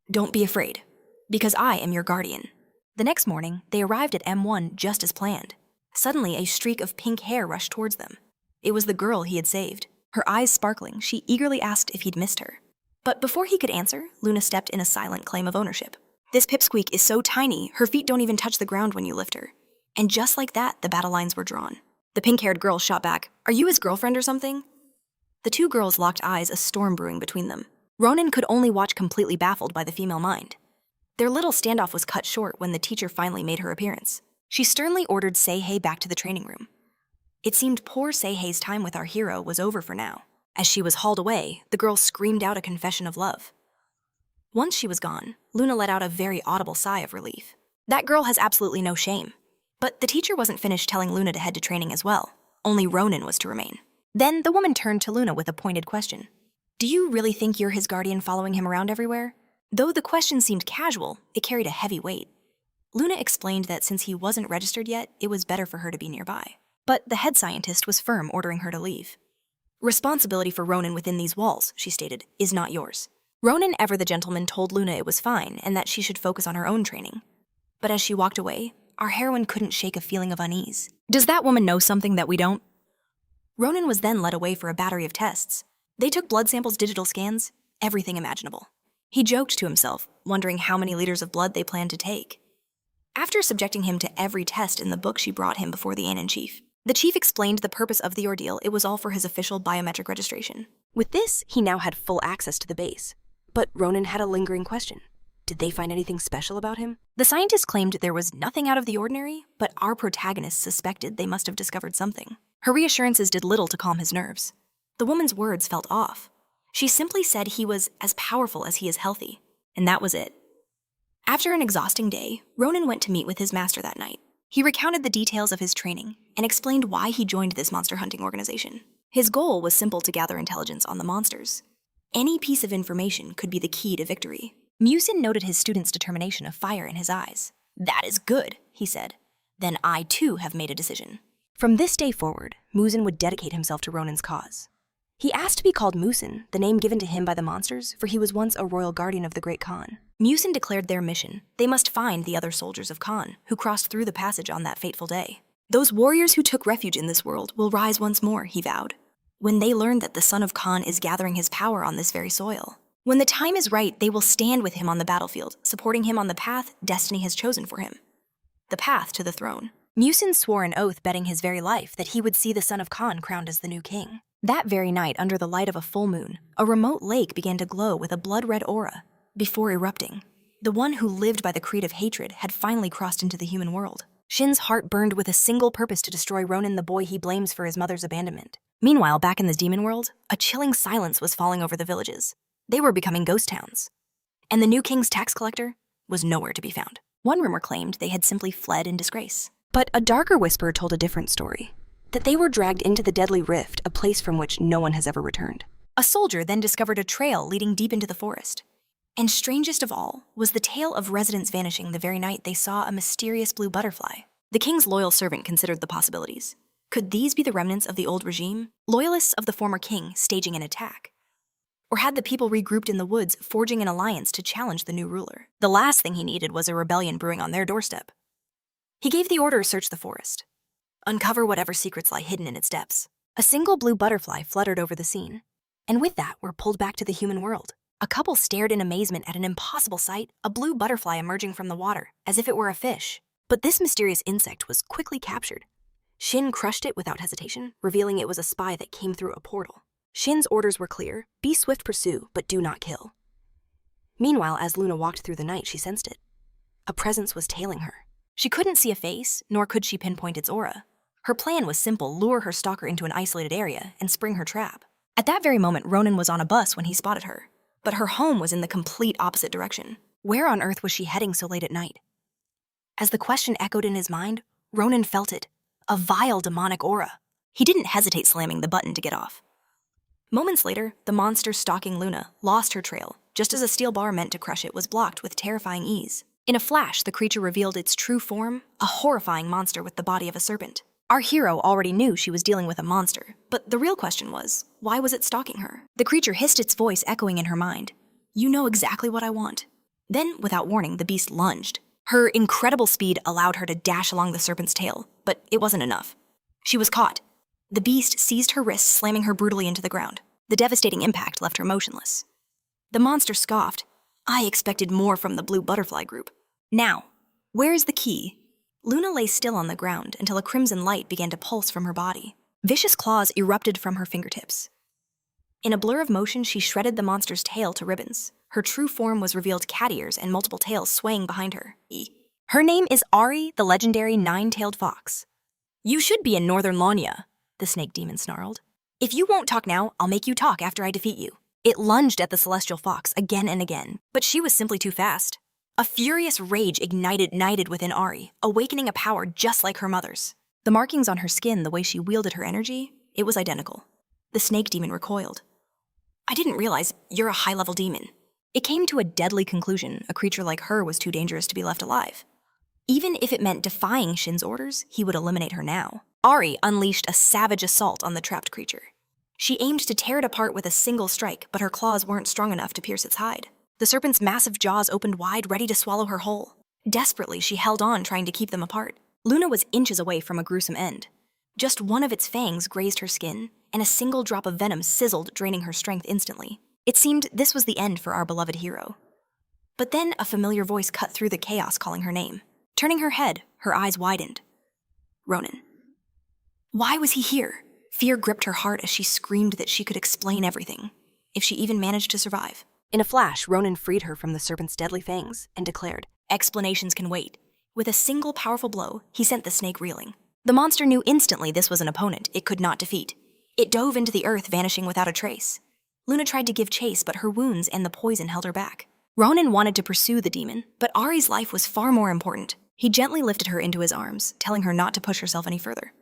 Don't be afraid, because I am your guardian. The next morning, they arrived at M1 just as planned. Suddenly, a streak of pink hair rushed towards them. It was the girl he had saved. Her eyes sparkling, she eagerly asked if he'd missed her. But before he could answer, Luna stepped in a silent claim of ownership. This pipsqueak is so tiny, her feet don't even touch the ground when you lift her. And just like that, the battle lines were drawn. The pink-haired girl shot back, Are you his girlfriend or something? The two girls locked eyes, a storm brewing between them. Ronin could only watch, completely baffled by the female mind. Their little standoff was cut short when the teacher finally made her appearance. She sternly ordered Seihei back to the training room. It seemed poor Seihei's time with our hero was over for now. As she was hauled away, the girl screamed out a confession of love. Once she was gone, Luna let out a very audible sigh of relief. That girl has absolutely no shame. But the teacher wasn't finished telling Luna to head to training as well. Only Ronin was to remain. Then the woman turned to Luna with a pointed question. Do you really think you're his guardian following him around everywhere? Though the question seemed casual, it carried a heavy weight. Luna explained that since he wasn't registered yet, it was better for her to be nearby. But the head scientist was firm, ordering her to leave. Responsibility for Ronin within these walls, she stated, is not yours. Ronin, ever the gentleman, told Luna it was fine and that she should focus on her own training. But as she walked away, our heroine couldn't shake a feeling of unease. Does that woman know something that we don't? Ronin was then led away for a battery of tests. They took blood samples, digital scans, everything imaginable. He joked to himself, wondering how many liters of blood they planned to take. After subjecting him to every test in the book she brought him before the Anin chief, the chief explained the purpose of the ordeal. It was all for his official biometric registration. With this, he now had full access to the base. But Ronin had a lingering question. Did they find anything special about him? The scientist claimed there was nothing out of the ordinary, but our protagonists suspected they must have discovered something. Her reassurances did little to calm his nerves. The woman's words felt off. She simply said he was as powerful as he is healthy, and that was it. After an exhausting day, Ronin went to meet with his master that night. He recounted the details of his training and explained why he joined this monster hunting organization. His goal was simple: to gather intelligence on the monsters. Any piece of information could be the key to victory. Musin noted his student's determination of fire in his eyes. That is good, he said. Then I too have made a decision. From this day forward, Musin would dedicate himself to Ronin's cause. He asked to be called Musin, the name given to him by the monsters, for he was once a royal guardian of the Great Khan. Musin declared their mission. They must find the other soldiers of Khan, who crossed through the passage on that fateful day. Those warriors who took refuge in this world will rise once more, he vowed, when they learn that the son of Khan is gathering his power on this very soil. When the time is right, they will stand with him on the battlefield, supporting him on the path destiny has chosen for him. The path to the throne. Musin swore an oath, betting his very life that he would see the son of Khan crowned as the new king. That very night, under the light of a full moon, a remote lake began to glow with a blood-red aura. Before erupting, the one who lived by the creed of hatred had finally crossed into the human world. Shin's heart burned with a single purpose: to destroy Ronin, the boy he blames for his mother's abandonment. Meanwhile, back in the demon world, a chilling silence was falling over the villages. They were becoming ghost towns. And the new king's tax collector was nowhere to be found. One rumor claimed they had simply fled in disgrace. But a darker whisper told a different story. That they were dragged into the deadly rift, a place from which no one has ever returned. A soldier then discovered a trail leading deep into the forest. And strangest of all was the tale of residents vanishing the very night they saw a mysterious blue butterfly. The king's loyal servant considered the possibilities. Could these be the remnants of the old regime, loyalists of the former king staging an attack? Or had the people regrouped in the woods, forging an alliance to challenge the new ruler? The last thing he needed was a rebellion brewing on their doorstep. He gave the order to search the forest. Uncover whatever secrets lie hidden in its depths. A single blue butterfly fluttered over the scene. And with that, were pulled back to the human world. A couple stared in amazement at an impossible sight, a blue butterfly emerging from the water, as if it were a fish. But this mysterious insect was quickly captured. Shin crushed it without hesitation, revealing it was a spy that came through a portal. Shin's orders were clear: be swift, pursue, but do not kill. Meanwhile, as Luna walked through the night, she sensed it. A presence was tailing her. She couldn't see a face, nor could she pinpoint its aura. Her plan was simple: lure her stalker into an isolated area and spring her trap. At that very moment, Ronin was on a bus when he spotted her. But her home was in the complete opposite direction. Where on earth was she heading so late at night? As the question echoed in his mind, Ronin felt it. A vile demonic aura. He didn't hesitate, slamming the button to get off. Moments later, the monster stalking Luna lost her trail, just as a steel bar meant to crush it was blocked with terrifying ease. In a flash, the creature revealed its true form, a horrifying monster with the body of a serpent. Our hero already knew she was dealing with a monster, but the real question was, why was it stalking her? The creature hissed, its voice echoing in her mind. You know exactly what I want. Then, without warning, the beast lunged. Her incredible speed allowed her to dash along the serpent's tail, but it wasn't enough. She was caught. The beast seized her wrists, slamming her brutally into the ground. The devastating impact left her motionless. The monster scoffed. I expected more from the blue butterfly group. Now, where is the key? Luna lay still on the ground until a crimson light began to pulse from her body. Vicious claws erupted from her fingertips. In a blur of motion, she shredded the monster's tail to ribbons. Her true form was revealed: cat ears and multiple tails swaying behind her. Her name is Ari, the legendary nine-tailed fox. You should be in Northern Lanya, the snake demon snarled. If you won't talk now, I'll make you talk after I defeat you. It lunged at the celestial fox again and again, but she was simply too fast. A furious rage ignited within Ari, awakening a power just like her mother's. The markings on her skin, the way she wielded her energy, it was identical. The snake demon recoiled. I didn't realize you're a high-level demon. It came to a deadly conclusion. A creature like her was too dangerous to be left alive. Even if it meant defying Shin's orders, he would eliminate her now. Ari unleashed a savage assault on the trapped creature. She aimed to tear it apart with a single strike, but her claws weren't strong enough to pierce its hide. The serpent's massive jaws opened wide, ready to swallow her whole. Desperately, she held on, trying to keep them apart. Luna was inches away from a gruesome end. Just one of its fangs grazed her skin, and a single drop of venom sizzled, draining her strength instantly. It seemed this was the end for our beloved hero. But then a familiar voice cut through the chaos, calling her name. Turning her head, her eyes widened. Ronin. Why was he here? Fear gripped her heart as she screamed that she could explain everything, if she even managed to survive. In a flash, Ronin freed her from the serpent's deadly fangs and declared, "Explanations can wait." With a single powerful blow, he sent the snake reeling. The monster knew instantly this was an opponent it could not defeat. It dove into the earth, vanishing without a trace. Luna tried to give chase, but her wounds and the poison held her back. Ronin wanted to pursue the demon, but Ari's life was far more important. He gently lifted her into his arms, telling her not to push herself any further.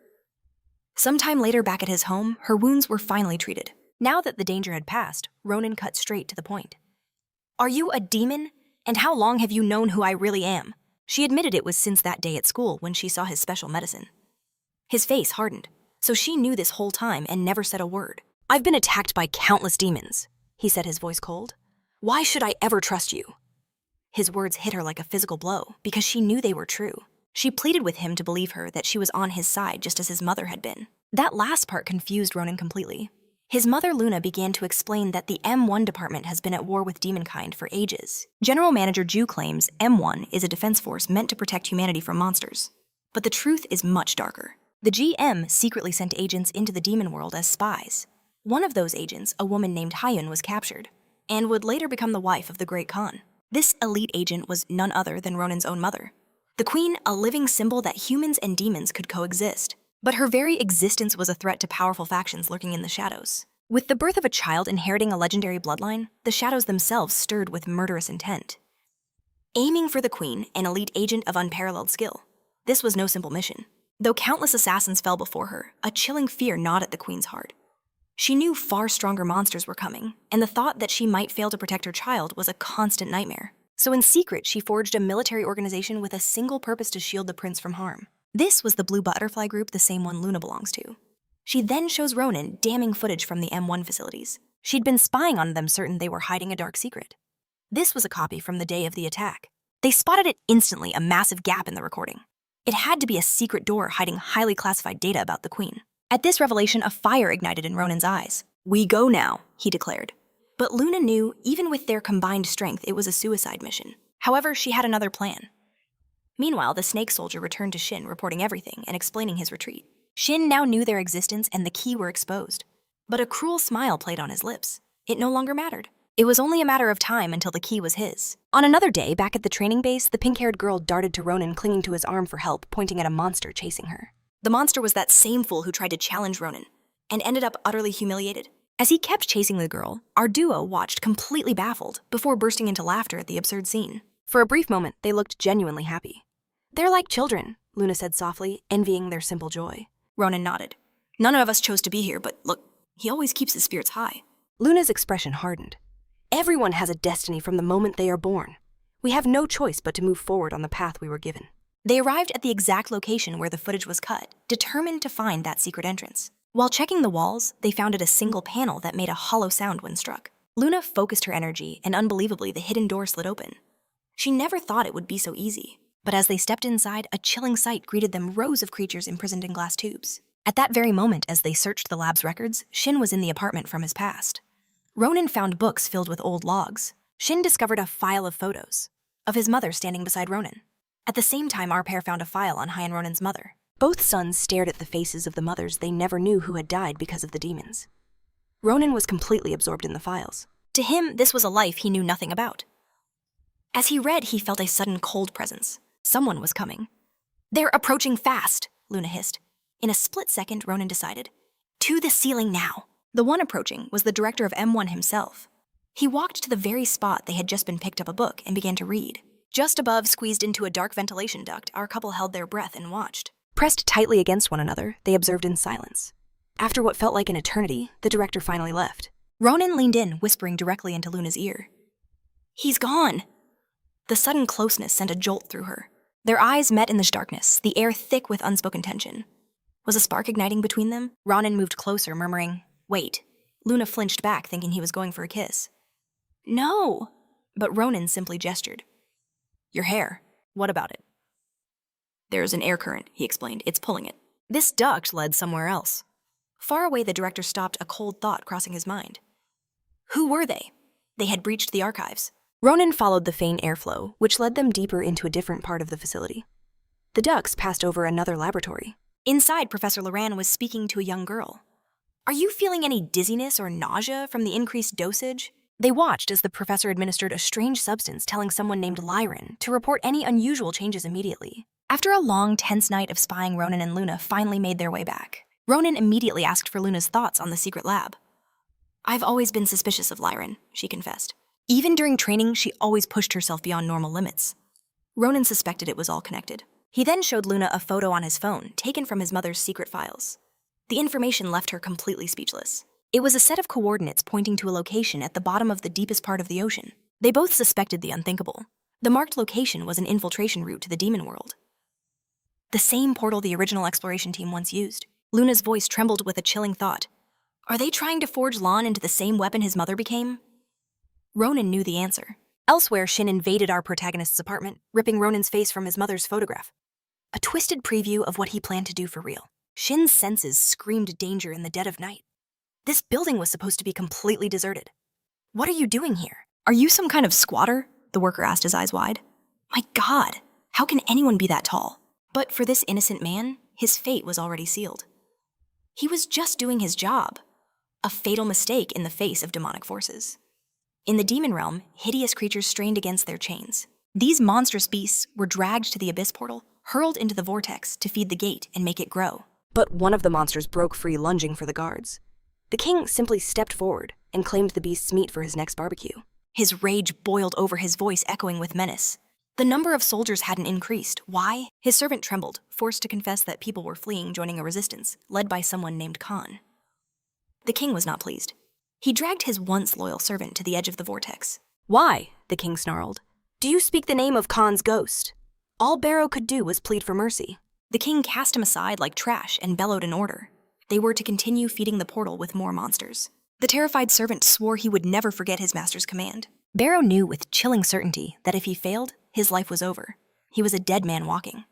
Sometime later, back at his home, her wounds were finally treated. Now that the danger had passed, Ronin cut straight to the point. Are you a demon? And how long have you known who I really am? She admitted it was since that day at school when she saw his special medicine. His face hardened, so she knew this whole time and never said a word. I've been attacked by countless demons, he said, his voice cold. Why should I ever trust you? His words hit her like a physical blow because she knew they were true. She pleaded with him to believe her that she was on his side just as his mother had been. That last part confused Ronin completely. His mother Luna began to explain that the M1 department has been at war with demonkind for ages. General Manager Ju claims M1 is a defense force meant to protect humanity from monsters. But the truth is much darker. The GM secretly sent agents into the demon world as spies. One of those agents, a woman named Hyun, was captured, and would later become the wife of the Great Khan. This elite agent was none other than Ronin's own mother. The Queen, a living symbol that humans and demons could coexist. But her very existence was a threat to powerful factions lurking in the shadows. With the birth of a child inheriting a legendary bloodline, the shadows themselves stirred with murderous intent. Aiming for the Queen, an elite agent of unparalleled skill, this was no simple mission. Though countless assassins fell before her, a chilling fear gnawed at the Queen's heart. She knew far stronger monsters were coming, and the thought that she might fail to protect her child was a constant nightmare. So in secret, she forged a military organization with a single purpose to shield the prince from harm. This was the Blue Butterfly Group, the same one Luna belongs to. She then shows Ronin damning footage from the M1 facilities. She'd been spying on them, certain they were hiding a dark secret. This was a copy from the day of the attack. They spotted it instantly, a massive gap in the recording. It had to be a secret door hiding highly classified data about the Queen. At this revelation, a fire ignited in Ronin's eyes. We go now, he declared. But Luna knew, even with their combined strength, it was a suicide mission. However, she had another plan. Meanwhile, the snake soldier returned to Shin, reporting everything and explaining his retreat. Shin now knew their existence and the key were exposed. But a cruel smile played on his lips. It no longer mattered. It was only a matter of time until the key was his. On another day, back at the training base, the pink-haired girl darted to Ronin, clinging to his arm for help, pointing at a monster chasing her. The monster was that same fool who tried to challenge Ronin, and ended up utterly humiliated. As he kept chasing the girl, our duo watched completely baffled before bursting into laughter at the absurd scene. For a brief moment, they looked genuinely happy. They're like children, Luna said softly, envying their simple joy. Ronin nodded. None of us chose to be here, but look, he always keeps his spirits high. Luna's expression hardened. Everyone has a destiny from the moment they are born. We have no choice but to move forward on the path we were given. They arrived at the exact location where the footage was cut, determined to find that secret entrance. While checking the walls, they found a single panel that made a hollow sound when struck. Luna focused her energy, and unbelievably, the hidden door slid open. She never thought it would be so easy, but as they stepped inside, a chilling sight greeted them: rows of creatures imprisoned in glass tubes. At that very moment, as they searched the lab's records, Shin was in the apartment from his past. Ronin found books filled with old logs. Shin discovered a file of photos of his mother standing beside Ronin. At the same time, our pair found a file on Hyun Ronin's mother. Both sons stared at the faces of the mothers they never knew who had died because of the demons. Ronin was completely absorbed in the files. To him, this was a life he knew nothing about. As he read, he felt a sudden cold presence. Someone was coming. They're approaching fast, Luna hissed. In a split second, Ronin decided. To the ceiling now. The one approaching was the director of M1 himself. He walked to the very spot they had just been picked up a book and began to read. Just above, squeezed into a dark ventilation duct, our couple held their breath and watched. Pressed tightly against one another, they observed in silence. After what felt like an eternity, the director finally left. Ronin leaned in, whispering directly into Luna's ear. "He's gone." The sudden closeness sent a jolt through her. Their eyes met in the darkness, the air thick with unspoken tension. Was a spark igniting between them? Ronin moved closer, murmuring, "Wait." Luna flinched back, thinking he was going for a kiss. "No." But Ronin simply gestured. "Your hair. What about it?" "There's an air current," he explained. "It's pulling it." This duct led somewhere else. Far away, the director stopped, a cold thought crossing his mind. Who were they? They had breached the archives. Ronin followed the faint airflow, which led them deeper into a different part of the facility. The ducts passed over another laboratory. Inside, Professor Loran was speaking to a young girl. "Are you feeling any dizziness or nausea from the increased dosage?" They watched as the professor administered a strange substance, telling someone named Lyran to report any unusual changes immediately. After a long, tense night of spying, Ronin and Luna finally made their way back. Ronin immediately asked for Luna's thoughts on the secret lab. "I've always been suspicious of Lyran," she confessed. "Even during training, she always pushed herself beyond normal limits." Ronin suspected it was all connected. He then showed Luna a photo on his phone, taken from his mother's secret files. The information left her completely speechless. It was a set of coordinates pointing to a location at the bottom of the deepest part of the ocean. They both suspected the unthinkable. The marked location was an infiltration route to the demon world. The same portal the original exploration team once used. Luna's voice trembled with a chilling thought. Are they trying to forge Lon into the same weapon his mother became? Ronin knew the answer. Elsewhere, Shin invaded our protagonist's apartment, ripping Ronin's face from his mother's photograph. A twisted preview of what he planned to do for real. Shin's senses screamed danger in the dead of night. This building was supposed to be completely deserted. "What are you doing here? Are you some kind of squatter?" the worker asked, his eyes wide. My God, how can anyone be that tall? But for this innocent man, his fate was already sealed. He was just doing his job. A fatal mistake in the face of demonic forces. In the demon realm, hideous creatures strained against their chains. These monstrous beasts were dragged to the abyss portal, hurled into the vortex to feed the gate and make it grow. But one of the monsters broke free, lunging for the guards. The king simply stepped forward and claimed the beast's meat for his next barbecue. His rage boiled over, his voice echoing with menace. The number of soldiers hadn't increased. Why? His servant trembled, forced to confess that people were fleeing, joining a resistance, led by someone named Khan. The king was not pleased. He dragged his once loyal servant to the edge of the vortex. "Why?" the king snarled. "Do you speak the name of Khan's ghost?" All Barrow could do was plead for mercy. The king cast him aside like trash and bellowed an order. They were to continue feeding the portal with more monsters. The terrified servant swore he would never forget his master's command. Barrow knew with chilling certainty that if he failed, his life was over. He was a dead man walking.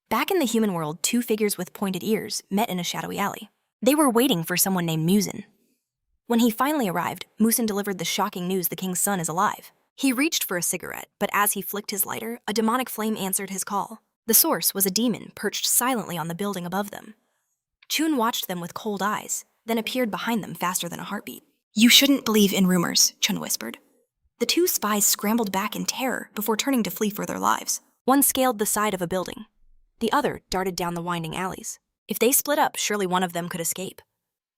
Back in the human world, two figures with pointed ears met in a shadowy alley. They were waiting for someone named Musin. When he finally arrived, Musin delivered the shocking news the king's son is alive. He reached for a cigarette, but as he flicked his lighter, a demonic flame answered his call. The source was a demon perched silently on the building above them. Chun watched them with cold eyes, then appeared behind them faster than a heartbeat. "You shouldn't believe in rumors," Chun whispered. The two spies scrambled back in terror before turning to flee for their lives. One scaled the side of a building. The other darted down the winding alleys. If they split up, surely one of them could escape.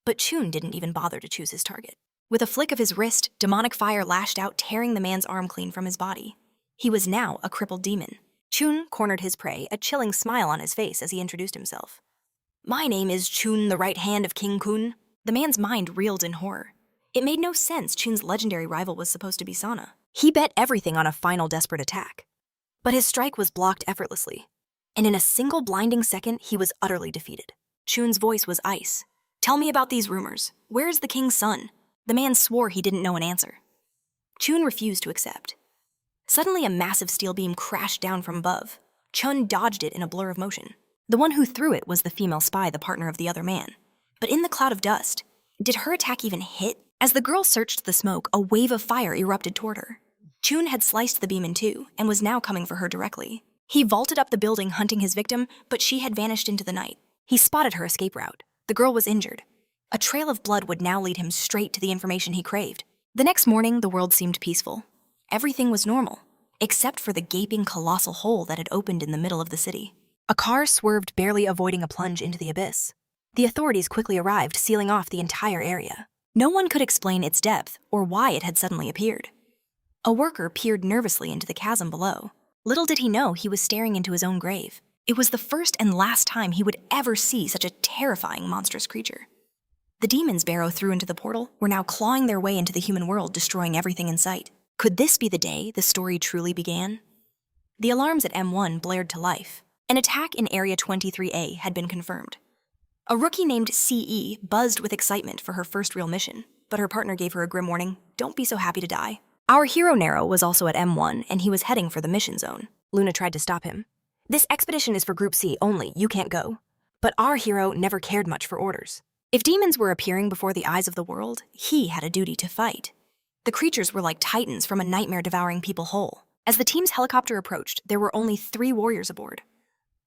But Chun didn't even bother to choose his target. With a flick of his wrist, demonic fire lashed out, tearing the man's arm clean from his body. He was now a crippled demon. Chun cornered his prey, a chilling smile on his face as he introduced himself. "My name is Chun, the right hand of King Kun." The man's mind reeled in horror. It made no sense Chun's legendary rival was supposed to be Sana. He bet everything on a final desperate attack. But his strike was blocked effortlessly. And in a single blinding second, he was utterly defeated. Chun's voice was ice. "Tell me about these rumors. Where is the king's son?" The man swore he didn't know an answer. Chun refused to accept. Suddenly, a massive steel beam crashed down from above. Chun dodged it in a blur of motion. The one who threw it was the female spy, the partner of the other man. But in the cloud of dust, did her attack even hit? As the girl searched the smoke, a wave of fire erupted toward her. Chun had sliced the beam in two and was now coming for her directly. He vaulted up the building, hunting his victim, but she had vanished into the night. He spotted her escape route. The girl was injured. A trail of blood would now lead him straight to the information he craved. The next morning, the world seemed peaceful. Everything was normal, except for the gaping colossal hole that had opened in the middle of the city. A car swerved, barely avoiding a plunge into the abyss. The authorities quickly arrived, sealing off the entire area. No one could explain its depth or why it had suddenly appeared. A worker peered nervously into the chasm below. Little did he know he was staring into his own grave. It was the first and last time he would ever see such a terrifying, monstrous creature. The demons Barrow threw into the portal were now clawing their way into the human world, destroying everything in sight. Could this be the day the story truly began? The alarms at M1 blared to life. An attack in Area 23A had been confirmed. A rookie named CE buzzed with excitement for her first real mission, but her partner gave her a grim warning, "Don't be so happy to die." Our hero Nero was also at M1, and he was heading for the mission zone. Luna tried to stop him. "This expedition is for Group C only, you can't go." But our hero never cared much for orders. If demons were appearing before the eyes of the world, he had a duty to fight. The creatures were like titans from a nightmare devouring people whole. As the team's helicopter approached, there were only 3 warriors aboard.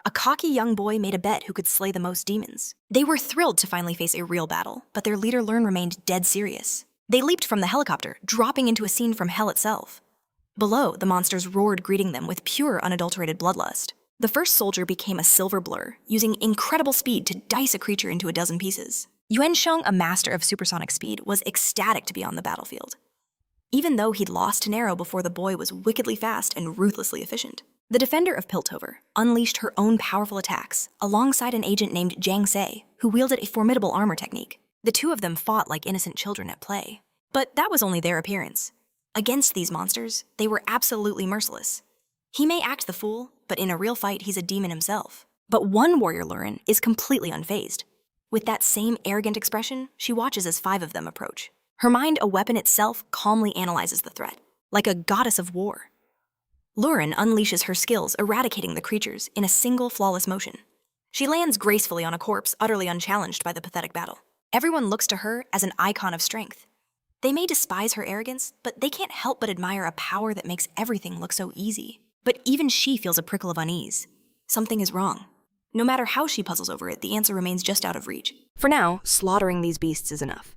A cocky young boy made a bet who could slay the most demons. They were thrilled to finally face a real battle, but their leader Lurn remained dead serious. They leaped from the helicopter, dropping into a scene from hell itself. Below, the monsters roared, greeting them with pure, unadulterated bloodlust. The first soldier became a silver blur, using incredible speed to dice a creature into a dozen pieces. Yuan Sheng, a master of supersonic speed, was ecstatic to be on the battlefield. Even though he'd lost to Nero before, the boy was wickedly fast and ruthlessly efficient. The defender of Piltover unleashed her own powerful attacks alongside an agent named Jiang Se, who wielded a formidable armor technique. The two of them fought like innocent children at play. But that was only their appearance. Against these monsters, they were absolutely merciless. He may act the fool, but in a real fight, he's a demon himself. But one warrior Lurin is completely unfazed. With that same arrogant expression, she watches as 5 of them approach. Her mind, a weapon itself, calmly analyzes the threat, like a goddess of war. Lurin unleashes her skills, eradicating the creatures in a single flawless motion. She lands gracefully on a corpse, utterly unchallenged by the pathetic battle. Everyone looks to her as an icon of strength. They may despise her arrogance, but they can't help but admire a power that makes everything look so easy. But even she feels a prickle of unease. Something is wrong. No matter how she puzzles over it, the answer remains just out of reach. For now, slaughtering these beasts is enough.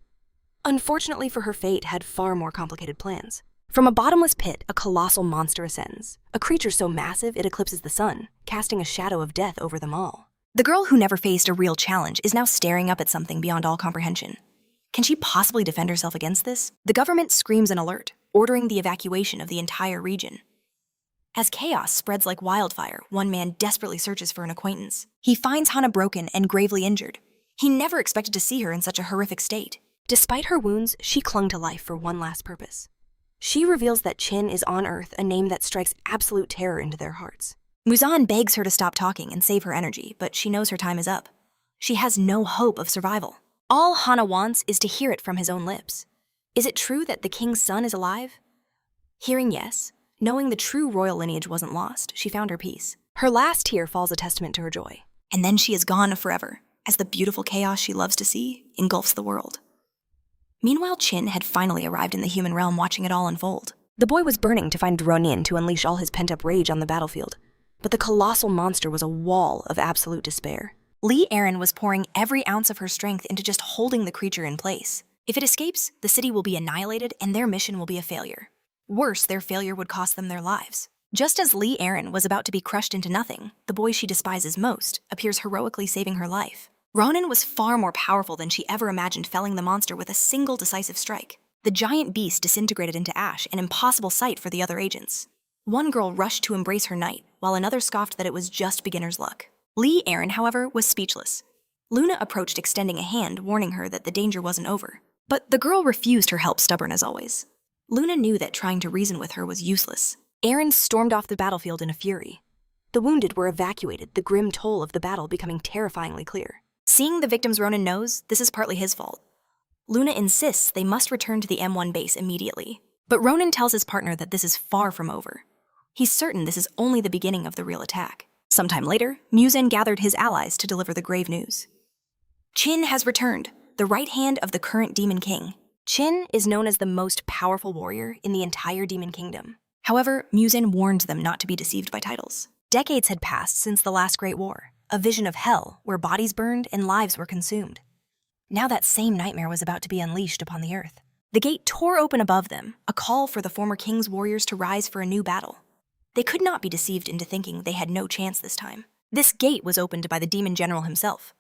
Unfortunately for her, fate had far more complicated plans. From a bottomless pit, a colossal monster ascends, a creature so massive it eclipses the sun, casting a shadow of death over them all. The girl who never faced a real challenge is now staring up at something beyond all comprehension. Can she possibly defend herself against this? The government screams an alert, ordering the evacuation of the entire region. As chaos spreads like wildfire, one man desperately searches for an acquaintance. He finds Hana broken and gravely injured. He never expected to see her in such a horrific state. Despite her wounds, she clung to life for one last purpose. She reveals that Qin is on Earth, a name that strikes absolute terror into their hearts. Muzan begs her to stop talking and save her energy, but she knows her time is up. She has no hope of survival. All Hana wants is to hear it from his own lips. Is it true that the king's son is alive? Hearing yes, knowing the true royal lineage wasn't lost, she found her peace. Her last tear falls a testament to her joy. And then she is gone forever, as the beautiful chaos she loves to see engulfs the world. Meanwhile, Qin had finally arrived in the human realm, watching it all unfold. The boy was burning to find Ronin to unleash all his pent-up rage on the battlefield. But the colossal monster was a wall of absolute despair. Li Erin was pouring every ounce of her strength into just holding the creature in place. If it escapes, the city will be annihilated and their mission will be a failure. Worse, their failure would cost them their lives. Just as Li Erin was about to be crushed into nothing, the boy she despises most appears heroically saving her life. Ronin was far more powerful than she ever imagined, felling the monster with a single decisive strike. The giant beast disintegrated into ash, an impossible sight for the other agents. One girl rushed to embrace her knight, while another scoffed that it was just beginner's luck. Li Erin, however, was speechless. Luna approached, extending a hand, warning her that the danger wasn't over. But the girl refused her help, stubborn as always. Luna knew that trying to reason with her was useless. Erin stormed off the battlefield in a fury. The wounded were evacuated, the grim toll of the battle becoming terrifyingly clear. Seeing the victims Ronin knows, this is partly his fault. Luna insists they must return to the M1 base immediately. But Ronin tells his partner that this is far from over. He's certain this is only the beginning of the real attack. Sometime later, Muzan gathered his allies to deliver the grave news. Qin has returned, the right hand of the current Demon King. Qin is known as the most powerful warrior in the entire Demon Kingdom. However, Muzan warned them not to be deceived by titles. Decades had passed since the last Great War, a vision of hell where bodies burned and lives were consumed. Now that same nightmare was about to be unleashed upon the earth. The gate tore open above them, a call for the former king's warriors to rise for a new battle. They could not be deceived into thinking they had no chance this time. This gate was opened by the demon general himself.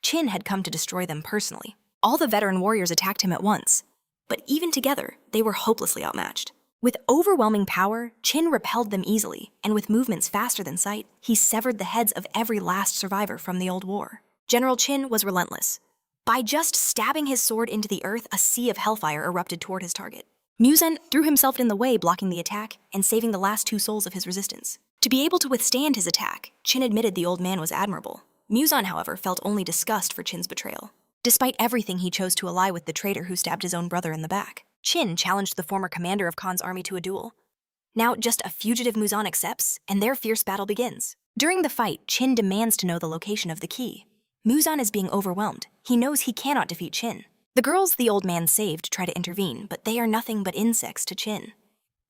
Qin had come to destroy them personally. All the veteran warriors attacked him at once. But even together, they were hopelessly outmatched. With overwhelming power, Chin repelled them easily, and with movements faster than sight, he severed the heads of every last survivor from the old war. General Chin was relentless. By just stabbing his sword into the earth, a sea of hellfire erupted toward his target. Muzan threw himself in the way, blocking the attack and saving the last two souls of his resistance. To be able to withstand his attack, Chin admitted the old man was admirable. Muzan, however, felt only disgust for Chin's betrayal. Despite everything, he chose to ally with the traitor who stabbed his own brother in the back. Chin challenged the former commander of Khan's army to a duel. Now, just a fugitive Muzan accepts, and their fierce battle begins. During the fight, Chin demands to know the location of the key. Muzan is being overwhelmed. He knows he cannot defeat Chin. The girls the old man saved try to intervene, but they are nothing but insects to Chin.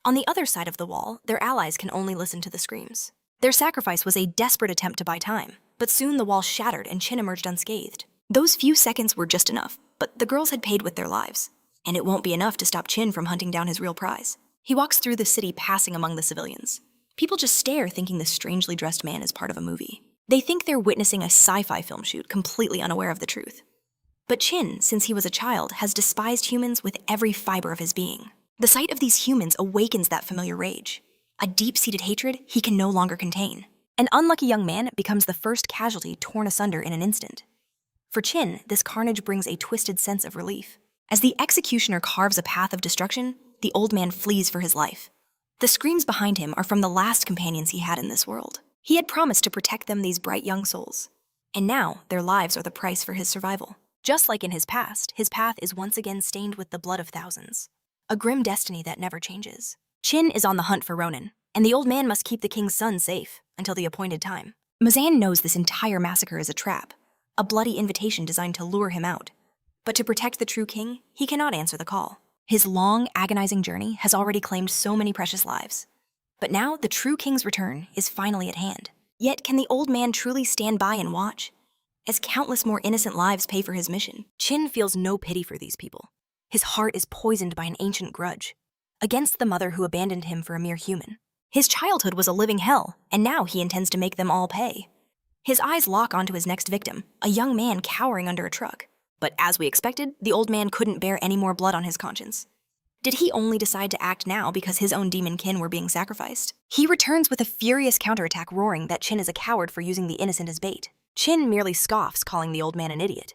On the other side of the wall, their allies can only listen to the screams. Their sacrifice was a desperate attempt to buy time, but soon the wall shattered and Chin emerged unscathed. Those few seconds were just enough, but the girls had paid with their lives. And it won't be enough to stop Chin from hunting down his real prize. He walks through the city, passing among the civilians. People just stare, thinking this strangely dressed man is part of a movie. They think they're witnessing a sci-fi film shoot, completely unaware of the truth. But Chin, since he was a child, has despised humans with every fiber of his being. The sight of these humans awakens that familiar rage. A deep-seated hatred he can no longer contain. An unlucky young man becomes the first casualty torn asunder in an instant. For Chin, this carnage brings a twisted sense of relief. As the executioner carves a path of destruction, the old man flees for his life. The screams behind him are from the last companions he had in this world. He had promised to protect them, these bright young souls. And now, their lives are the price for his survival. Just like in his past, his path is once again stained with the blood of thousands. A grim destiny that never changes. Chin is on the hunt for Ronin, and the old man must keep the king's son safe until the appointed time. Muzan knows this entire massacre is a trap, a bloody invitation designed to lure him out. But to protect the true king, he cannot answer the call. His long, agonizing journey has already claimed so many precious lives. But now, the true king's return is finally at hand. Yet, can the old man truly stand by and watch? As countless more innocent lives pay for his mission, Chin feels no pity for these people. His heart is poisoned by an ancient grudge against the mother who abandoned him for a mere human. His childhood was a living hell, and now he intends to make them all pay. His eyes lock onto his next victim, a young man cowering under a truck. But as we expected, the old man couldn't bear any more blood on his conscience. Did he only decide to act now because his own demon kin were being sacrificed? He returns with a furious counterattack, roaring that Chin is a coward for using the innocent as bait. Chin merely scoffs, calling the old man an idiot.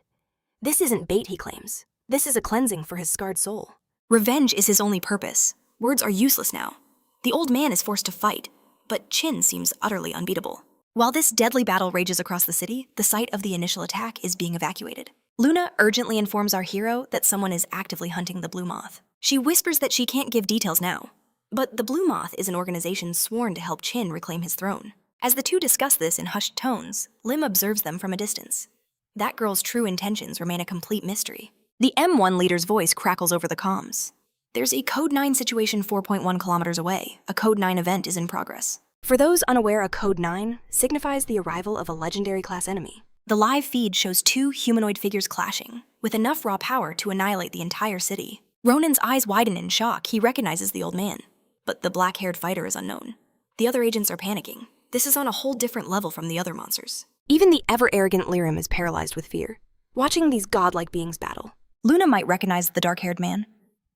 This isn't bait, he claims. This is a cleansing for his scarred soul. Revenge is his only purpose. Words are useless now. The old man is forced to fight, but Chin seems utterly unbeatable. While this deadly battle rages across the city, the site of the initial attack is being evacuated. Luna urgently informs our hero that someone is actively hunting the Blue Moth. She whispers that she can't give details now, but the Blue Moth is an organization sworn to help Chin reclaim his throne. As the two discuss this in hushed tones, Lim observes them from a distance. That girl's true intentions remain a complete mystery. The M1 leader's voice crackles over the comms. There's a Code 9 situation 4.1 kilometers away. A Code 9 event is in progress. For those unaware, a Code 9 signifies the arrival of a legendary class enemy. The live feed shows two humanoid figures clashing, with enough raw power to annihilate the entire city. Ronin's eyes widen in shock. He recognizes the old man, but the black-haired fighter is unknown. The other agents are panicking. This is on a whole different level from the other monsters. Even the ever-arrogant Lirim is paralyzed with fear, watching these godlike beings battle. Luna might recognize the dark-haired man,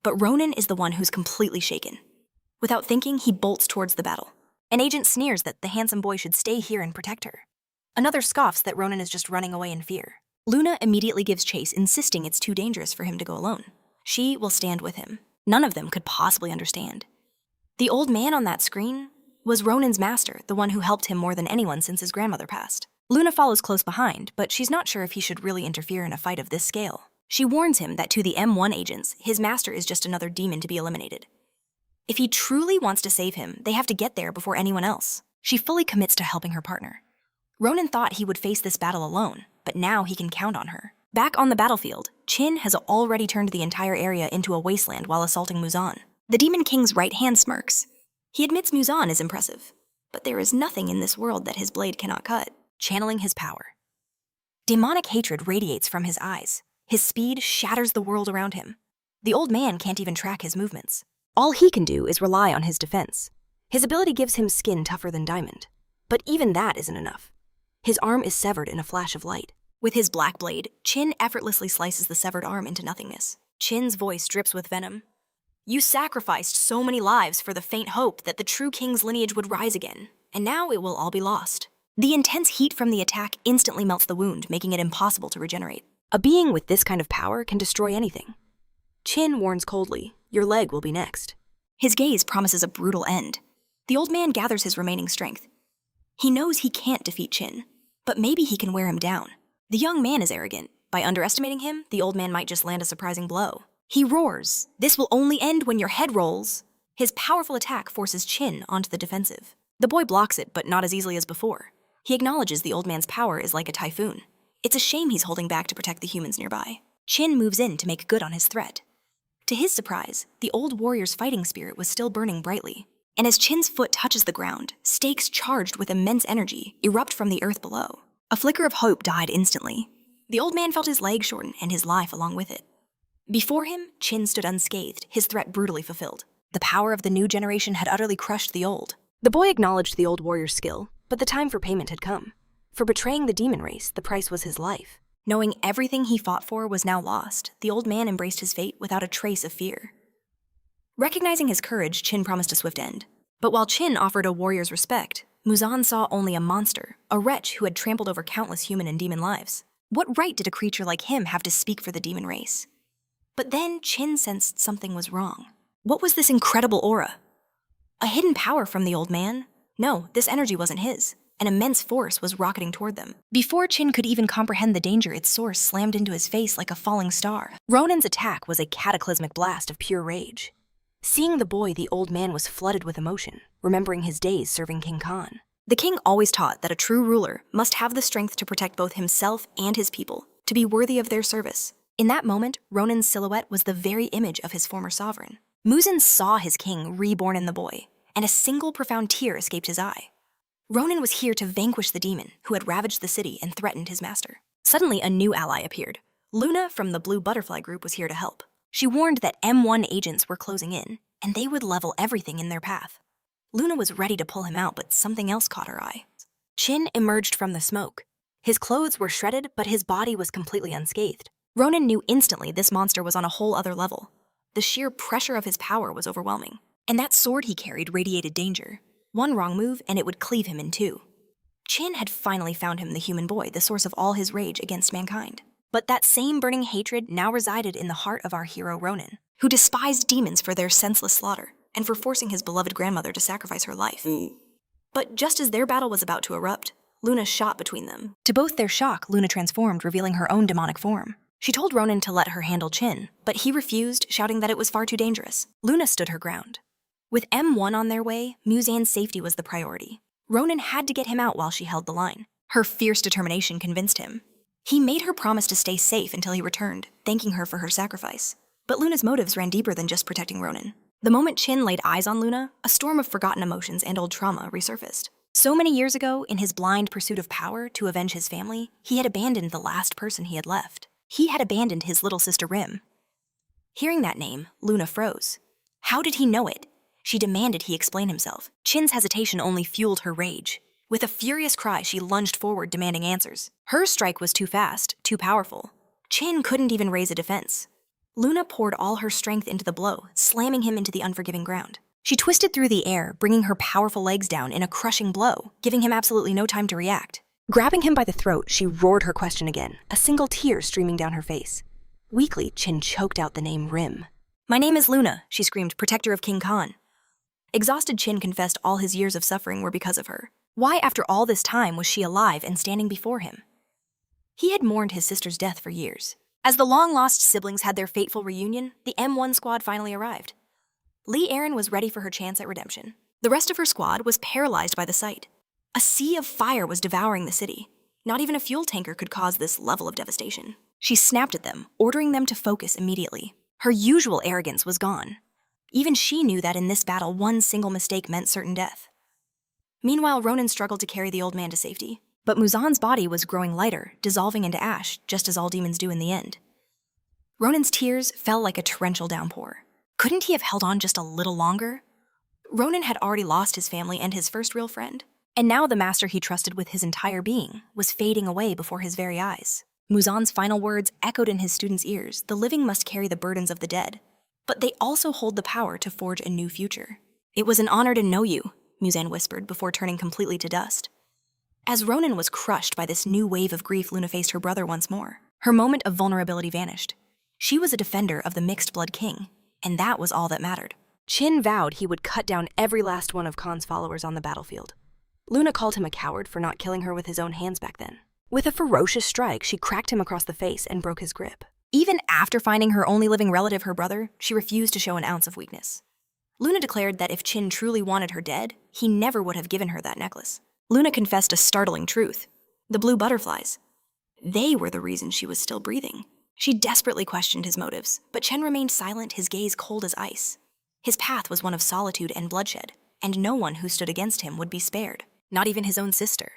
but Ronin is the one who's completely shaken. Without thinking, he bolts towards the battle. An agent sneers that the handsome boy should stay here and protect her. Another scoffs that Ronin is just running away in fear. Luna immediately gives chase, insisting it's too dangerous for him to go alone. She will stand with him. None of them could possibly understand. The old man on that screen was Ronin's master, the one who helped him more than anyone since his grandmother passed. Luna follows close behind, but she's not sure if he should really interfere in a fight of this scale. She warns him that to the M1 agents, his master is just another demon to be eliminated. If he truly wants to save him, they have to get there before anyone else. She fully commits to helping her partner. Ronin thought he would face this battle alone, but now he can count on her. Back on the battlefield, Chin has already turned the entire area into a wasteland while assaulting Muzan. The Demon King's right hand smirks. He admits Muzan is impressive, but there is nothing in this world that his blade cannot cut. Channeling his power. Demonic hatred radiates from his eyes. His speed shatters the world around him. The old man can't even track his movements. All he can do is rely on his defense. His ability gives him skin tougher than diamond. But even that isn't enough. His arm is severed in a flash of light. With his black blade, Chin effortlessly slices the severed arm into nothingness. Chin's voice drips with venom. You sacrificed so many lives for the faint hope that the true king's lineage would rise again, and now it will all be lost. The intense heat from the attack instantly melts the wound, making it impossible to regenerate. A being with this kind of power can destroy anything. Chin warns coldly, "Your leg will be next." His gaze promises a brutal end. The old man gathers his remaining strength. He knows he can't defeat Chin, but maybe he can wear him down. The young man is arrogant. By underestimating him, the old man might just land a surprising blow. He roars, "This will only end when your head rolls." His powerful attack forces Chin onto the defensive. The boy blocks it, but not as easily as before. He acknowledges the old man's power is like a typhoon. It's a shame he's holding back to protect the humans nearby. Chin moves in to make good on his threat. To his surprise, the old warrior's fighting spirit was still burning brightly. And as Chin's foot touches the ground, stakes charged with immense energy erupt from the earth below. A flicker of hope died instantly. The old man felt his leg shorten and his life along with it. Before him, Chin stood unscathed, his threat brutally fulfilled. The power of the new generation had utterly crushed the old. The boy acknowledged the old warrior's skill, but the time for payment had come. For betraying the demon race, the price was his life. Knowing everything he fought for was now lost, the old man embraced his fate without a trace of fear. Recognizing his courage, Chin promised a swift end. But while Chin offered a warrior's respect, Muzan saw only a monster, a wretch who had trampled over countless human and demon lives. What right did a creature like him have to speak for the demon race? But then Chin sensed something was wrong. What was this incredible aura? A hidden power from the old man? No, this energy wasn't his. An immense force was rocketing toward them. Before Chin could even comprehend the danger, its source slammed into his face like a falling star. Ronin's attack was a cataclysmic blast of pure rage. Seeing the boy, the old man was flooded with emotion, remembering his days serving King Khan. The king always taught that a true ruler must have the strength to protect both himself and his people, to be worthy of their service. In that moment, Ronin's silhouette was the very image of his former sovereign. Muzan saw his king reborn in the boy, and a single profound tear escaped his eye. Ronin was here to vanquish the demon who had ravaged the city and threatened his master. Suddenly, a new ally appeared. Luna from the Blue Butterfly Group was here to help. She warned that M1 agents were closing in, and they would level everything in their path. Luna was ready to pull him out, but something else caught her eye. Chin emerged from the smoke. His clothes were shredded, but his body was completely unscathed. Ronin knew instantly this monster was on a whole other level. The sheer pressure of his power was overwhelming, and that sword he carried radiated danger. One wrong move, and it would cleave him in two. Chin had finally found him the human boy, the source of all his rage against mankind. But that same burning hatred now resided in the heart of our hero Ronin, who despised demons for their senseless slaughter and for forcing his beloved grandmother to sacrifice her life. But just as their battle was about to erupt, Luna shot between them. To both their shock, Luna transformed, revealing her own demonic form. She told Ronin to let her handle Chin, but he refused, shouting that it was far too dangerous. Luna stood her ground. With M1 on their way, Muzan's safety was the priority. Ronin had to get him out while she held the line. Her fierce determination convinced him. He made her promise to stay safe until he returned, thanking her for her sacrifice. But Luna's motives ran deeper than just protecting Ronin. The moment Chin laid eyes on Luna, a storm of forgotten emotions and old trauma resurfaced. So many years ago, in his blind pursuit of power to avenge his family, he had abandoned the last person he had left. He had abandoned his little sister Rim. Hearing that name, Luna froze. How did he know it? She demanded he explain himself. Chin's hesitation only fueled her rage. With a furious cry, she lunged forward, demanding answers. Her strike was too fast, too powerful. Chin couldn't even raise a defense. Luna poured all her strength into the blow, slamming him into the unforgiving ground. She twisted through the air, bringing her powerful legs down in a crushing blow, giving him absolutely no time to react. Grabbing him by the throat, she roared her question again, a single tear streaming down her face. Weakly, Chin choked out the name Rim. "My name is Luna," she screamed, "protector of King Khan." Exhausted, Chin confessed all his years of suffering were because of her. Why, after all this time, was she alive and standing before him? He had mourned his sister's death for years. As the long-lost siblings had their fateful reunion, the M1 squad finally arrived. Lee Aaron was ready for her chance at redemption. The rest of her squad was paralyzed by the sight. A sea of fire was devouring the city. Not even a fuel tanker could cause this level of devastation. She snapped at them, ordering them to focus immediately. Her usual arrogance was gone. Even she knew that in this battle, one single mistake meant certain death. Meanwhile, Ronin struggled to carry the old man to safety. But Muzan's body was growing lighter, dissolving into ash, just as all demons do in the end. Ronin's tears fell like a torrential downpour. Couldn't he have held on just a little longer? Ronin had already lost his family and his first real friend. And now the master he trusted with his entire being was fading away before his very eyes. Muzan's final words echoed in his students' ears: the living must carry the burdens of the dead. But they also hold the power to forge a new future. It was an honor to know you, Muzan whispered before turning completely to dust. As Ronin was crushed by this new wave of grief, Luna faced her brother once more. Her moment of vulnerability vanished. She was a defender of the mixed-blood king, and that was all that mattered. Qin vowed he would cut down every last one of Khan's followers on the battlefield. Luna called him a coward for not killing her with his own hands back then. With a ferocious strike, she cracked him across the face and broke his grip. Even after finding her only living relative, her brother, she refused to show an ounce of weakness. Luna declared that if Qin truly wanted her dead, he never would have given her that necklace. Luna confessed a startling truth. The blue butterflies. They were the reason she was still breathing. She desperately questioned his motives, but Chen remained silent, his gaze cold as ice. His path was one of solitude and bloodshed, and no one who stood against him would be spared, not even his own sister.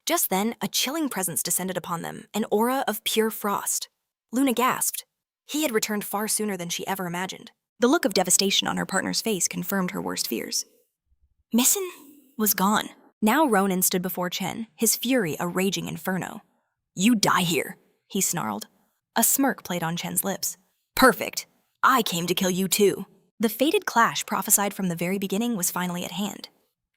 Just then, a chilling presence descended upon them, an aura of pure frost. Luna gasped. He had returned far sooner than she ever imagined. The look of devastation on her partner's face confirmed her worst fears. Missin was gone. Now Ronin stood before Chen, his fury a raging inferno. You die here, he snarled. A smirk played on Chen's lips. Perfect. I came to kill you too. The fated clash prophesied from the very beginning was finally at hand.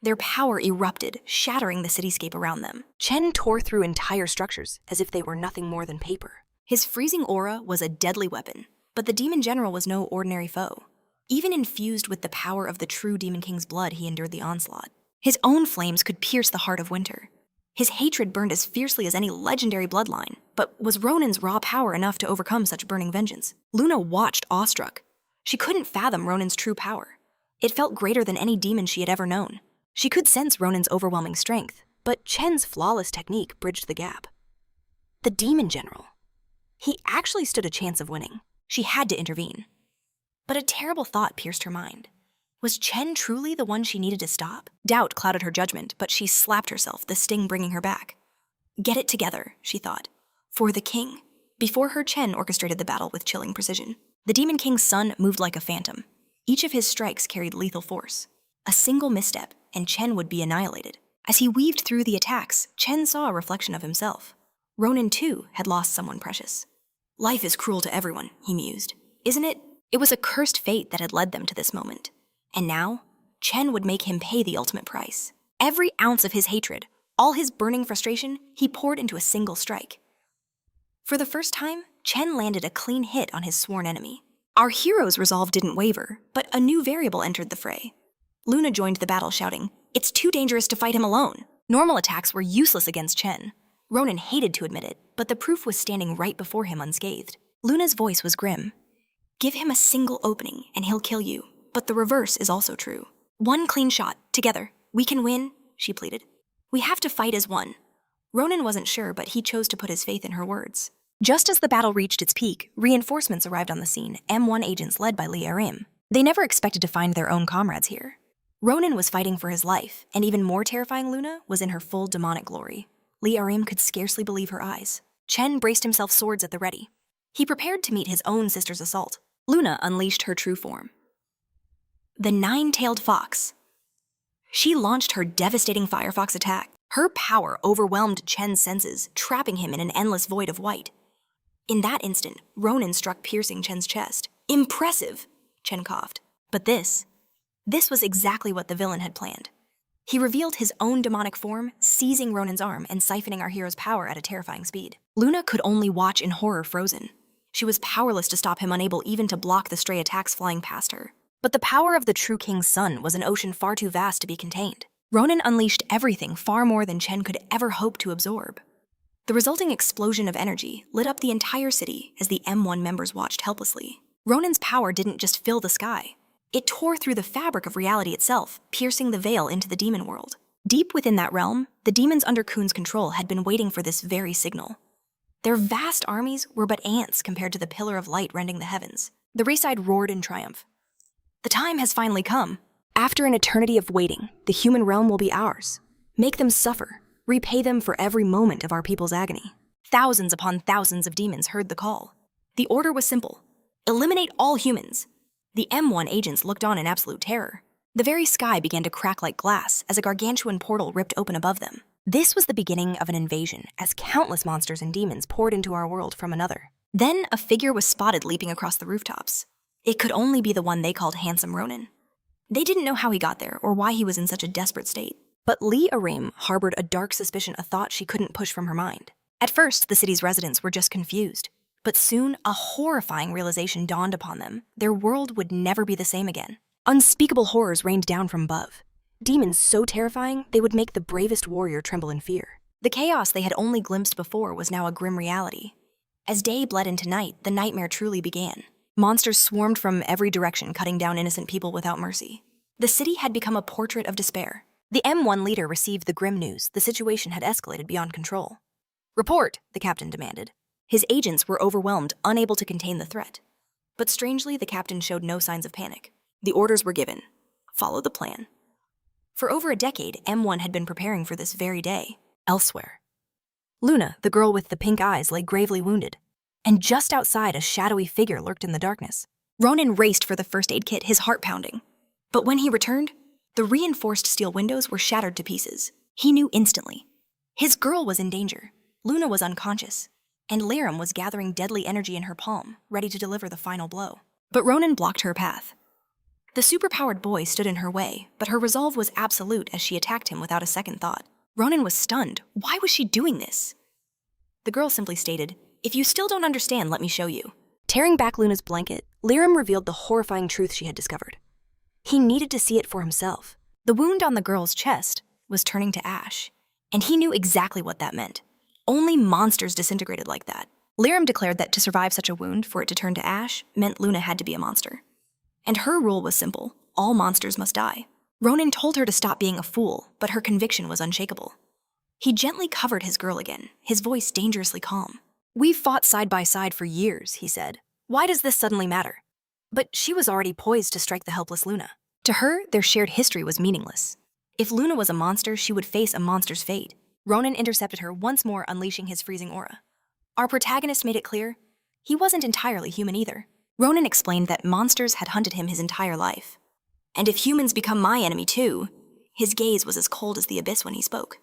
Their power erupted, shattering the cityscape around them. Chen tore through entire structures as if they were nothing more than paper. His freezing aura was a deadly weapon, but the demon general was no ordinary foe. Even infused with the power of the true Demon King's blood, he endured the onslaught. His own flames could pierce the heart of winter. His hatred burned as fiercely as any legendary bloodline, but was Ronin's raw power enough to overcome such burning vengeance? Luna watched awestruck. She couldn't fathom Ronin's true power. It felt greater than any demon she had ever known. She could sense Ronin's overwhelming strength, but Chen's flawless technique bridged the gap. The demon general. He actually stood a chance of winning. She had to intervene. But a terrible thought pierced her mind. Was Chen truly the one she needed to stop? Doubt clouded her judgment, but she slapped herself, the sting bringing her back. Get it together, she thought. For the king. Before her, Chen orchestrated the battle with chilling precision. The Demon King's son moved like a phantom. Each of his strikes carried lethal force. A single misstep, and Chen would be annihilated. As he weaved through the attacks, Chen saw a reflection of himself. Ronin, too, had lost someone precious. Life is cruel to everyone, he mused. Isn't it? It was a cursed fate that had led them to this moment. And now, Chen would make him pay the ultimate price. Every ounce of his hatred, all his burning frustration, he poured into a single strike. For the first time, Chen landed a clean hit on his sworn enemy. Our hero's resolve didn't waver, but a new variable entered the fray. Luna joined the battle, shouting, "It's too dangerous to fight him alone." Normal attacks were useless against Chen. Ronin hated to admit it, but the proof was standing right before him unscathed. Luna's voice was grim. Give him a single opening, and he'll kill you. But the reverse is also true. One clean shot, together. We can win, she pleaded. We have to fight as one. Ronin wasn't sure, but he chose to put his faith in her words. Just as the battle reached its peak, reinforcements arrived on the scene, M1 agents led by Li Arim. They never expected to find their own comrades here. Ronin was fighting for his life, and even more terrifying, Luna was in her full demonic glory. Li Arim could scarcely believe her eyes. Chen braced himself, swords at the ready. He prepared to meet his own sister's assault. Luna unleashed her true form. The nine-tailed fox. She launched her devastating Firefox attack. Her power overwhelmed Chen's senses, trapping him in an endless void of white. In that instant, Ronin struck, piercing Chen's chest. Impressive, Chen coughed. But this was exactly what the villain had planned. He revealed his own demonic form, seizing Ronin's arm and siphoning our hero's power at a terrifying speed. Luna could only watch in horror, frozen. She was powerless to stop him, unable even to block the stray attacks flying past her. But the power of the true king's son was an ocean far too vast to be contained. Ronin unleashed everything, far more than Chen could ever hope to absorb. The resulting explosion of energy lit up the entire city as the M1 members watched helplessly. Ronin's power didn't just fill the sky. It tore through the fabric of reality itself, piercing the veil into the demon world. Deep within that realm, the demons under Kun's control had been waiting for this very signal. Their vast armies were but ants compared to the pillar of light rending the heavens. The Rayside roared in triumph. The time has finally come. After an eternity of waiting, the human realm will be ours. Make them suffer. Repay them for every moment of our people's agony. Thousands upon thousands of demons heard the call. The order was simple. Eliminate all humans. The M1 agents looked on in absolute terror. The very sky began to crack like glass as a gargantuan portal ripped open above them. This was the beginning of an invasion, as countless monsters and demons poured into our world from another. Then a figure was spotted leaping across the rooftops. It could only be the one they called handsome Ronin. They didn't know how he got there or why he was in such a desperate state. But Lee Arim harbored a dark suspicion, a thought she couldn't push from her mind. At first, the city's residents were just confused. But soon, a horrifying realization dawned upon them. Their world would never be the same again. Unspeakable horrors rained down from above. Demons so terrifying, they would make the bravest warrior tremble in fear. The chaos they had only glimpsed before was now a grim reality. As day bled into night, the nightmare truly began. Monsters swarmed from every direction, cutting down innocent people without mercy. The city had become a portrait of despair. The M1 leader received the grim news. The situation had escalated beyond control. "Report," the captain demanded. His agents were overwhelmed, unable to contain the threat. But strangely, the captain showed no signs of panic. The orders were given. Follow the plan. For over a decade, M1 had been preparing for this very day. Elsewhere, Luna, the girl with the pink eyes, lay gravely wounded. And just outside, a shadowy figure lurked in the darkness. Ronin raced for the first aid kit, his heart pounding. But when he returned, the reinforced steel windows were shattered to pieces. He knew instantly. His girl was in danger. Luna was unconscious. And Liram was gathering deadly energy in her palm, ready to deliver the final blow. But Ronin blocked her path. The superpowered boy stood in her way, but her resolve was absolute as she attacked him without a second thought. Ronin was stunned. Why was she doing this? The girl simply stated, "If you still don't understand, let me show you." Tearing back Luna's blanket, Liram revealed the horrifying truth she had discovered. He needed to see it for himself. The wound on the girl's chest was turning to ash, and he knew exactly what that meant. Only monsters disintegrated like that. Liram declared that to survive such a wound, for it to turn to ash, meant Luna had to be a monster. And her rule was simple: all monsters must die. Ronin told her to stop being a fool, but her conviction was unshakable. He gently covered his girl again, his voice dangerously calm. "We've fought side by side for years," he said. "Why does this suddenly matter?" But she was already poised to strike the helpless Luna. To her, their shared history was meaningless. If Luna was a monster, she would face a monster's fate. Ronin intercepted her, once more unleashing his freezing aura. Our protagonist made it clear he wasn't entirely human either. Ronin explained that monsters had hunted him his entire life. And if humans become my enemy too, his gaze was as cold as the abyss when he spoke.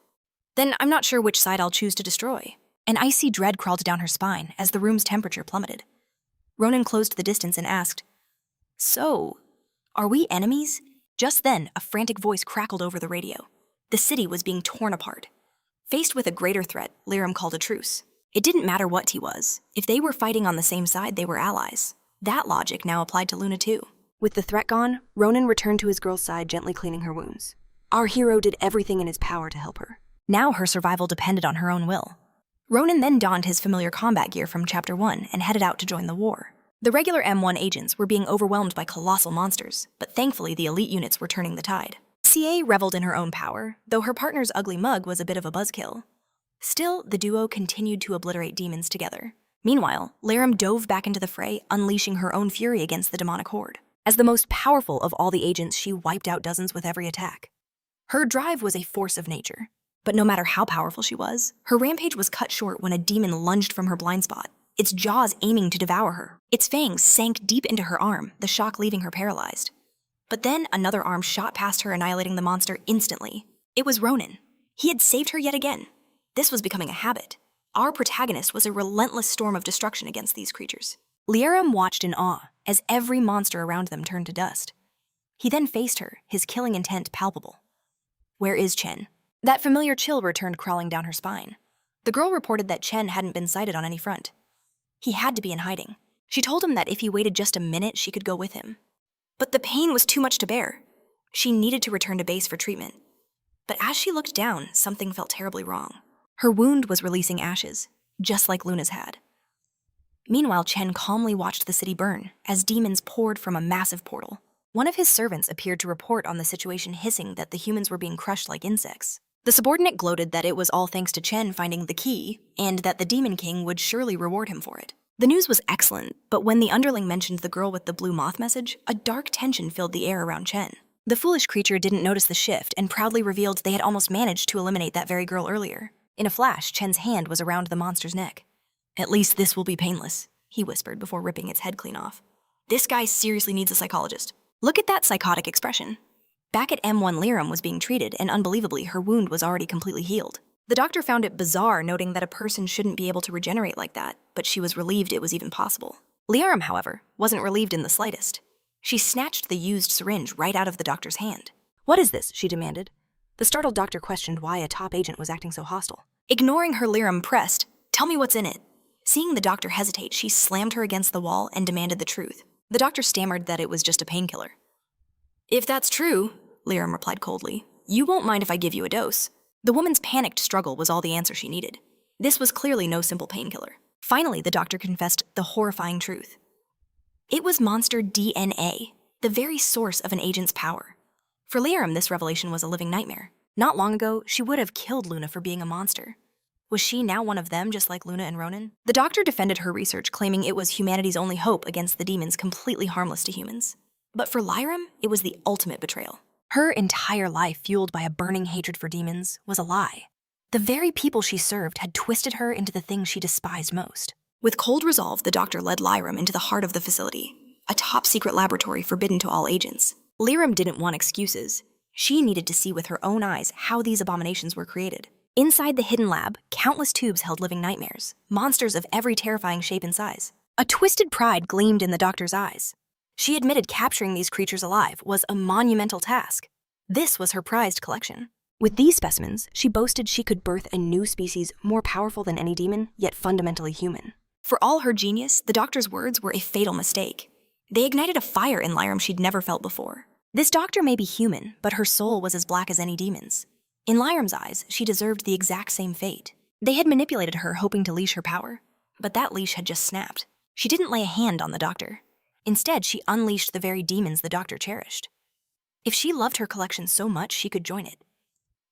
Then I'm not sure which side I'll choose to destroy. An icy dread crawled down her spine as the room's temperature plummeted. Ronin closed the distance and asked, "So, are we enemies?" Just then, a frantic voice crackled over the radio. The city was being torn apart. Faced with a greater threat, Liram called a truce. It didn't matter what he was. If they were fighting on the same side, they were allies. That logic now applied to Luna too. With the threat gone, Ronin returned to his girl's side, gently cleaning her wounds. Our hero did everything in his power to help her. Now her survival depended on her own will. Ronin then donned his familiar combat gear from Chapter 1 and headed out to join the war. The regular M1 agents were being overwhelmed by colossal monsters, but thankfully the elite units were turning the tide. CA reveled in her own power, though her partner's ugly mug was a bit of a buzzkill. Still, the duo continued to obliterate demons together. Meanwhile, Liram dove back into the fray, unleashing her own fury against the demonic horde. As the most powerful of all the agents, she wiped out dozens with every attack. Her drive was a force of nature. But no matter how powerful she was, her rampage was cut short when a demon lunged from her blind spot, its jaws aiming to devour her. Its fangs sank deep into her arm, the shock leaving her paralyzed. But then another arm shot past her, annihilating the monster instantly. It was Ronin. He had saved her yet again. This was becoming a habit. Our protagonist was a relentless storm of destruction against these creatures. Liram watched in awe as every monster around them turned to dust. He then faced her, his killing intent palpable. "Where is Chen?" That familiar chill returned crawling down her spine. The girl reported that Chen hadn't been sighted on any front. He had to be in hiding. She told him that if he waited just a minute, she could go with him. But the pain was too much to bear. She needed to return to base for treatment. But as she looked down, something felt terribly wrong. Her wound was releasing ashes, just like Luna's had. Meanwhile, Chen calmly watched the city burn as demons poured from a massive portal. One of his servants appeared to report on the situation, hissing that the humans were being crushed like insects. The subordinate gloated that it was all thanks to Chen finding the key, and that the Demon King would surely reward him for it. The news was excellent, but when the underling mentioned the girl with the blue moth message, a dark tension filled the air around Chen. The foolish creature didn't notice the shift and proudly revealed they had almost managed to eliminate that very girl earlier. In a flash, Chen's hand was around the monster's neck. "At least this will be painless," he whispered before ripping its head clean off. "This guy seriously needs a psychologist. Look at that psychotic expression." Back at M1, Liram was being treated, and unbelievably, her wound was already completely healed. The doctor found it bizarre, noting that a person shouldn't be able to regenerate like that, but she was relieved it was even possible. Liarum, however, wasn't relieved in the slightest. She snatched the used syringe right out of the doctor's hand. "What is this?" she demanded. The startled doctor questioned why a top agent was acting so hostile. Ignoring her, Liarum pressed, "Tell me what's in it." Seeing the doctor hesitate, she slammed her against the wall and demanded the truth. The doctor stammered that it was just a painkiller. "If that's true," Liarum replied coldly, "you won't mind if I give you a dose." The woman's panicked struggle was all the answer she needed. This was clearly no simple painkiller. Finally, the doctor confessed the horrifying truth. It was monster DNA, the very source of an agent's power. For Liarum, this revelation was a living nightmare. Not long ago, she would have killed Luna for being a monster. Was she now one of them, just like Luna and Ronin? The doctor defended her research, claiming it was humanity's only hope against the demons completely harmless to humans. But for Liarum, it was the ultimate betrayal. Her entire life, fueled by a burning hatred for demons, was a lie. The very people she served had twisted her into the thing she despised most. With cold resolve, the doctor led Liarum into the heart of the facility, a top-secret laboratory forbidden to all agents. Liarum didn't want excuses. She needed to see with her own eyes how these abominations were created. Inside the hidden lab, countless tubes held living nightmares, monsters of every terrifying shape and size. A twisted pride gleamed in the doctor's eyes. She admitted capturing these creatures alive was a monumental task. This was her prized collection. With these specimens, she boasted she could birth a new species more powerful than any demon, yet fundamentally human. For all her genius, the doctor's words were a fatal mistake. They ignited a fire in Liarum she'd never felt before. This doctor may be human, but her soul was as black as any demon's. In Liarum's eyes, she deserved the exact same fate. They had manipulated her, hoping to leash her power. But that leash had just snapped. She didn't lay a hand on the doctor. Instead, she unleashed the very demons the doctor cherished. If she loved her collection so much, she could join it.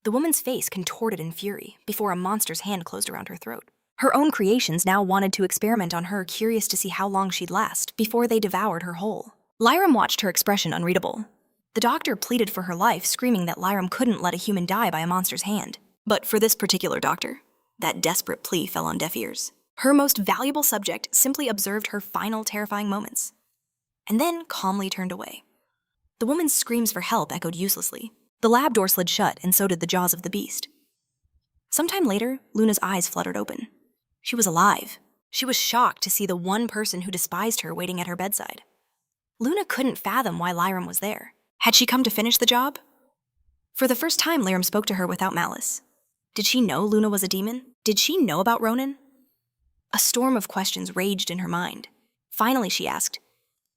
The woman's face contorted in fury before a monster's hand closed around her throat. Her own creations now wanted to experiment on her, curious to see how long she'd last before they devoured her whole. Liarum watched her expression unreadable. The doctor pleaded for her life, screaming that Liarum couldn't let a human die by a monster's hand. But for this particular doctor, that desperate plea fell on deaf ears. Her most valuable subject simply observed her final terrifying moments, and then calmly turned away. The woman's screams for help echoed uselessly. The lab door slid shut, and so did the jaws of the beast. Sometime later, Luna's eyes fluttered open. She was alive. She was shocked to see the one person who despised her waiting at her bedside. Luna couldn't fathom why Liarum was there. Had she come to finish the job? For the first time, Liarum spoke to her without malice. Did she know Luna was a demon? Did she know about Ronin? A storm of questions raged in her mind. Finally, she asked,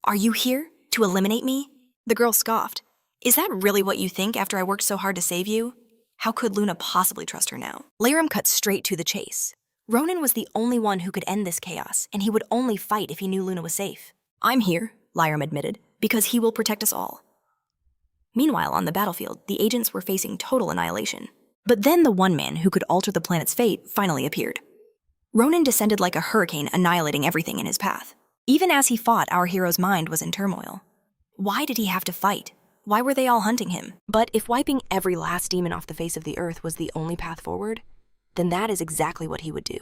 "Are you here to eliminate me?" The girl scoffed. "Is that really what you think after I worked so hard to save you?" How could Luna possibly trust her now? Liarum cut straight to the chase. Ronin was the only one who could end this chaos, and he would only fight if he knew Luna was safe. "I'm here," Liarum admitted, "because he will protect us all." Meanwhile, on the battlefield, the agents were facing total annihilation. But then the one man who could alter the planet's fate finally appeared. Ronin descended like a hurricane, annihilating everything in his path. Even as he fought, our hero's mind was in turmoil. Why did he have to fight? Why were they all hunting him? But if wiping every last demon off the face of the earth was the only path forward, then that is exactly what he would do.